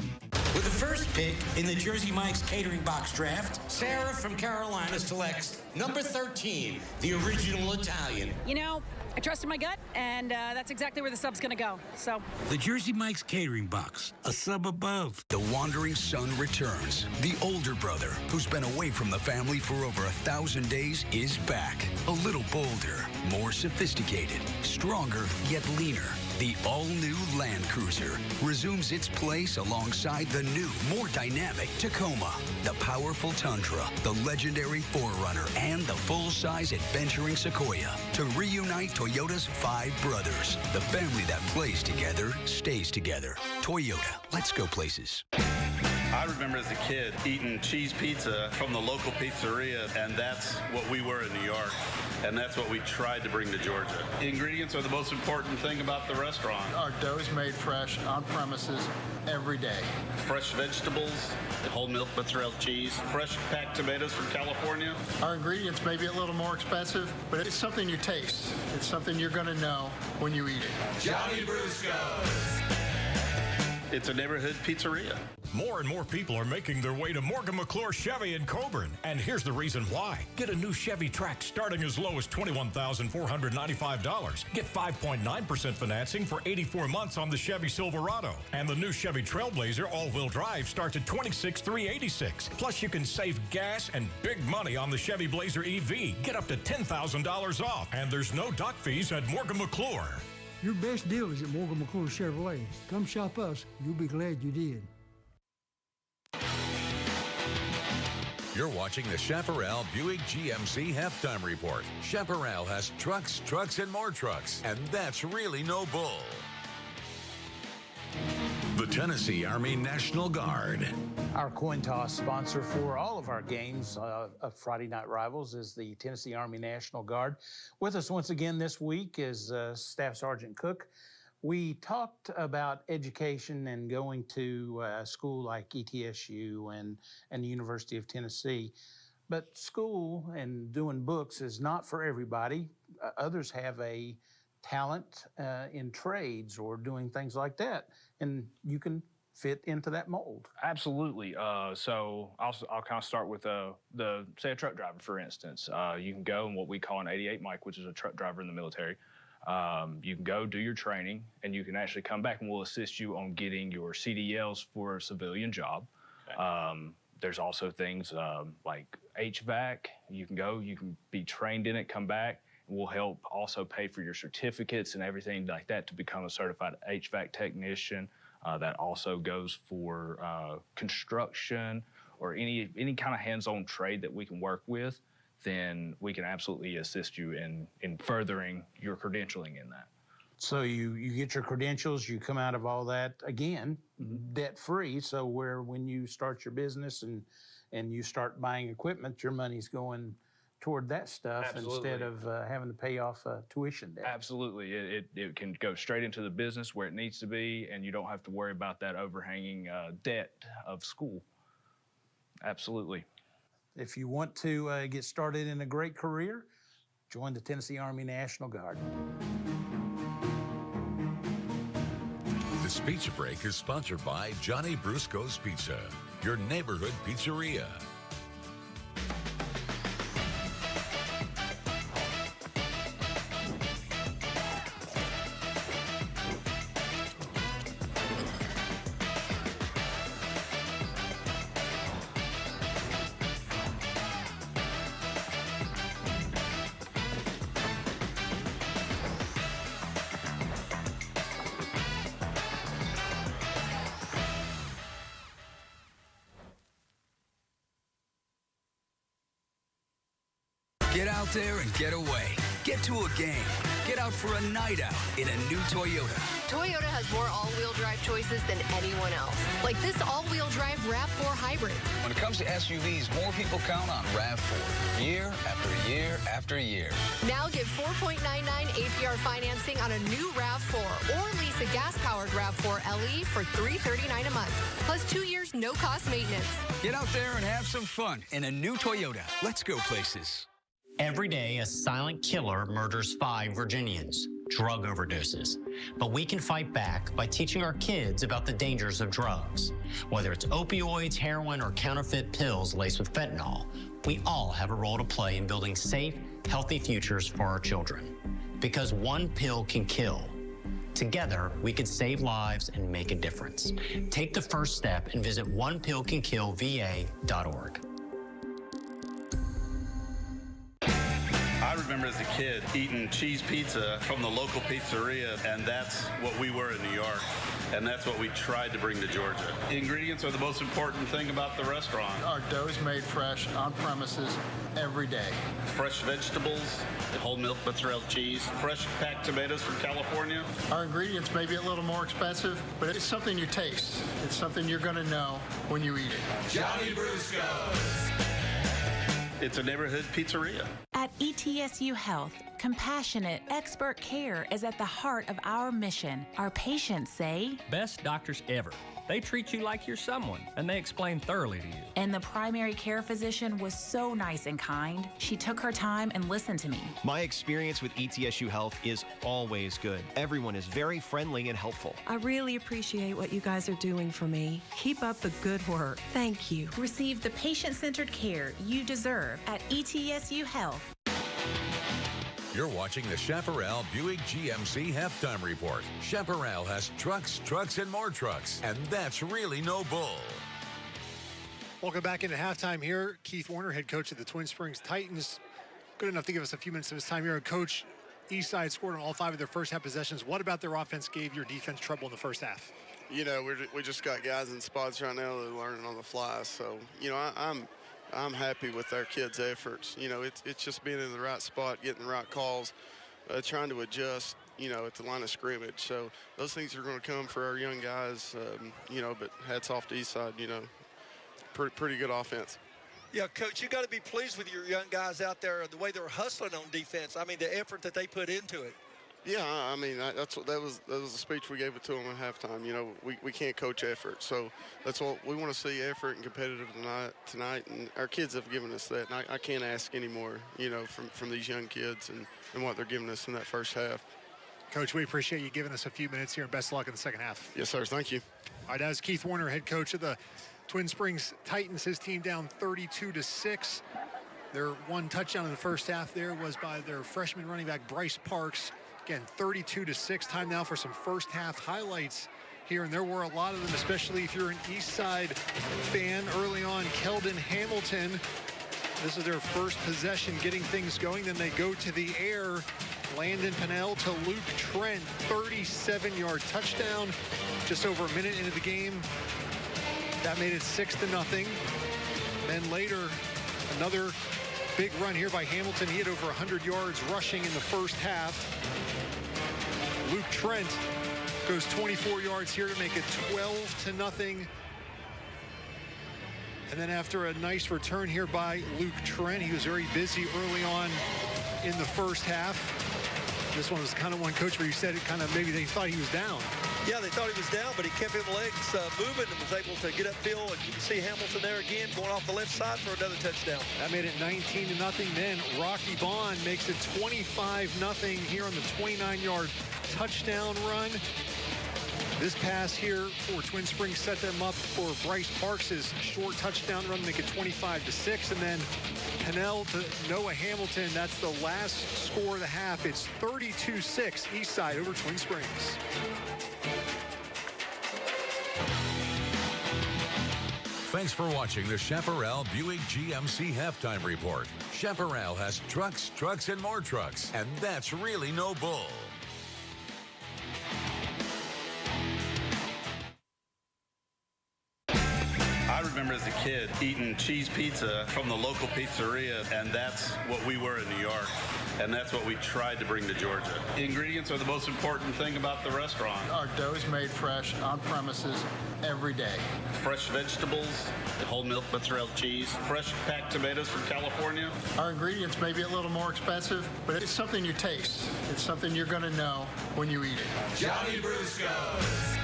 With the first pick in the Jersey Mike's Catering Box Draft, Sarah from Carolina selects number 13, the original Italian. You know, I trusted my gut, and that's exactly where the sub's going to go. So, the Jersey Mike's Catering Box, a sub above. The wandering son returns. The older brother, who's been away from the family for over 1,000 days, is back. A little bolder, more sophisticated, stronger yet leaner. The all-new Land Cruiser resumes its place alongside the new, more dynamic Tacoma, the powerful Tundra, the legendary 4Runner, and the full-size adventuring Sequoia to reunite Toyota's 5 brothers. The family that plays together stays together. Toyota, let's go places. I remember as a kid eating cheese pizza from the local pizzeria, and that's what we were in New York, and that's what we tried to bring to Georgia. Ingredients are the most important thing about the restaurant. Our dough is made fresh on premises every day. Fresh vegetables, whole milk mozzarella cheese, fresh packed tomatoes from California. Our ingredients may be a little more expensive, but it's something you taste. It's something you're going to know when you eat it. Johnny Brusco's. It's a neighborhood pizzeria. More and more people are making their way to Morgan McClure Chevy in Coburn. And here's the reason why. Get a new Chevy Trax starting as low as $21,495. Get 5.9% financing for 84 months on the Chevy Silverado. And the new Chevy Trailblazer all-wheel drive starts at $26,386. Plus, you can save gas and big money on the Chevy Blazer EV. Get up to $10,000 off. And there's no dock fees at Morgan McClure. Your best deal is at Morgan McClure Chevrolet. Come shop us. You'll be glad you did. You're watching the Chaparral Buick GMC Halftime Report. Chaparral has trucks, trucks, and more trucks, and that's really no bull. The Tennessee Army National Guard. Our coin toss sponsor for all of our games of Friday Night Rivals is the Tennessee Army National Guard. With us once again this week is Staff Sergeant Cook. We talked about education and going to a school like ETSU and the University of Tennessee. But school and doing books is not for everybody. Others have a talent in trades or doing things like that, and you can fit into that mold. Absolutely. So I'll kind of start with say a truck driver, for instance. You can go in what we call an 88 mic, which is a truck driver in the military. You can go do your training, and you can actually come back, and we'll assist you on getting your CDLs for a civilian job. Okay. There's also things like HVAC. You can go, you can be trained in it, come back, and we'll help also pay for your certificates and everything like that to become a certified HVAC technician. That also goes for construction or any kind of hands-on trade that we can work with. Then we can absolutely assist you in furthering your credentialing in that. So you get your credentials, you come out of all that, again, debt-free, so when you start your business and you start buying equipment, your money's going toward that stuff. Absolutely. Instead of having to pay off tuition debt. Absolutely. It can go straight into the business where it needs to be, and you don't have to worry about that overhanging debt of school. Absolutely. If you want to get started in a great career, join the Tennessee Army National Guard. This pizza break is sponsored by Johnny Brusco's Pizza, your neighborhood pizzeria. Get out there and get away. Get to a game. Get out for a night out in a new Toyota. Toyota has more all-wheel drive choices than anyone else. Like this all-wheel drive RAV4 Hybrid. When it comes to SUVs, more people count on RAV4 year after year after year. Now get 4.99 APR financing on a new RAV4 or lease a gas-powered RAV4 LE for $339 a month. Plus 2 years, no-cost maintenance. Get out there and have some fun in a new Toyota. Let's go places. Every day, a silent killer murders 5 Virginians, drug overdoses. But we can fight back by teaching our kids about the dangers of drugs. Whether it's opioids, heroin, or counterfeit pills laced with fentanyl, we all have a role to play in building safe, healthy futures for our children. Because one pill can kill. Together, we can save lives and make a difference. Take the first step and visit onepillcankillva.org. I remember remember as a kid eating cheese pizza from the local pizzeria, and that's what we were in New York, and that's what we tried to bring to Georgia. Ingredients are the most important thing about the restaurant. Our dough is made fresh on premises every day. Fresh vegetables, whole milk mozzarella cheese, fresh packed tomatoes from California. Our ingredients may be a little more expensive, but it's something you taste. It's something you're going to know when you eat it. Johnny Brusco's. It's a neighborhood pizzeria. At ETSU Health, compassionate, expert care is at the heart of our mission. Our patients say, best doctors ever. They treat you like you're someone, and they explain thoroughly to you. And the primary care physician was so nice and kind. She took her time and listened to me. My experience with ETSU Health is always good. Everyone is very friendly and helpful. I really appreciate what you guys are doing for me. Keep up the good work. Thank you. Receive the patient-centered care you deserve at ETSU Health. You're watching the Chaparral Buick GMC Halftime Report. Chaparral has trucks, trucks, and more trucks, and that's really no bull. Welcome back into halftime here. Keith Warner, head coach of the Twin Springs Titans. Good enough to give us a few minutes of his time here. Coach, Eastside scored on all 5 of their first half possessions. What about their offense gave your defense trouble in the first half? You know, we just got guys in spots right now that are learning on the fly. So, you know, I'm happy with our kids' efforts. You know, it's just being in the right spot, getting the right calls, trying to adjust, you know, at the line of scrimmage. So those things are going to come for our young guys, you know, but hats off to Eastside, you know, pretty good offense. Yeah, Coach, you got to be pleased with your young guys out there, the way they're hustling on defense. I mean, the effort that they put into it. Yeah, I mean, that was the speech we gave it to them at halftime. You know, we can't coach effort, so that's what we want to see, effort and competitive tonight, and our kids have given us that. And I can't ask any more, you know, from these young kids and what they're giving us in that first half. Coach, we appreciate you giving us a few minutes here, and best of luck in the second half. Yes, sir. Thank you. All right, that's Keith Warner, head coach of the Twin Springs Titans. His team down 32-6. Their one touchdown in the first half there was by their freshman running back, Bryce Parks. Again, 32-6. Time now for some first half highlights here, and there were a lot of them, especially if you're an Eastside fan. Early on, Keldon Hamilton, this is their first possession, getting things going. Then they go to the air. Landon Pennell to Luke Trent, 37-yard touchdown. Just over a minute into the game, that made it 6-0. Then later, another big run here by Hamilton. He had over 100 yards rushing in the first half. Luke Trent goes 24 yards here to make it 12-0. And then after a nice return here by Luke Trent, he was very busy early on in the first half. This one was kind of one, Coach, where you said it kind of maybe they thought he was down. Yeah, they thought he was down, but he kept his legs moving and was able to get upfield. And you can see Hamilton there again going off the left side for another touchdown. That made it 19-0. Then Rocky Bond makes it 25-0 here on the 29-yard touchdown run. This pass here for Twin Springs set them up for Bryce Parks' short touchdown run, make it 25-6. And then Pennell to Noah Hamilton. That's the last score of the half. It's 32-6 Eastside over Twin Springs. Thanks for watching the Chaparral Buick GMC Halftime Report. Chaparral has trucks, trucks, and more trucks, and that's really no bull. I remember as a kid eating cheese pizza from the local pizzeria, and that's what we were in New York, and that's what we tried to bring to Georgia. Ingredients are the most important thing about the restaurant. Our dough is made fresh on premises every day. Fresh vegetables, whole milk mozzarella cheese, fresh packed tomatoes from California. Our ingredients may be a little more expensive, but it's something you taste. It's something you're going to know when you eat it. Johnny Brusco's.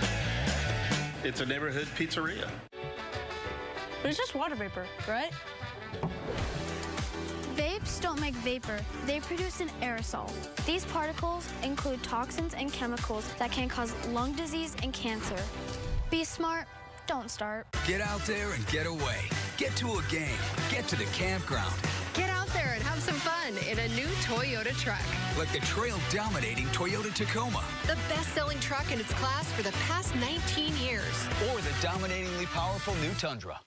It's a neighborhood pizzeria. But it's just water vapor, right? Vapes don't make vapor. They produce an aerosol. These particles include toxins and chemicals that can cause lung disease and cancer. Be smart. Don't start. Get out there and get away. Get to a game. Get to the campground. Get out there and have some fun in a new Toyota truck. Like the trail-dominating Toyota Tacoma. The best-selling truck in its class for the past 19 years. Or the dominatingly powerful new Tundra.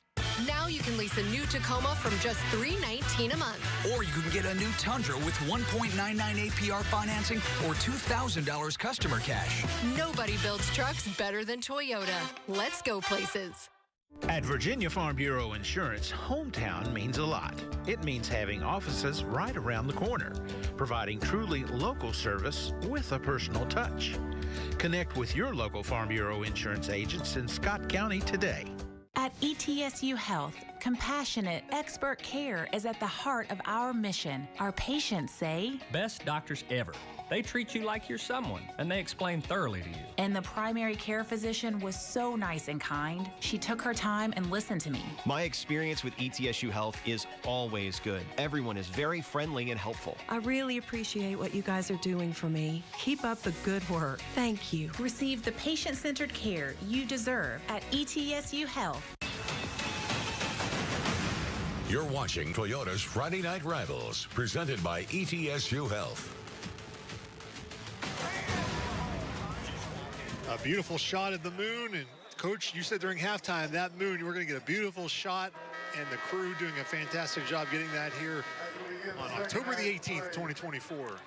Now you can lease a new Tacoma from just $319 a month. Or you can get a new Tundra with 1.99 APR financing or $2,000 customer cash. Nobody builds trucks better than Toyota. Let's go places. At Virginia Farm Bureau Insurance, hometown means a lot. It means having offices right around the corner, providing truly local service with a personal touch. Connect with your local Farm Bureau Insurance agents in Scott County today. At ETSU Health, compassionate, expert care is at the heart of our mission. Our patients say, best doctors ever. They treat you like you're someone, and they explain thoroughly to you. And the primary care physician was so nice and kind. She took her time and listened to me. My experience with ETSU Health is always good. Everyone is very friendly and helpful. I really appreciate what you guys are doing for me. Keep up the good work. Thank you. Receive the patient-centered care you deserve at ETSU Health. You're watching Toyota's Friday Night Rivals, presented by ETSU Health. A beautiful shot of the moon, and Coach, you said during halftime that moon, you were going to get a beautiful shot, and the crew doing a fantastic job getting that here on October the 18th, 2024.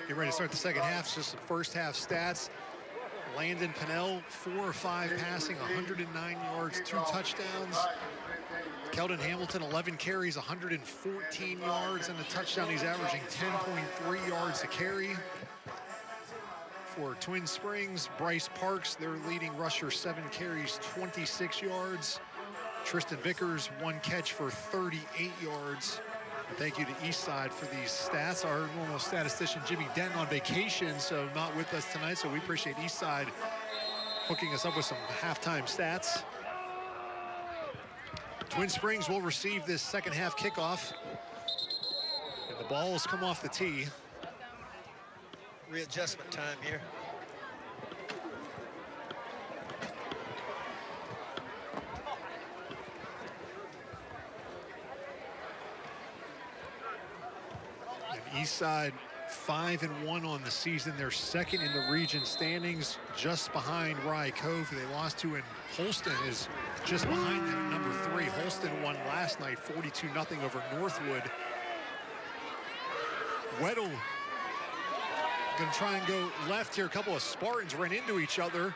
Get ready to start the second half. It's just the first half stats. Landon Pennell, 4 or 5 passing, 109 yards, 2 touchdowns. Keldon Hamilton, 11 carries, 114 yards, and a touchdown. He's averaging 10.3 yards a carry. For Twin Springs, Bryce Parks, their leading rusher, 7 carries, 26 yards. Tristan Vickers, 1 catch for 38 yards. And thank you to Eastside for these stats. Our normal statistician, Jimmy Denton, on vacation, so not with us tonight. So we appreciate Eastside hooking us up with some halftime stats. Twin Springs will receive this second half kickoff. And the balls come off the tee. Readjustment time here. And Eastside 5-1 on the season. They're second in the region standings, just behind Rye Cove, who they lost to, and Holston is just behind them at number 3. Holston won last night 42-0 over Northwood. Weddle going to try and go left here. A couple of Spartans ran into each other.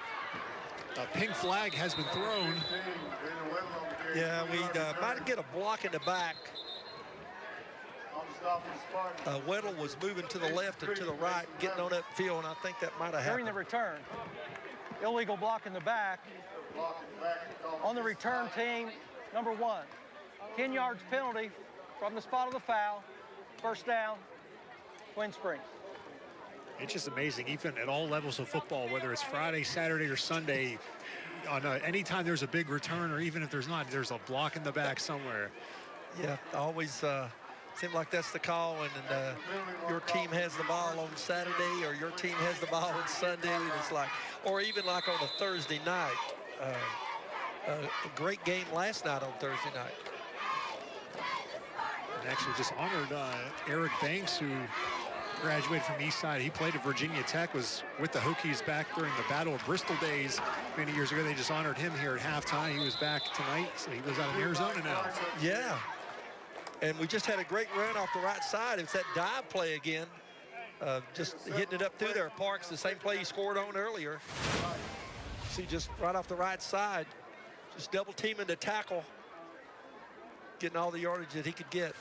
A pink flag has been thrown. Yeah, we might get a block in the back. Weddle was moving to the left and to the right, getting on that field, and I think that might have happened. During the return, illegal block in the back. On the return team, number 1, 10 yards penalty from the spot of the foul. First down, Twin Springs. It's just amazing, even at all levels of football, whether it's Friday, Saturday, or Sunday, on anytime there's a big return, or even if there's not, there's a block in the back somewhere. Yeah, always seems like that's the call, and your team has the ball on Saturday, or your team has the ball on Sunday, and it's like, or even like on a Thursday night. A great game last night on Thursday night. And actually just honored Eric Banks, who graduated from Eastside. He played at Virginia Tech, was with the Hokies back during the Battle of Bristol days many years ago. They just honored him here at halftime. He was back tonight, so he lives out in Arizona now. Yeah, and we just had a great run off the right side. It's that dive play again, just hitting it up through there. Parks, the same play he scored on earlier. See, just right off the right side, just double teaming the tackle, getting all the yardage that he could get.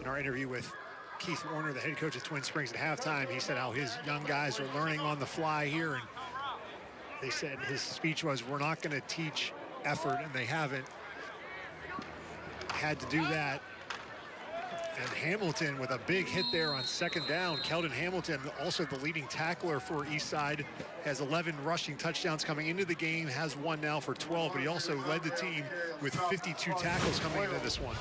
In our interview with Keith Warner, the head coach of Twin Springs, at halftime, he said how his young guys are learning on the fly here, and they said his speech was, we're not going to teach effort, and they haven't had to do that. And Hamilton with a big hit there on second down. Keldon Hamilton, also the leading tackler for Eastside, has 11 rushing touchdowns coming into the game, has 1 now for 12, but he also led the team with 52 tackles coming into this one.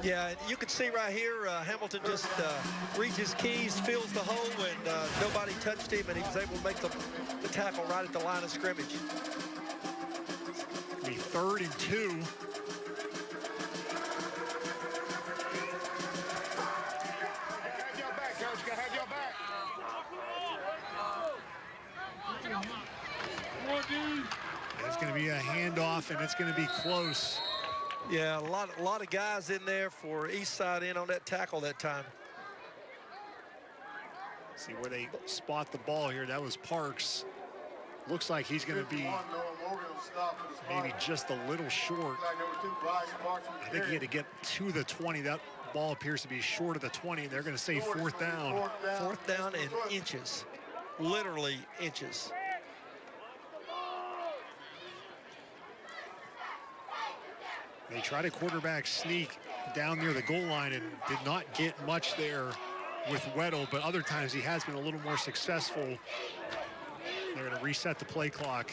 Yeah, you can see right here, Hamilton just reads his keys, fills the hole, and nobody touched him, and he was able to make the tackle right at the line of scrimmage. It'll be 3rd and 2. going to be a handoff, and it's going to be close. Yeah, a lot of guys in there for Eastside in on that tackle that time. See where they spot the ball here. That was Parks. Looks like he's going to be maybe just a little short. I think he had to get to the 20. That ball appears to be short of the 20. They're going to say fourth down. Fourth down in inches, literally inches. They tried a quarterback sneak down near the goal line and did not get much there with Weddle, but other times he has been a little more successful. They're going to reset the play clock.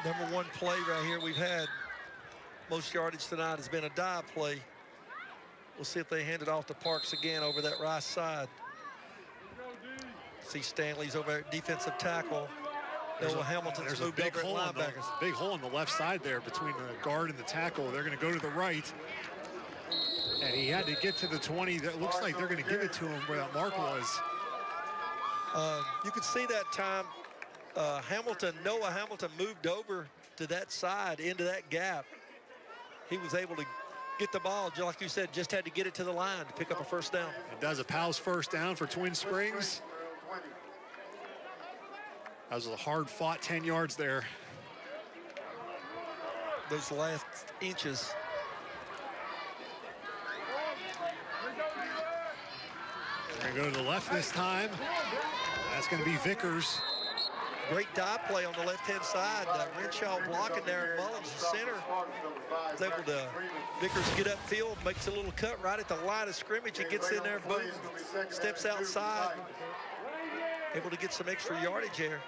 Number one play right here we've had most yardage tonight has been a dive play. We'll see if they hand it off to Parks again over that right side. See Stanley's over at defensive tackle. Noah Hamilton's moved over at linebackers. Big hole on the left side there between the guard and the tackle. They're going to go to the right. And he had to get to the 20. That looks like they're going to give it to him where that mark was. You could see that time Noah Hamilton moved over to that side into that gap. He was able to get the ball, just like you said, just had to get it to the line to pick up a first down. It does a Powell's first down for Twin Springs. That was a hard-fought 10 yards there. Those last inches. We're going to go to the left this time. That's going to be Vickers. Great dive play on the left-hand side. Renshaw blocking there, and Mullins, the center, was able to, Vickers get upfield, makes a little cut right at the line of scrimmage. He gets in there, boom, steps outside. Able to get some extra yardage there.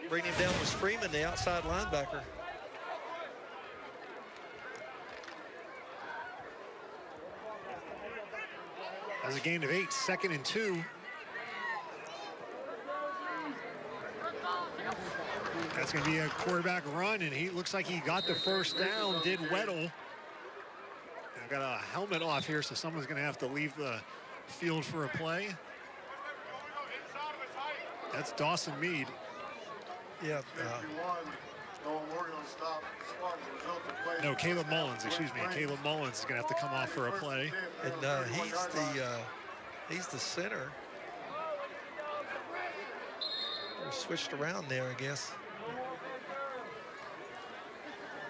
Bringing him down was Freeman, the outside linebacker. That's a gain of 8, 2nd and 2. That's going to be a quarterback run, and he looks like he got the first down, did Weddle. I got a helmet off here, so someone's going to have to leave the field for a play. That's Dawson Mead. Yeah. No, Caleb Mullins, excuse me. Caleb Mullins is going to have to come off for a play. And he's the center. We're switched around there, I guess.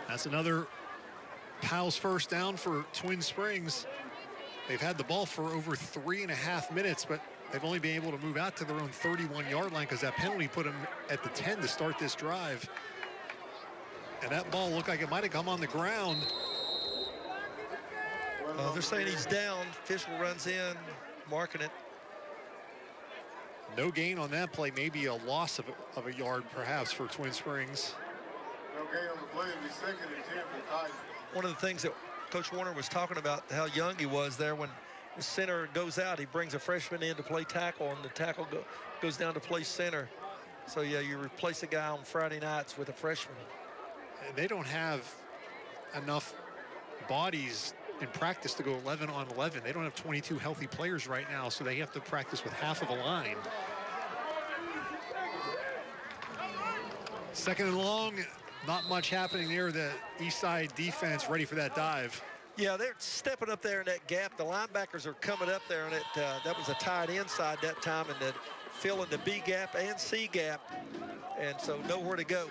That's another Powell's first down for Twin Springs. They've had the ball for over 3.5 minutes, but they've only been able to move out to their own 31-yard line because that penalty put them at the 10 to start this drive. And that ball looked like it might have come on the ground. They're saying he's down. Official runs in, marking it. No gain on that play, maybe a loss of a yard perhaps for Twin Springs. No gain on the play, it'll be 2nd and 10 for the Titans. One of the things that Coach Warner was talking about, how young he was there. When the center goes out, he brings a freshman in to play tackle, and the tackle goes down to play center. So yeah, you replace a guy on Friday nights with a freshman. And they don't have enough bodies in practice to go 11 on 11. They don't have 22 healthy players right now, so they have to practice with half of a line. 2nd and long, not much happening there. The Eastside defense ready for that dive. Yeah, they're stepping up there in that gap. The linebackers are coming up there, and that was a tight inside that time, and that filling the B gap and C gap, and so nowhere to go.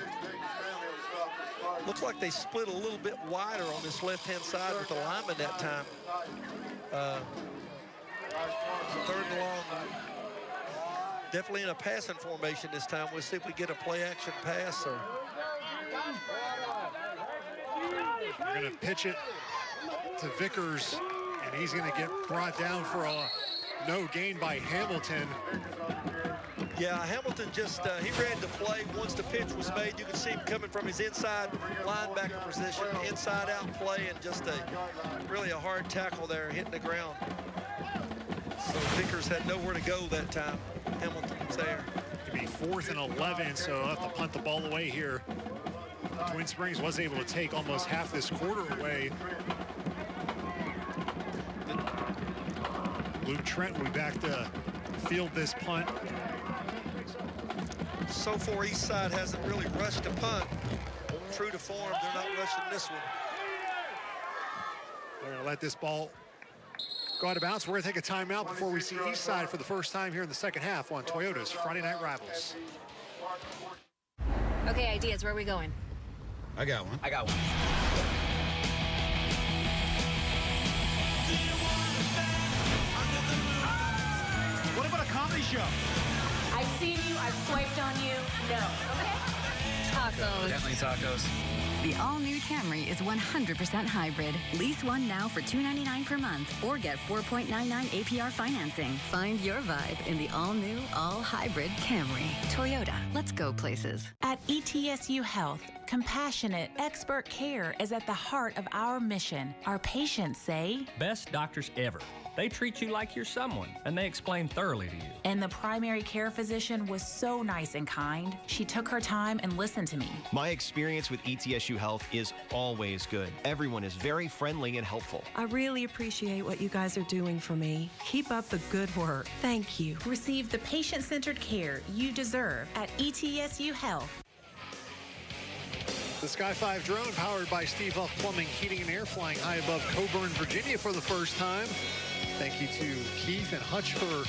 Looks like they split a little bit wider on this left-hand side with the lineman that time. 3rd and long. Definitely in a passing formation this time. We'll see if we get a play-action pass. Or they're going to pitch it to Vickers, and he's going to get brought down for a no gain by Hamilton. Yeah, Hamilton just, he read the play. Once the pitch was made, you could see him coming from his inside linebacker position, inside-out play, and just really a hard tackle there, hitting the ground. So Vickers had nowhere to go that time. Hamilton was there. It'd be 4th and 11, so they'll have to punt the ball away here. Twin Springs was able to take almost half this quarter away. Luke Trent will be back to field this punt. So far, Eastside hasn't really rushed a punt. true to form, they're not rushing this one. They're going to let this ball go out of bounds. We're going to take a timeout before we see Eastside for the first time here in the second half on Toyota's Friday Night Rivals. Okay, ideas. Where are we going? I got one. I got one. What about a comedy show? I've seen you, I've swiped on you. No. Okay. Tacos. Definitely tacos. The all-new Camry is 100% hybrid. Lease one now for $299 per month or get 4.99 APR financing. Find your vibe in the all-new, all-hybrid Camry. Toyota, let's go places. At ETSU Health, compassionate, expert care is at the heart of our mission. Our patients say, best doctors ever. They treat you like you're someone, and they explain thoroughly to you. And the primary care physician was so nice and kind. She took her time and listened to me. My experience with ETSU Health is always good. Everyone is very friendly and helpful. I really appreciate what you guys are doing for me. Keep up the good work. Thank you. Receive the patient-centered care you deserve at ETSU Health. The Sky 5 drone, powered by Steve Huff Plumbing, Heating and Air, flying high above Coburn, Virginia for the first time. Thank you to Keith and Hutch for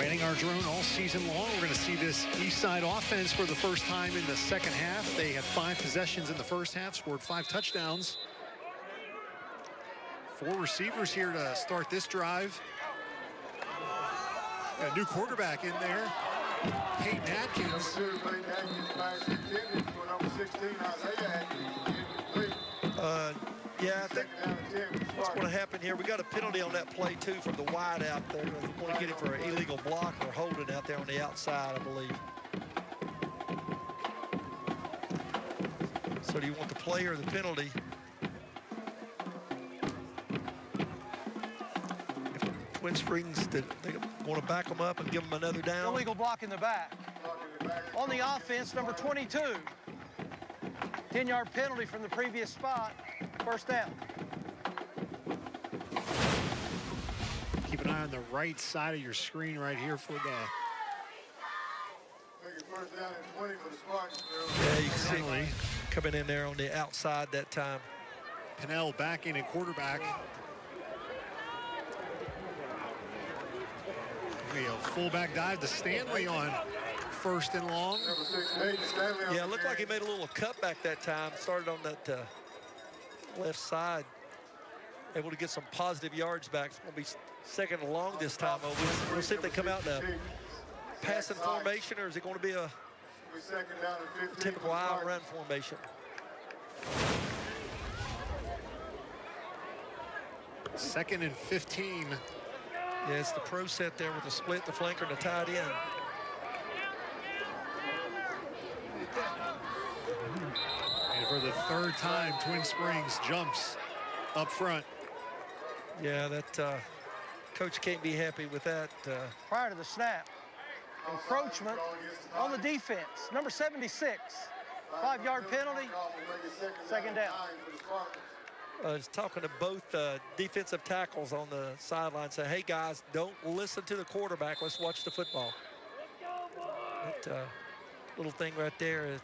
manning our drone all season long. We're going to see this Eastside offense for the first time in the second half. They had 5 possessions in the first half, scored 5 touchdowns. 4 receivers here to start this drive. Got a new quarterback in there, Peyton Atkins. Yeah, I think what's going to happen here, we got a penalty on that play, too, from the wide out there. We're going to get him for an illegal block or holding out there on the outside, I believe. So do you want the play or the penalty? If Twin Springs, they want to back them up and give them another down. Illegal block in the back. On the offense, number 22. 10-yard penalty from the previous spot. First down. Keep an eye on the right side of your screen right here for the... Yeah, you can see coming in there on the outside that time. Pinnell back in at quarterback. A fullback dive to Stanley on first and long. Yeah, it looked like he made a little cutback that time. Started on that left side. Able to get some positive yards back. It's going to be second and long this time. We'll see if they come out in a passing formation, or is it going to be a typical eye run formation? Second and 15. Yeah, it's the pro set there with the split, the flanker, and the tight end. And for the third time, Twin Springs jumps up front. Yeah, that coach can't be happy with that. Prior to the snap, encroachment on the defense. Number 76, 5-yard penalty, second down. I was talking to both defensive tackles on the sideline, say, hey, guys, don't listen to the quarterback. Let's watch the football. That little thing right there is...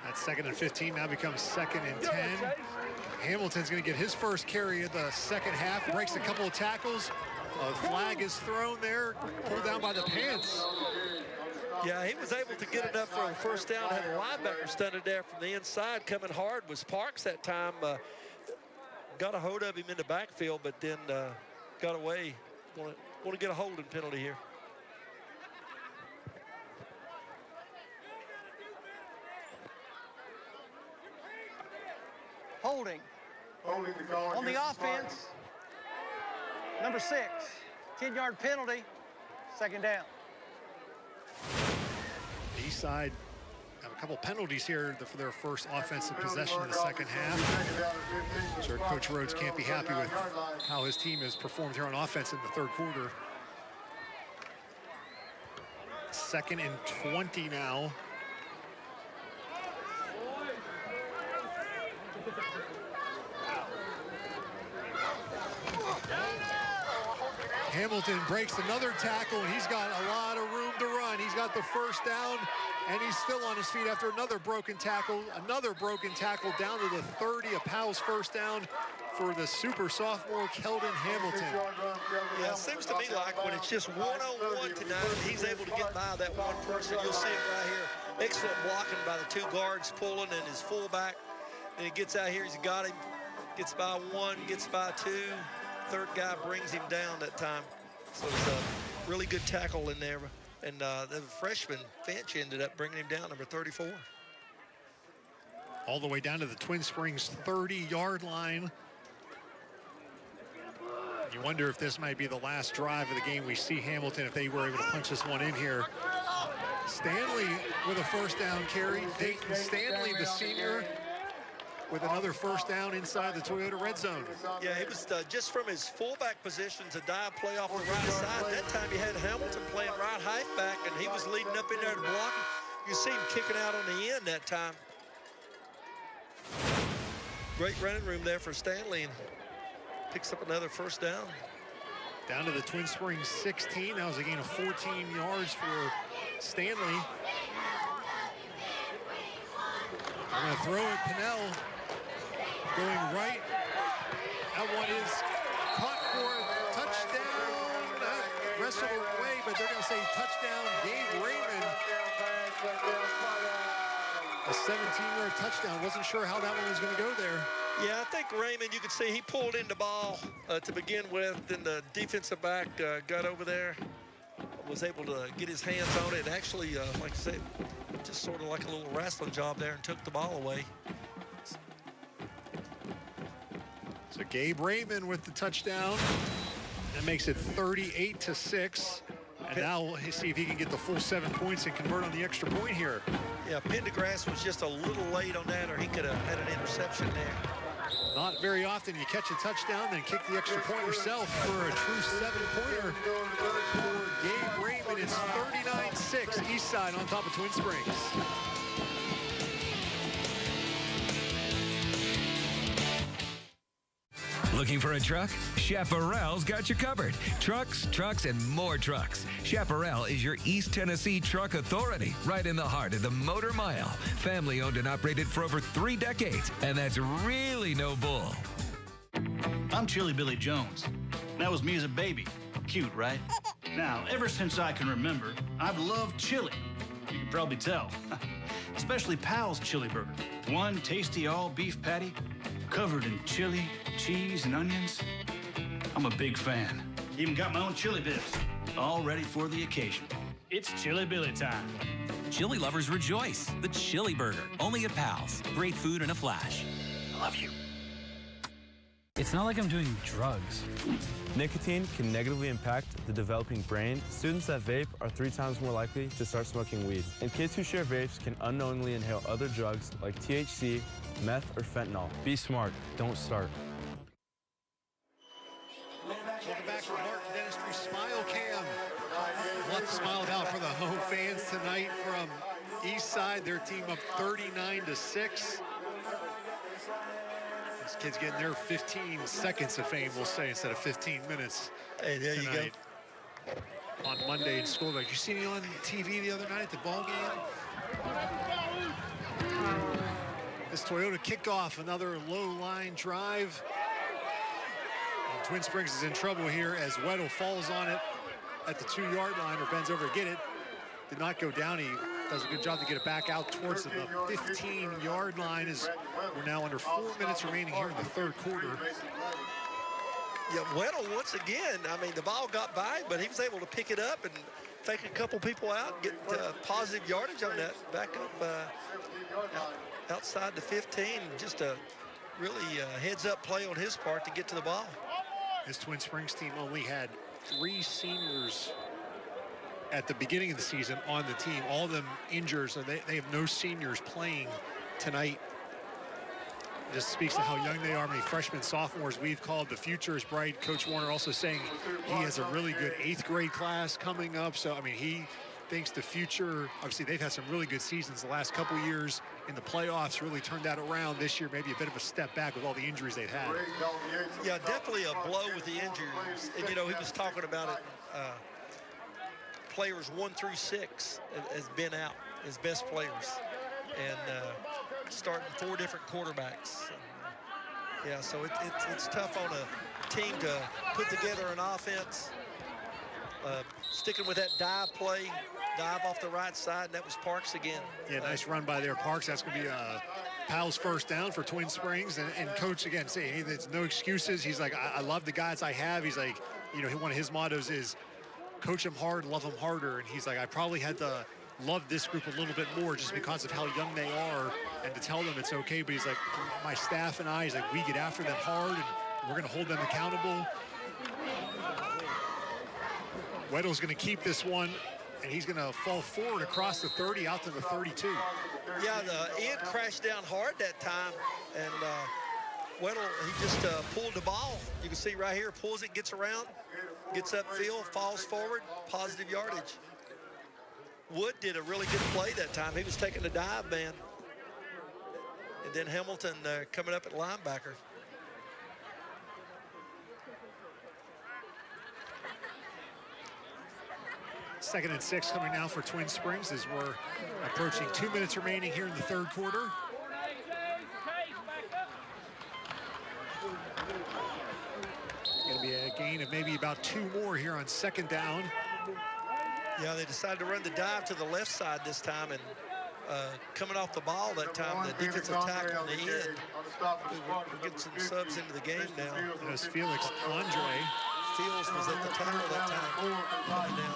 That second and 15 now becomes second and 10. Hamilton's going to get his first carry of the second half. Breaks a couple of tackles. A flag is thrown there, pulled down by the pants. Yeah, he was able to get enough for a first down. Had a linebacker stunted there from the inside. Coming hard was Parks that time. Got a hold of him in the backfield, but then got away. Want to get a holding penalty here. Holding. On the offense, number 6, 10-yard penalty, second down. Eastside have a couple penalties here for their first offensive possession in the second half. Sure, Coach Rhodes can't be happy with how his team has performed here on offense in the third quarter. Second and 20 now. Hamilton breaks another tackle, and he's got a lot of room to run. He's He's got the first down, and he's still on his feet after another broken tackle down to the 30. A Powell's first down for the super sophomore Keldon Hamilton. Yeah, it seems to me like when it's just one-on-one tonight, he's able to get by that one person. You'll see it right here. Excellent blocking by the 2 guards pulling and his fullback. And he gets out here, he's got him, gets by 1, gets by 2. Third guy brings him down that time. So it's a really good tackle in there. And the freshman, Finch, ended up bringing him down, number 34. All the way down to the Twin Springs 30-yard line. You wonder if this might be the last drive of the game. We see Hamilton, if they were able to punch this one in here. Stanley with a first down carry. Dayton Stanley, the senior, with another first down inside the Toyota red zone. Yeah, it was just from his fullback position to dive play off the right side. That time he had Hamilton playing right halfback, and he was leading up in there to block. You see him kicking out on the end that time. Great running room there for Stanley, and picks up another first down. Down to the Twin Springs 16. That was a gain of 14 yards for Stanley. They're going to throw it. Pinnell going right. That one is caught for a touchdown. Wrestled away, but they're going to say touchdown, Gabe Raymond. A 17-yard touchdown. Wasn't sure how that one was going to go there. Yeah, I think Raymond, you could see he pulled in the ball to begin with. Then the defensive back got over there, was able to get his hands on it. And actually, like I said, just sort of like a little wrestling job there and took the ball away. So Gabe Raymond with the touchdown. That makes it 38-6. And now we'll see if he can get the full 7 points and convert on the extra point here. Yeah, Pendergrass was just a little late on that, or he could have had an interception there. Not very often you catch a touchdown, then kick the extra point yourself for a true 7-pointer. For Gabe Raymond, it's 39-6. Eastside on top of Twin Springs. Looking for a truck? Chaparral's got you covered. Trucks, trucks, and more trucks. Chaparral is your East Tennessee truck authority, right in the heart of the Motor Mile. Family owned and operated for over 3 decades, and that's really no bull. I'm Chili Billy Jones. That was me as a baby. Cute, right? Now, ever since I can remember, I've loved chili. You can probably tell. Especially Powell's Chili Burger. One tasty all-beef patty, covered in chili, cheese, and onions. I'm a big fan. Even got my own chili bits, all ready for the occasion. It's Chili Billy time. Chili lovers rejoice. The Chili Burger, only at Powell's. Great food in a flash. I love you. It's not like I'm doing drugs. Nicotine can negatively impact the developing brain. Students that vape are 3 times more likely to start smoking weed. And kids who share vapes can unknowingly inhale other drugs like THC, meth, or fentanyl. Be smart. Don't start. Welcome back to Martin Dentistry Smile Cam. Lots smiled out for the home fans tonight from Eastside. Their team up 39-6. These kids getting their 15 seconds of fame, we'll say, instead of 15 minutes. Hey, there tonight. You go. On Monday in school. Did you see me on TV the other night at the ball game? This Toyota kickoff, another low line drive. And Twin Springs is in trouble here as Weddle falls on it at the 2-yard line, or bends over to get it. Did not go down. He does a good job to get it back out towards the 15-yard line, as we're now under 4 minutes remaining here in the third quarter. Yeah, Weddle, once again, I mean, the ball got by, but he was able to pick it up and take a couple people out, get positive yardage on that, back up outside the 15. Just a really heads-up play on his part to get to the ball. This Twin Springs team only had 3 seniors at the beginning of the season on the team. All of them injured, so they have no seniors playing tonight. Just speaks to how young they are, many freshmen, sophomores we've called. The future is bright. Coach Warner also saying he has a really good 8th grade class coming up. So, I mean, he thinks the future, obviously they've had some really good seasons the last couple years in the playoffs, really turned that around this year, maybe a bit of a step back with all the injuries they've had. Yeah, definitely a blow with the injuries. And, you know, he was talking about it players 1 through 6 has been out as best players, and starting 4 different quarterbacks. Yeah, so it's tough on a team to put together an offense. Sticking with that dive play, dive off the right side, and that was Parks again. Yeah, nice run by their Parks. That's going to be Powell's first down for Twin Springs. And Coach, again, saying, hey, there's no excuses. He's like, I love the guys I have. He's like, you know, one of his mottos is coach them hard, love them harder. And he's like, I probably had to love this group a little bit more just because of how young they are and to tell them it's okay. But he's like, my staff and I, he's like, we get after them hard and we're going to hold them accountable. Weddle's going to keep this one, and he's going to fall forward across the 30 out to the 32. Yeah, the end crashed down hard that time, and Weddle, he just pulled the ball. You can see right here, pulls it, gets around, gets upfield, falls forward, positive yardage. Wood did a really good play that time. He was taking the dive man. And then Hamilton coming up at linebacker. Second and 6 coming now for Twin Springs as we're approaching 2 minutes remaining here in the third quarter. Going to be a gain of maybe about 2 more here on second down. Yeah, they decided to run the dive to the left side this time, and coming off the ball that time, the defensive tackle on the end. We're getting some subs into the game now. There's Felix Andre. Fields was at the tackle that time. Coming down.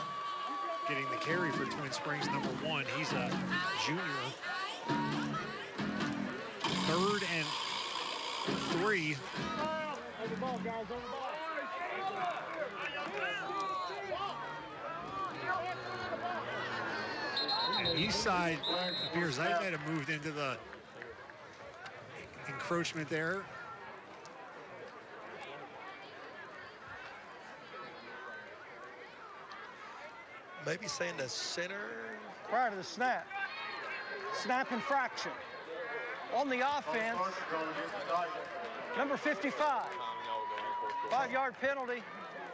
Getting the carry for Twin Springs, number 1. He's a junior. 3rd and 3. And Eastside appears they might have moved into the encroachment there. Maybe saying the center. Prior to the snap. Snap infraction. On the offense, number 55. 5-yard penalty,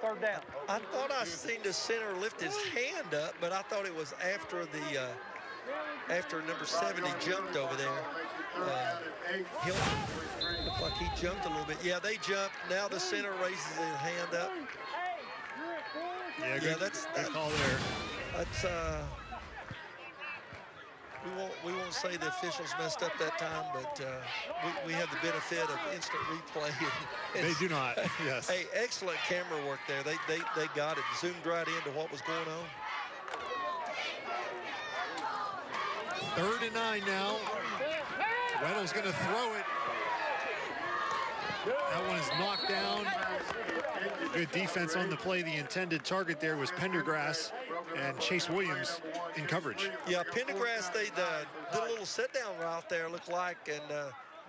3rd down. I thought I seen the center lift his hand up, but I thought it was after the after number 70 jumped over there. Hilton looked like he jumped a little bit. Yeah, they jumped. Now the center raises his hand up. Yeah, good, that's good call there. That's we won't say the officials messed up that time, but we have the benefit of instant replay. They do not. Yes. Hey, excellent camera work there. They got it, zoomed right into what was going on. 3rd and 9 now. Weddle's going to throw it. That one is knocked down. Good defense on the play. The intended target there was Pendergrass and Chase Williams in coverage. Yeah, Pendergrass, they did a little sit-down route there, looked like, and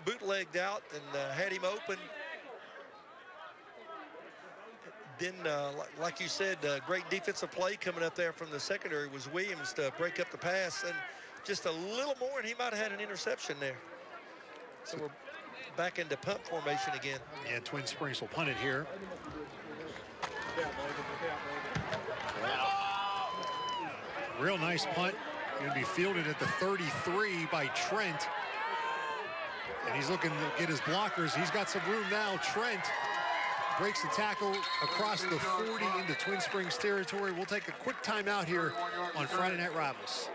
bootlegged out and had him open. Then, like you said, great defensive play coming up there from the secondary was Williams to break up the pass, and just a little more, and he might have had an interception there. So we're back into punt formation again. Yeah, Twin Springs will punt it here. Real nice punt. Going to be fielded at the 33 by Trent. And he's looking to get his blockers. He's got some room now. Trent breaks the tackle across the 40 into Twin Springs territory. We'll take a quick timeout here on Friday Night Rivals.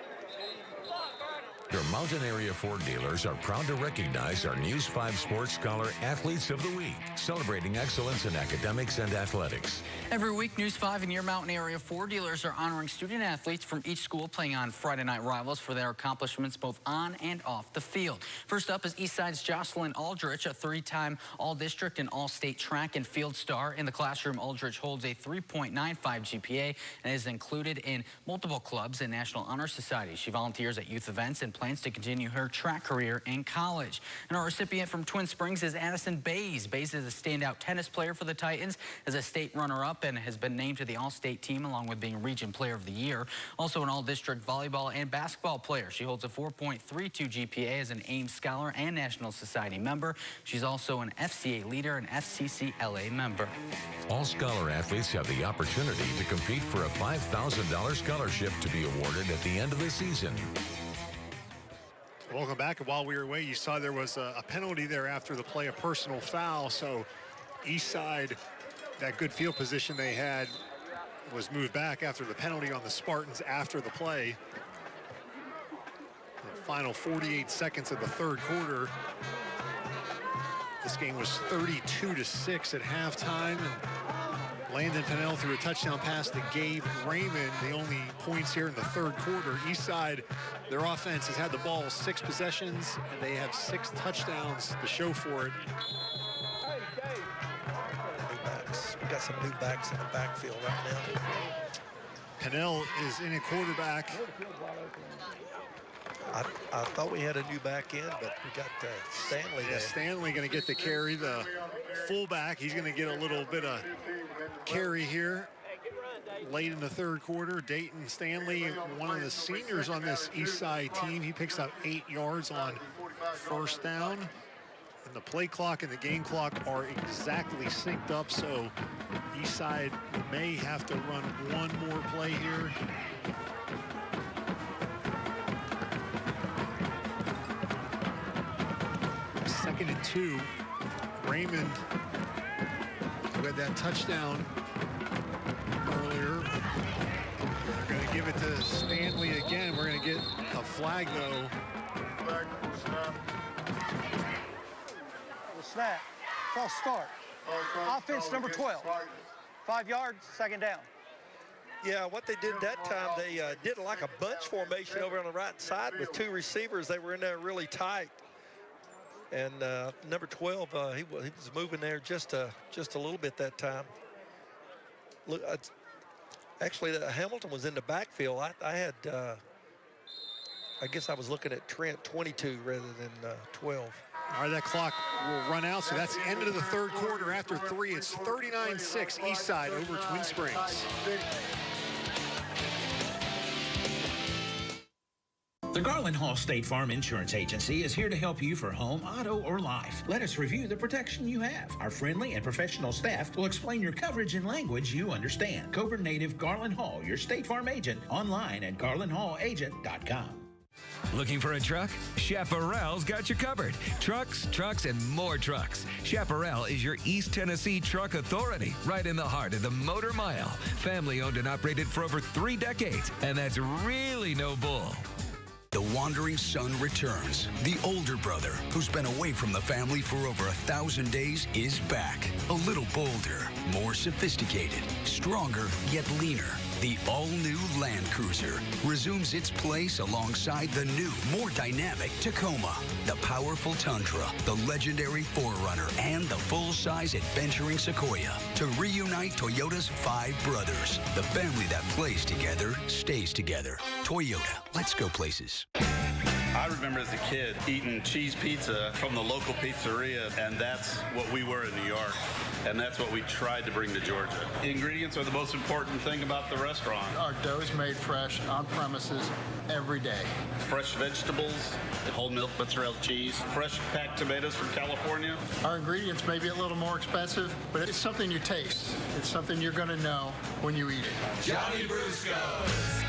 Your Mountain Area Ford dealers are proud to recognize our News 5 Sports Scholar Athletes of the Week, celebrating excellence in academics and athletics. Every week, News 5 and your Mountain Area Ford dealers are honoring student athletes from each school playing on Friday Night Rivals for their accomplishments both on and off the field. First up is Eastside's Jocelyn Aldrich, a 3-time All-District and All-State track and field star. In the classroom, Aldrich holds a 3.95 GPA and is included in multiple clubs and National Honor Society. She volunteers at youth events and plans to continue her track career in college. And our recipient from Twin Springs is Addison Bays. Bays is a standout tennis player for the Titans as a state runner-up and has been named to the All-State team along with being Region Player of the Year. Also an all-district volleyball and basketball player. She holds a 4.32 GPA as an Ames Scholar and National Society member. She's also an FCA leader and FCCLA member. All Scholar athletes have the opportunity to compete for a $5,000 scholarship to be awarded at the end of the season. Welcome back. And while we were away, you saw there was a penalty there after the play, a personal foul. So Eastside, that good field position they had, was moved back after the penalty on the Spartans after the play. The final 48 seconds of the third quarter. This game was 32-6 at halftime, and Landon Pennell threw a touchdown pass to Gabe Raymond. The only points here in the third quarter. Eastside, their offense has had the ball 6 possessions, and they have 6 touchdowns to show for it. We got some new backs in the backfield right now. Pennell is in at quarterback. I thought we had a new back end, but we got Stanley there. Stanley going to get the carry, the fullback. He's going to get a little bit of carry here late in the third quarter. Dayton Stanley, one of the seniors on this Eastside team, he picks up 8 yards on first down. And the play clock and the game clock are exactly synced up, so Eastside may have to run one more play here. Second and 2. Raymond, who had that touchdown earlier. We're going to give it to Stanley again. We're going to get a flag, though. The snap. False start. Offense number 12. 5 yards, second down. Yeah, what they did that time, they did like a bunch formation over on the right side with 2 receivers. They were in there really tight. And number 12, he was moving there just a little bit that time. Look, actually, Hamilton was in the backfield. I had, I guess I was looking at Trent 22 rather than 12. All right, that clock will run out, so that's the end of the third quarter. After 3, it's 39-6 Eastside over Twin Springs. The Garland Hall State Farm Insurance Agency is here to help you for home, auto, or life. Let us review the protection you have. Our friendly and professional staff will explain your coverage in language you understand. Coburn native Garland Hall, your State Farm agent, online at garlandhallagent.com. Looking for a truck? Chaparral's got you covered. Trucks, trucks, and more trucks. Chaparral is your East Tennessee truck authority, right in the heart of the Motor Mile. Family owned and operated for over 3 decades, and that's really no bull. The wandering son returns. The older brother, who's been away from the family for over 1,000 days, is back. A little bolder, more sophisticated, stronger yet leaner. The all-new Land Cruiser resumes its place alongside the new, more dynamic Tacoma, the powerful Tundra, the legendary 4Runner, and the full-size adventuring Sequoia to reunite Toyota's 5 brothers. The family that plays together stays together. Toyota, let's go places. I remember as a kid eating cheese pizza from the local pizzeria, and that's what we were in New York, and that's what we tried to bring to Georgia. The ingredients are the most important thing about the restaurant. Our dough is made fresh on premises every day. Fresh vegetables, whole milk mozzarella cheese, fresh packed tomatoes from California. Our ingredients may be a little more expensive, but it's something you taste. It's something you're going to know when you eat it. Johnny Brusco's.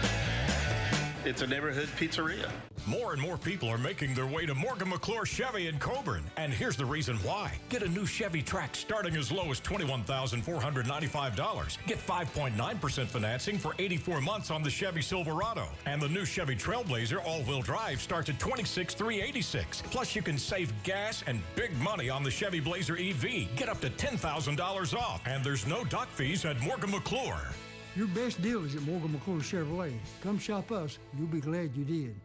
It's a neighborhood pizzeria. More and more people are making their way to Morgan McClure Chevy in Coburn, and here's the reason why. Get a new Chevy Trax starting as low as $21,495. Get 5.9% financing for 84 months on the Chevy Silverado, and the new Chevy Trailblazer all-wheel drive starts at $26,386. Plus, you can save gas and big money on the Chevy Blazer EV. Get up to $10,000 off, and there's no dock fees at Morgan McClure. Your best deal is at Morgan McClure Chevrolet. Come shop us. You'll be glad you did.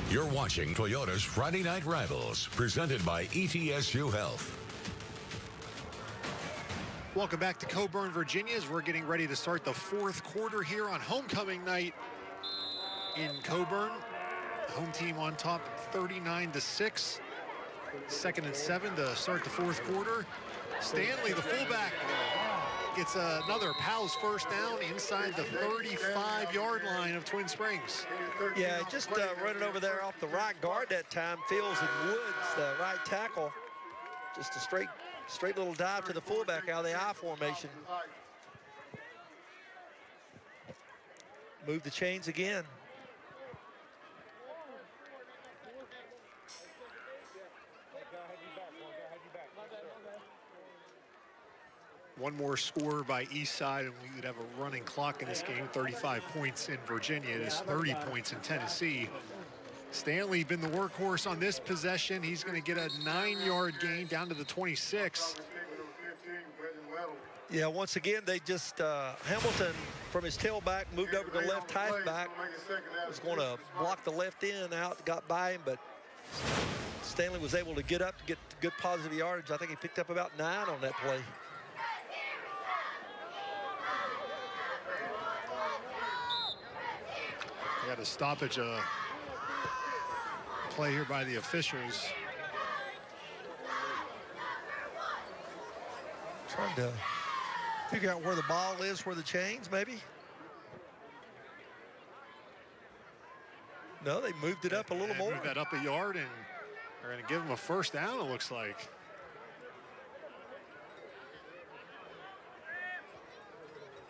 You're watching Toyota's Friday Night Rivals, presented by ETSU Health. Welcome back to Coburn, Virginia, as we're getting ready to start the fourth quarter here on homecoming night in Coburn. Home team on top 39-6. 2nd and 7 to start the fourth quarter. Stanley, the fullback, gets another Powell's first down inside the 35-yard line of Twin Springs. Yeah, just running over there off the right guard that time. Fields and Woods, the right tackle. Just a straight little dive to the fullback out of the I formation. Move the chains again. One more score by Eastside, and we would have a running clock in this game. 35 points in Virginia. It is 30 points in Tennessee. Stanley been the workhorse on this possession. He's going to get a 9-yard gain down to the 26. Yeah, once again, they just, Hamilton from his tailback moved over to left halfback. Was going to block the left end out, got by him, but Stanley was able to get up, get good positive yardage. I think he picked up about 9 on that play. We had a stoppage play here by the officials. Trying to figure out where the ball is, where the chains, maybe. No, they moved it up a little more. Moved that up a yard, and they're going to give them a first down, it looks like.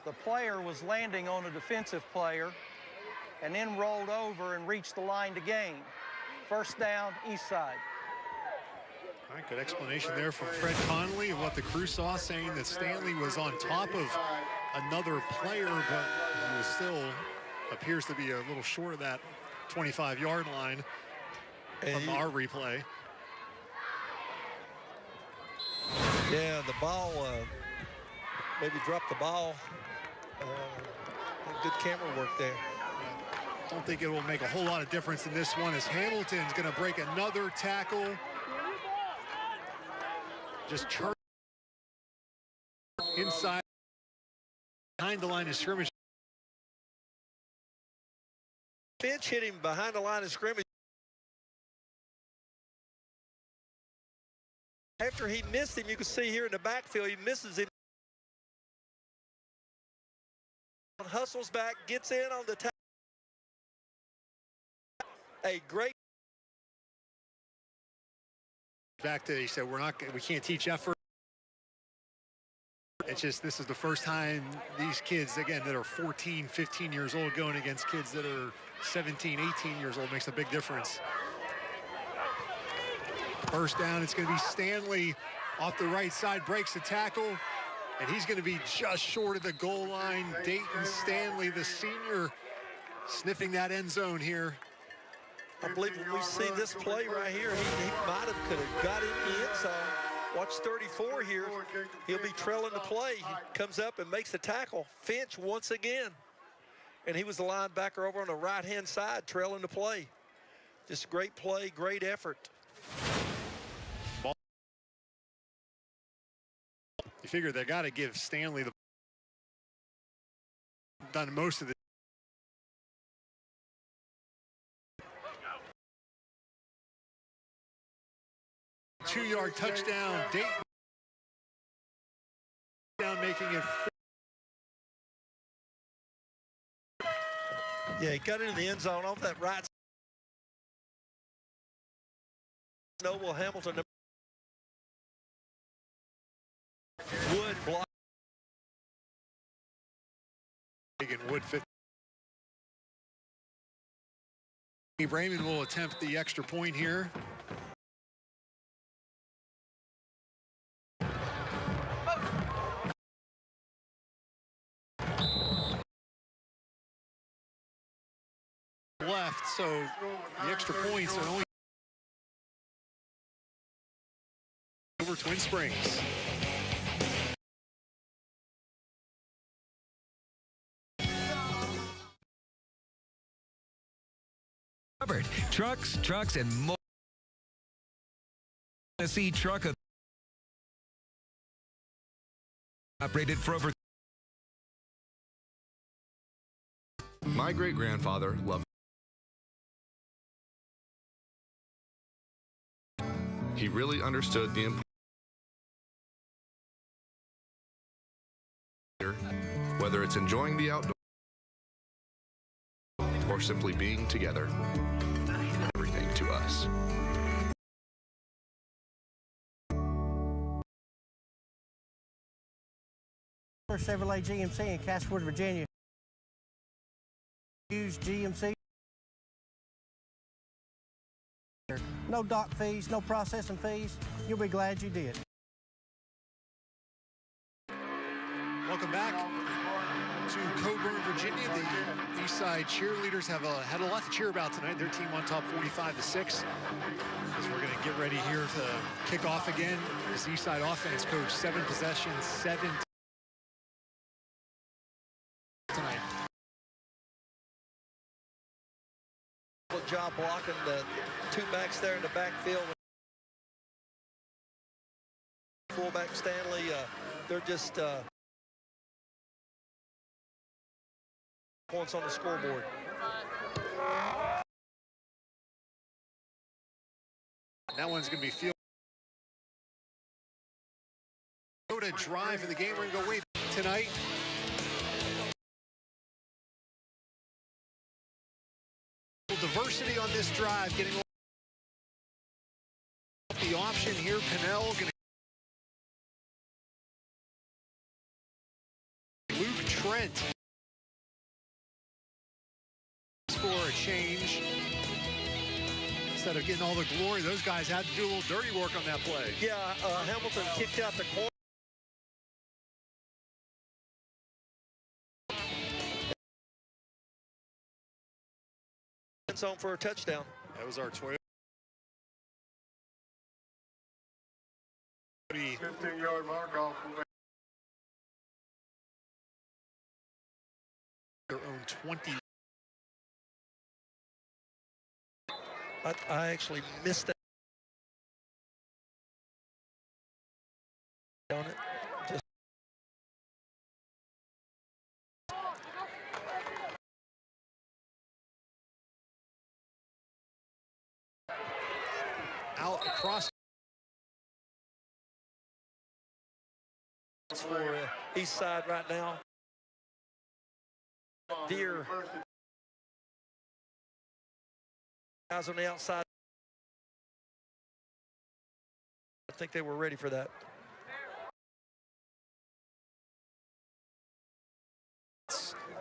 The player was landing on a defensive player and then rolled over and reached the line to gain. First down, Eastside. All right, good explanation there from Fred Connolly of what the crew saw, saying that Stanley was on top of another player, but he was still appears to be a little short of that 25-yard line from our replay. Yeah, the ball, maybe dropped the ball. Good camera work there. Don't think it will make a whole lot of difference in this one, as Hamilton's going to break another tackle. Just churn inside behind the line of scrimmage. Finch hit him behind the line of scrimmage. After he missed him, you can see here in the backfield, he misses him. Hustles back, gets in on the tackle. A great back to, he said, we can't teach effort. It's just, this is the first time these kids, again, that are 14, 15 years old going against kids that are 17, 18 years old makes a big difference. First down, it's going to be Stanley off the right side, breaks the tackle, and he's going to be just short of the goal line. Dayton Stanley, the senior, sniffing that end zone here. I believe when we see this play right here, he might have could have got in the end zone. Watch 34 here. He'll be trailing the play. He comes up and makes the tackle. Finch once again. And he was the linebacker over on the right-hand side trailing the play. Just great play, great effort. You figure they got to give Stanley the done most of the 2-yard touchdown. Dayton down, making it. Yeah, he got into the end zone off that right. Noble Hamilton. Wood block. Wood fit. Raymond will attempt the extra point here. Left, so the extra points are only over Twin Springs. Covered trucks, and more. Tennessee Truck Operated for over. My great-grandfather loved. He really understood the importance. Whether it's enjoying the outdoors or simply being together, everything to us. Chevrolet GMC in Castlewood, Virginia. Use GMC. No dock fees, no processing fees. You'll be glad you did. Welcome back to Coburn, Virginia. The Eastside cheerleaders have had a lot to cheer about tonight. Their team on top 45-6. As we're going to get ready here to kick off again. This Eastside offense coach, 7 possessions, 7 tonight. Good job blocking the two backs there in the backfield. Fullback Stanley, they're just points on the scoreboard. That one's going to be field. Go to drive in the game. We're going to go wait tonight. Diversity on this drive, getting the option here. Pinnell going to Luke Trent for a change. Instead of getting all the glory, those guys had to do a little dirty work on that play. Yeah, Hamilton kicked out the corner. Zone for a touchdown. That was our Toyota. 15-yard mark off. Their own 20. I actually missed that. On it. Just out across for Eastside right now. Deer guys on the outside. I think they were ready for that.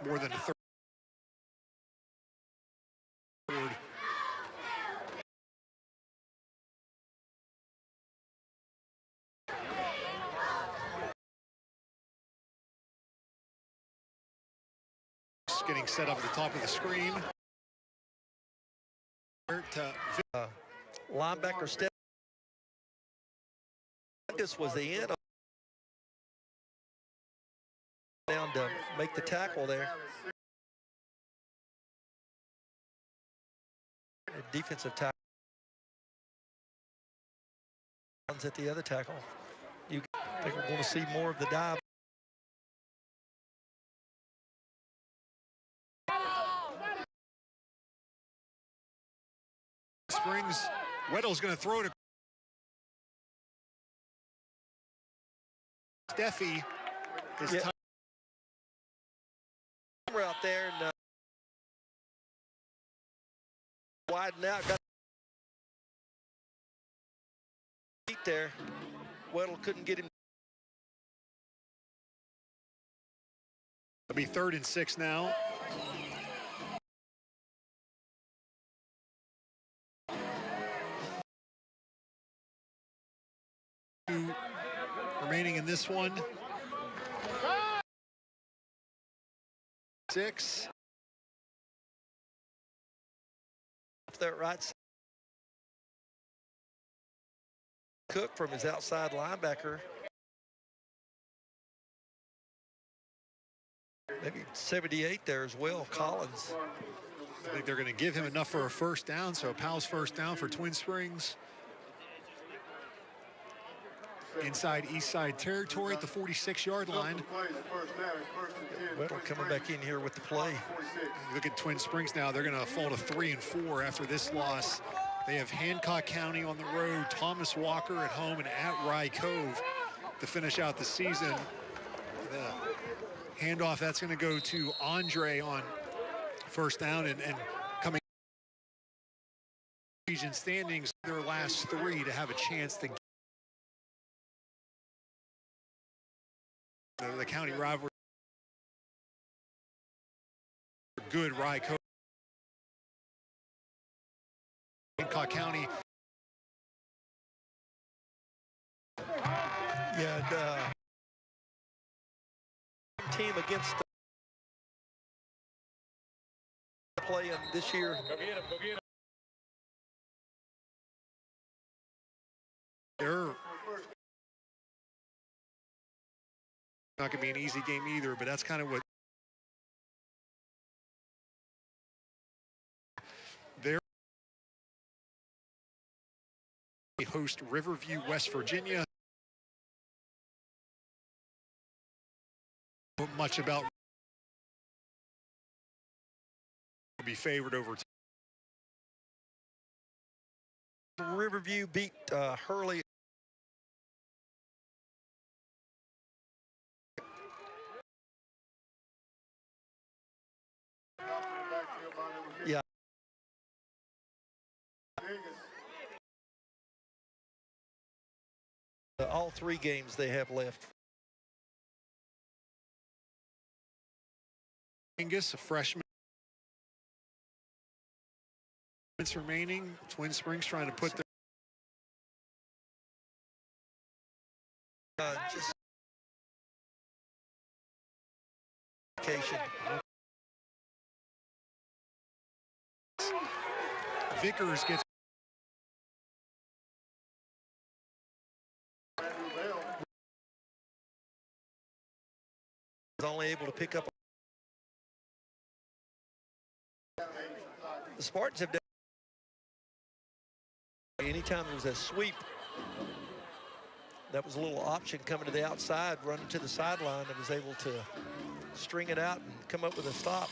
More than a third. Getting set up at the top of the screen. Linebacker step. This was the end. Down to make the tackle there. A defensive tackle. At the other tackle. I think we're going to see more of the dive. Springs, Weddle's going to throw to Steffi. Yeah. We're out there and widen out. Got feet there. Weddle couldn't get him. It'll be 3rd and 6 now. Remaining in this one. 6. Off that right side. Cook from his outside linebacker. Maybe 78 there as well, Collins. I think they're going to give him enough for a first down, so Powell's first down for Twin Springs. inside Eastside territory at the 46-yard line. Weddle coming back in here with the play. Look at Twin Springs now. They're going to fall to 3-4 after this loss. They have Hancock County on the road, Thomas Walker at home, and at Rye Cove to finish out the season. The handoff, that's going to go to Andre on first down, and coming region standings, their last three to have a chance to get the county rivalry. Good Rye Cove. Hancock County. Yeah, team against the playing this year. They're not going to be an easy game either, but that's kind of what they're. They host Riverview, West Virginia. Much about be favored over. Riverview beat Hurley. Yeah. All three games they have left. Angus, a freshman. It's remaining. Twin Springs trying to put their just occasion. Vickers gets was only able to pick up. The Spartans have done anytime there was a sweep. That was a little option coming to the outside, running to the sideline, that was able to string it out and come up with a stop.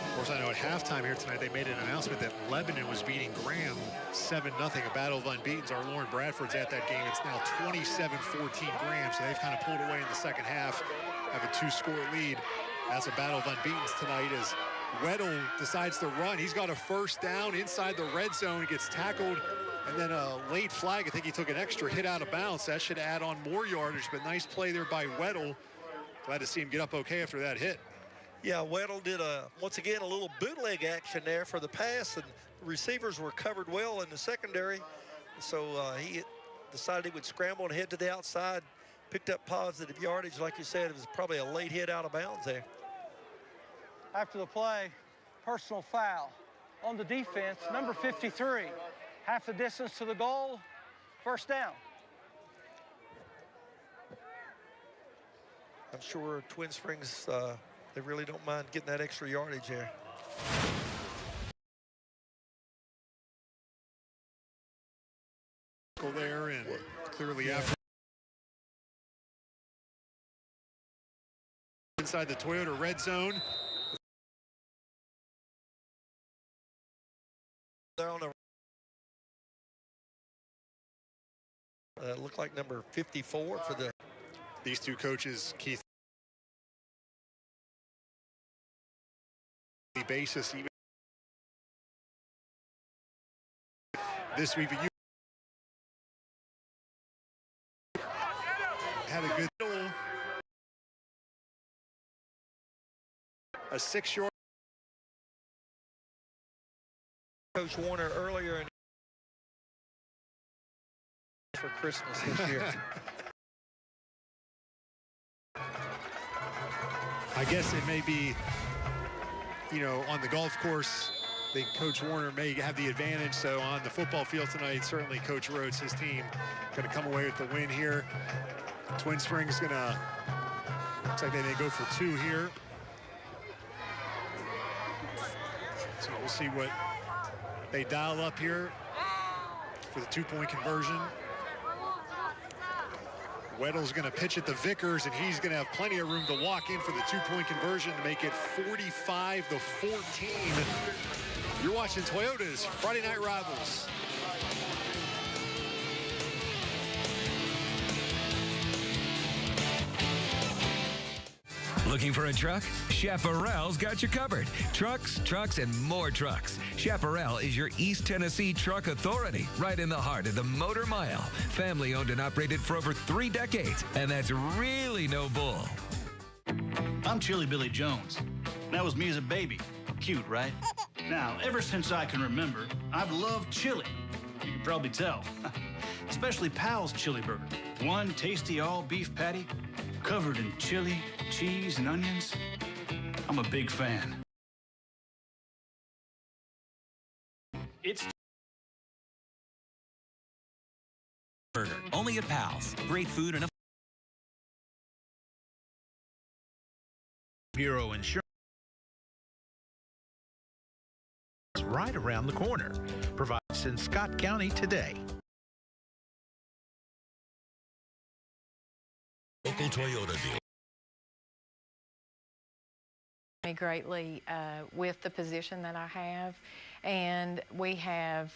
Of course, I know at halftime here tonight they made an announcement that Lebanon was beating Graham 7-0. A battle of unbeatens. Our Lauren Bradford's at that game. It's now 27-14 Graham, so they've kind of pulled away in the second half, have a 2-score lead. That's a battle of unbeatens tonight as Weddle decides to run. He's got a first down inside the red zone. He gets tackled, and then a late flag. I think he took an extra hit out of bounds. That should add on more yardage, but nice play there by Weddle. Glad to see him get up okay after that hit. Yeah, Weddle did once again a little bootleg action there for the pass, and the receivers were covered well in the secondary. So he decided he would scramble and head to the outside, picked up positive yardage. Like you said, it was probably a late hit out of bounds there. After the play, personal foul on the defense, number 53. Half the distance to the goal, first down. I'm sure Twin Springs, they really don't mind getting that extra yardage there. There and clearly after inside the Toyota red zone. They're on the look like number 54 for these two coaches, Keith. Basis even this week, you had a good a 6-yard. Coach Warner earlier for Christmas this year. I guess it may be, you know, on the golf course, I think Coach Warner may have the advantage. So on the football field tonight, certainly Coach Rhodes, his team, going to come away with the win here. Twin Springs going to, looks like they may go for 2 here. So we'll see what They dial up here for the two-point conversion. Weddle's going to pitch it to Vickers, and he's going to have plenty of room to walk in for the two-point conversion to make it 45-14. You're watching Toyota's Friday Night Rivals. Looking for a truck? Chaparral's got you covered. Trucks, trucks, and more trucks. Chaparral is your East Tennessee truck authority, right in the heart of the Motor Mile. Family owned and operated for over 3 decades, and that's really no bull. I'm Chili Billy Jones. That was me as a baby. Cute, right? Now, ever since I can remember, I've loved chili. You can probably tell. Especially Pal's Chili Burger. One tasty all-beef patty, covered in chili, cheese, and onions. I'm a big fan. It's Burger, only at Pal's. Great food and a Bureau Insurance right around the corner. Provides in Scott County today. Local Toyota dealer. Me greatly with the position that I have, and we have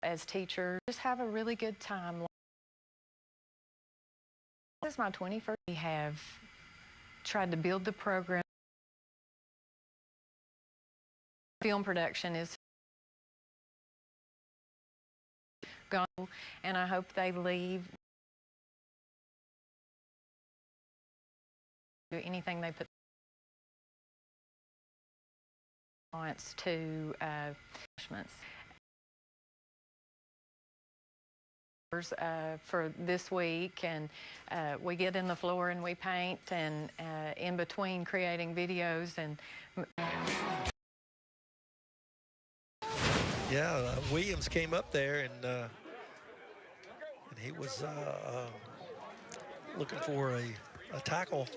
as teachers just have a really good time. This is my 21st. We have tried to build the program. Film production is gone, and I hope they leave. Do anything they put wants to for this week, and we get in the floor and we paint, and in between creating videos and yeah, Williams came up there and he was looking for a tackle.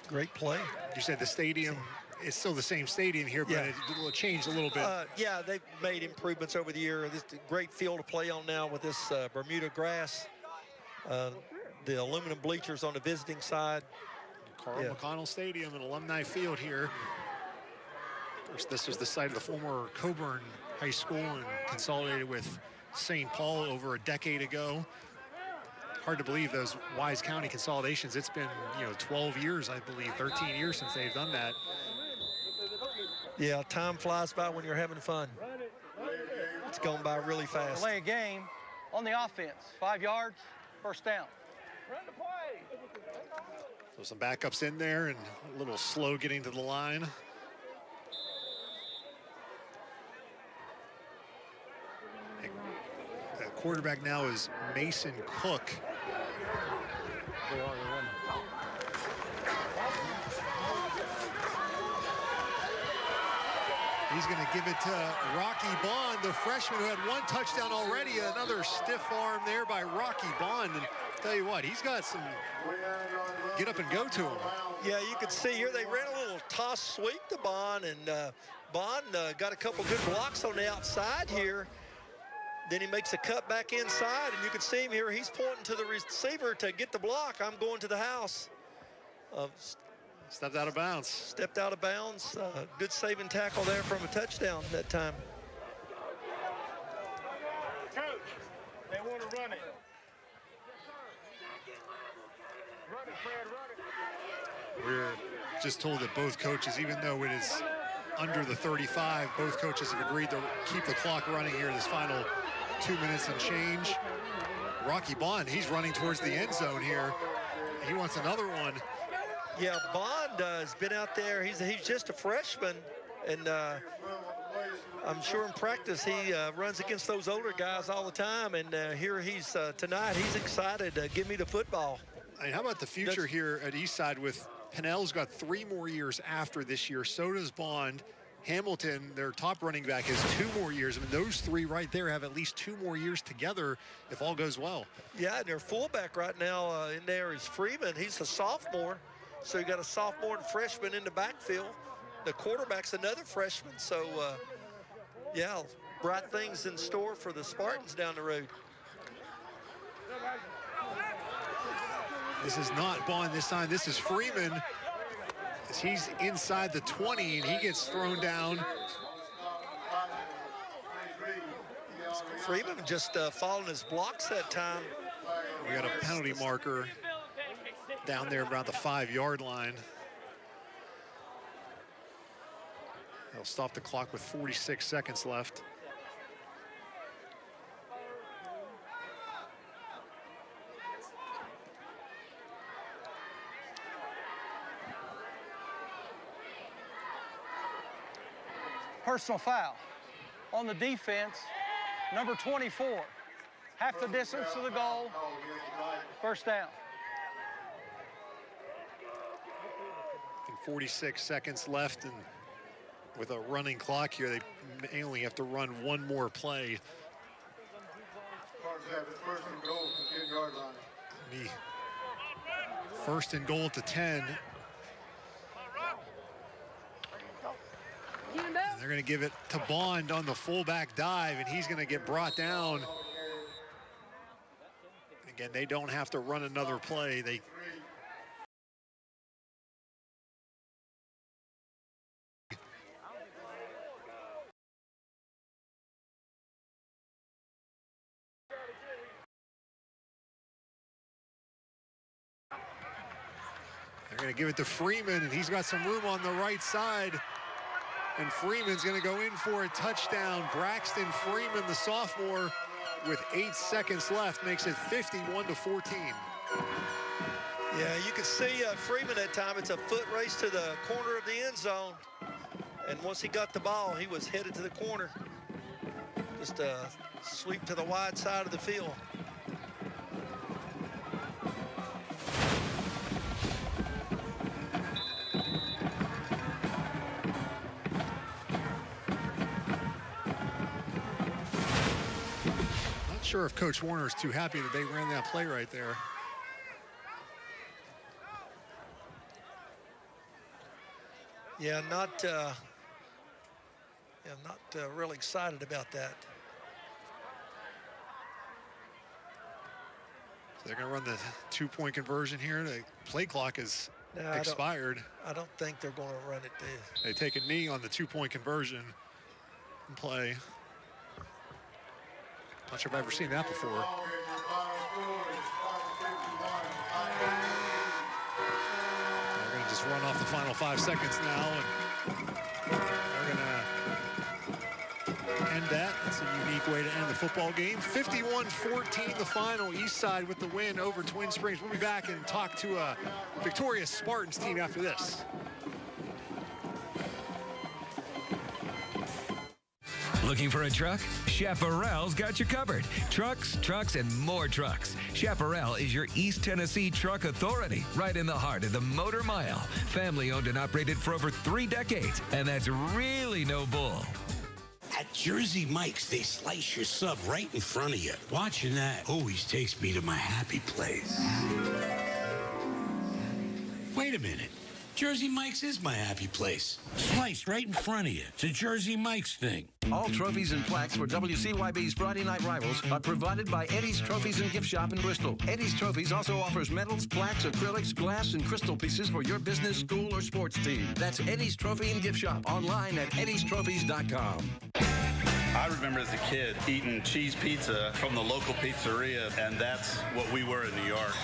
Great play. You said the stadium, it's still the same stadium here, but yeah. It changed a little bit. Yeah, they've made improvements over the year. This is a great field to play on now with this Bermuda grass. The aluminum bleachers on the visiting side. Carl McConnell Stadium, an alumni field here. Of course, this was the site of the former Coburn High School and consolidated with St. Paul over a decade ago. Hard to believe those Wise County consolidations. It's been, 12 years, I believe, 13 years since they've done that. Yeah, time flies by when you're having fun. It's going by really fast. Delay a game on the offense. 5 yards, first down. So some backups in there and a little slow getting to the line. The quarterback now is Mason Cook. He's going to give it to Rocky Bond, the freshman who had 1 touchdown already. Another stiff arm there by Rocky Bond. And tell you what, he's got some get up and go to him. Yeah, you can see here they ran a little toss sweep to Bond, and Bond got a couple good blocks on the outside here. Then he makes a cut back inside, and you can see him here. He's pointing to the receiver to get the block. I'm going to the house. Stepped out of bounds. Stepped out of bounds. Good saving tackle there from a touchdown that time. Coach, they want to run it. Run it, Fred, run it. We're just told that both coaches, even though it is under the 35, both coaches have agreed to keep the clock running here this final 2 minutes and change. Rocky Bond, he's running towards the end zone here. He wants another one. Yeah, Bond has been out there. He's just a freshman, and I'm sure in practice he runs against those older guys all the time. And here he's tonight. He's excited to give me the football. I mean, how about the future here at Eastside with Pinnell's got 3 more years after this year. So does Bond. Hamilton, their top running back, has 2 more years. I mean, those 3 right there have at least 2 more years together if all goes well. Yeah, and their fullback right now in there is Freeman. He's a sophomore. So you got a sophomore and freshman in the backfield. The quarterback's another freshman. So, yeah, bright things in store for the Spartans down the road. This is not Bond this time. This is Freeman. As he's inside the 20, and he gets thrown down. Freeman just following his blocks that time. We got a penalty marker down there around the 5-yard line. They'll stop the clock with 46 seconds left. Personal foul on the defense, number 24. Half the distance to the goal, first down. And 46 seconds left, and with a running clock here, they may only have to run one more play. First and goal at the 10. And they're going to give it to Bond on the fullback dive, and he's going to get brought down. Again, they don't have to run another play. They're going to give it to Freeman, and he's got some room on the right side. And Freeman's going to go in for a touchdown. Braxton Freeman, the sophomore, with 8 seconds left, makes it 51-14. Yeah, you can see Freeman that time. It's a foot race to the corner of the end zone. And once he got the ball, he was headed to the corner. Just a sweep to the wide side of the field. Sure if Coach Warner is too happy that they ran that play right there. Yeah, not really excited about that. So they're going to run the 2-point conversion here. The play clock is expired. I don't think they're going to run it. They take a knee on the 2-point conversion and play. Not sure if I've ever seen that before. They're going to just run off the final 5 seconds now, and they're going to end that. That's a unique way to end the football game. 51-14 the final. Eastside with the win over Twin Springs. We'll be back and talk to a victorious Spartans team after this. Looking for a truck? Chaparral's got you covered. Trucks, trucks, and more trucks. Chaparral is your East Tennessee truck authority, right in the heart of the Motor Mile. Family owned and operated for over 3 decades, and that's really no bull. At Jersey Mike's, they slice your sub right in front of you. Watching that always takes me to my happy place. Wait a minute. Jersey Mike's is my happy place. Sliced right in front of you. It's a Jersey Mike's thing. All trophies and plaques for WCYB's Friday Night Rivals are provided by Eddie's Trophies and Gift Shop in Bristol. Eddie's Trophies also offers medals, plaques, acrylics, glass, and crystal pieces for your business, school, or sports team. That's Eddie's Trophy and Gift Shop online at eddiestrophies.com. I remember as a kid eating cheese pizza from the local pizzeria, and that's what we were in New York,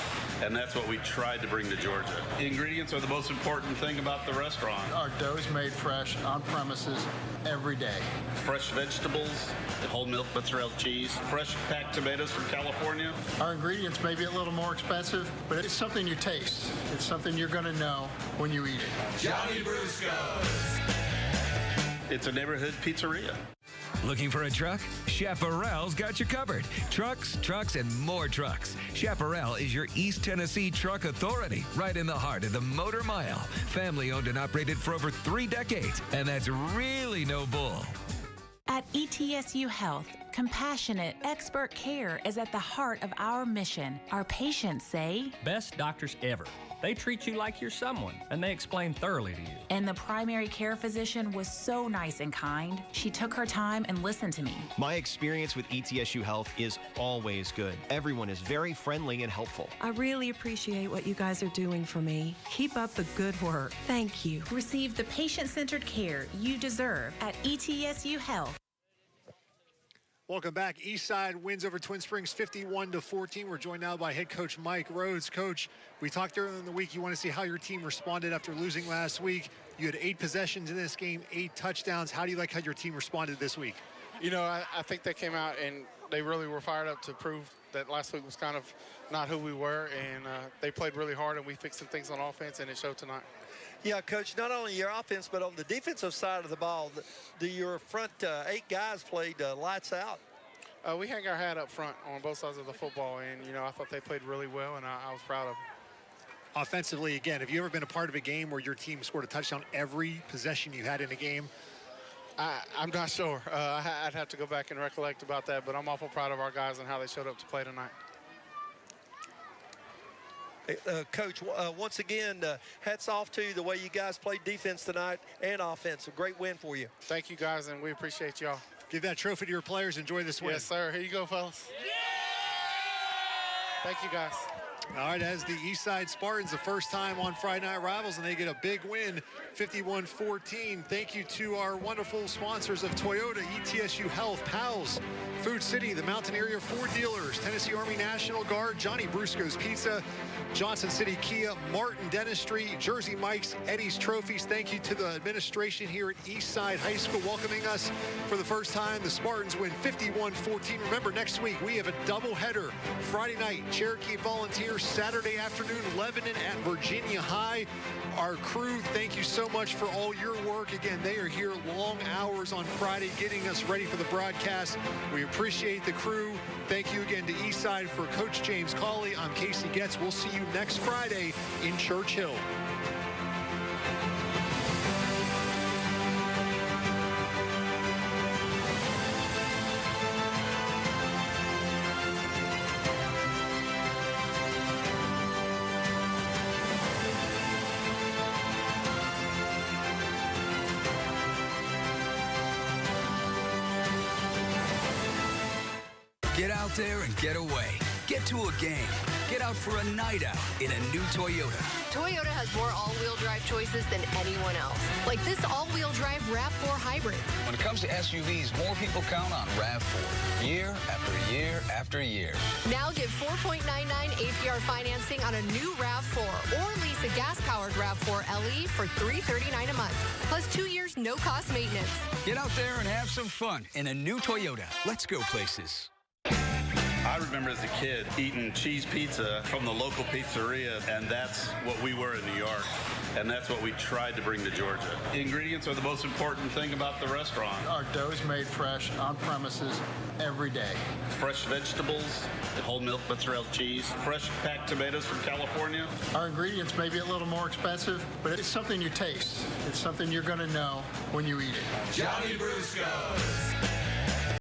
and that's what we tried to bring to Georgia. The ingredients are the most important thing about the restaurant. Our dough's made fresh on premises every day. Fresh vegetables, whole milk mozzarella cheese, fresh packed tomatoes from California. Our ingredients may be a little more expensive, but it's something you taste. It's something you're going to know when you eat it. Johnny Brusco's. It's a neighborhood pizzeria. Looking for a truck? Chaparral's got you covered. Trucks, trucks, and more trucks. Chaparral is your East Tennessee truck authority, right in the heart of the Motor Mile. Family owned and operated for over 3 decades, and that's really no bull. At ETSU Health, compassionate, expert care is at the heart of our mission. Our patients say, best doctors ever. They treat you like you're someone, and they explain thoroughly to you. And the primary care physician was so nice and kind. She took her time and listened to me. My experience with ETSU Health is always good. Everyone is very friendly and helpful. I really appreciate what you guys are doing for me. Keep up the good work. Thank you. Receive the patient-centered care you deserve at ETSU Health. Welcome back. Eastside wins over Twin Springs 51-14. We're joined now by head coach Mike Rhodes. Coach, we talked earlier in the week. You want to see how your team responded after losing last week. You had 8 possessions in this game, 8 touchdowns. How do you like how your team responded this week? You know, I think they came out and they really were fired up to prove that last week was kind of not who we were, and they played really hard, and we fixed some things on offense, and it showed tonight. Yeah, Coach, not only your offense, but on the defensive side of the ball, your front 8 guys played lights out. We hang our hat up front on both sides of the football, and, you know, I thought they played really well, and I was proud of them. Offensively, again, have you ever been a part of a game where your team scored a touchdown every possession you had in a game? I'm not sure. I'd have to go back and recollect about that, but I'm awful proud of our guys and how they showed up to play tonight. Coach, once again, hats off to you the way you guys played defense tonight and offense. A great win for you. Thank you, guys, and we appreciate y'all. Give that trophy to your players. Enjoy this win. Yes, sir. Here you go, fellas. Yeah! Thank you, guys. All right, as the Eastside Spartans, the first time on Friday Night Rivals, and they get a big win, 51-14. Thank you to our wonderful sponsors of Toyota, ETSU Health, Pals, Food City, the Mountain Area Ford Dealers, Tennessee Army National Guard, Johnny Brusco's Pizza, Johnson City Kia, Martin Dentistry, Jersey Mike's, Eddie's Trophies. Thank you to the administration here at Eastside High School welcoming us for the first time. The Spartans win 51-14. Remember, next week we have a doubleheader. Friday night, Cherokee Volunteers, Saturday afternoon, Lebanon at Virginia High. Our crew, thank you so much for all your work. Again, they are here long hours on Friday getting us ready for the broadcast. We appreciate the crew. Thank you again to Eastside. For Coach James Cawley, I'm Casey Getz. We'll see you next Friday in Church Hill. Get out there and get away. Get to a game. Get out for a night out in a new Toyota. Toyota has more all-wheel drive choices than anyone else. Like this all-wheel drive RAV4 Hybrid. When it comes to SUVs, more people count on RAV4 year after year after year. Now get 4.99 APR financing on a new RAV4 or lease a gas-powered RAV4 LE for $339 a month. Plus 2 years, no-cost maintenance. Get out there and have some fun in a new Toyota. Let's go places. I remember as a kid eating cheese pizza from the local pizzeria, and that's what we were in New York, and that's what we tried to bring to Georgia. The ingredients are the most important thing about the restaurant. Our dough is made fresh on premises every day. Fresh vegetables, whole milk mozzarella cheese, fresh packed tomatoes from California. Our ingredients may be a little more expensive, but it's something you taste. It's something you're going to know when you eat it. Johnny Brusco's.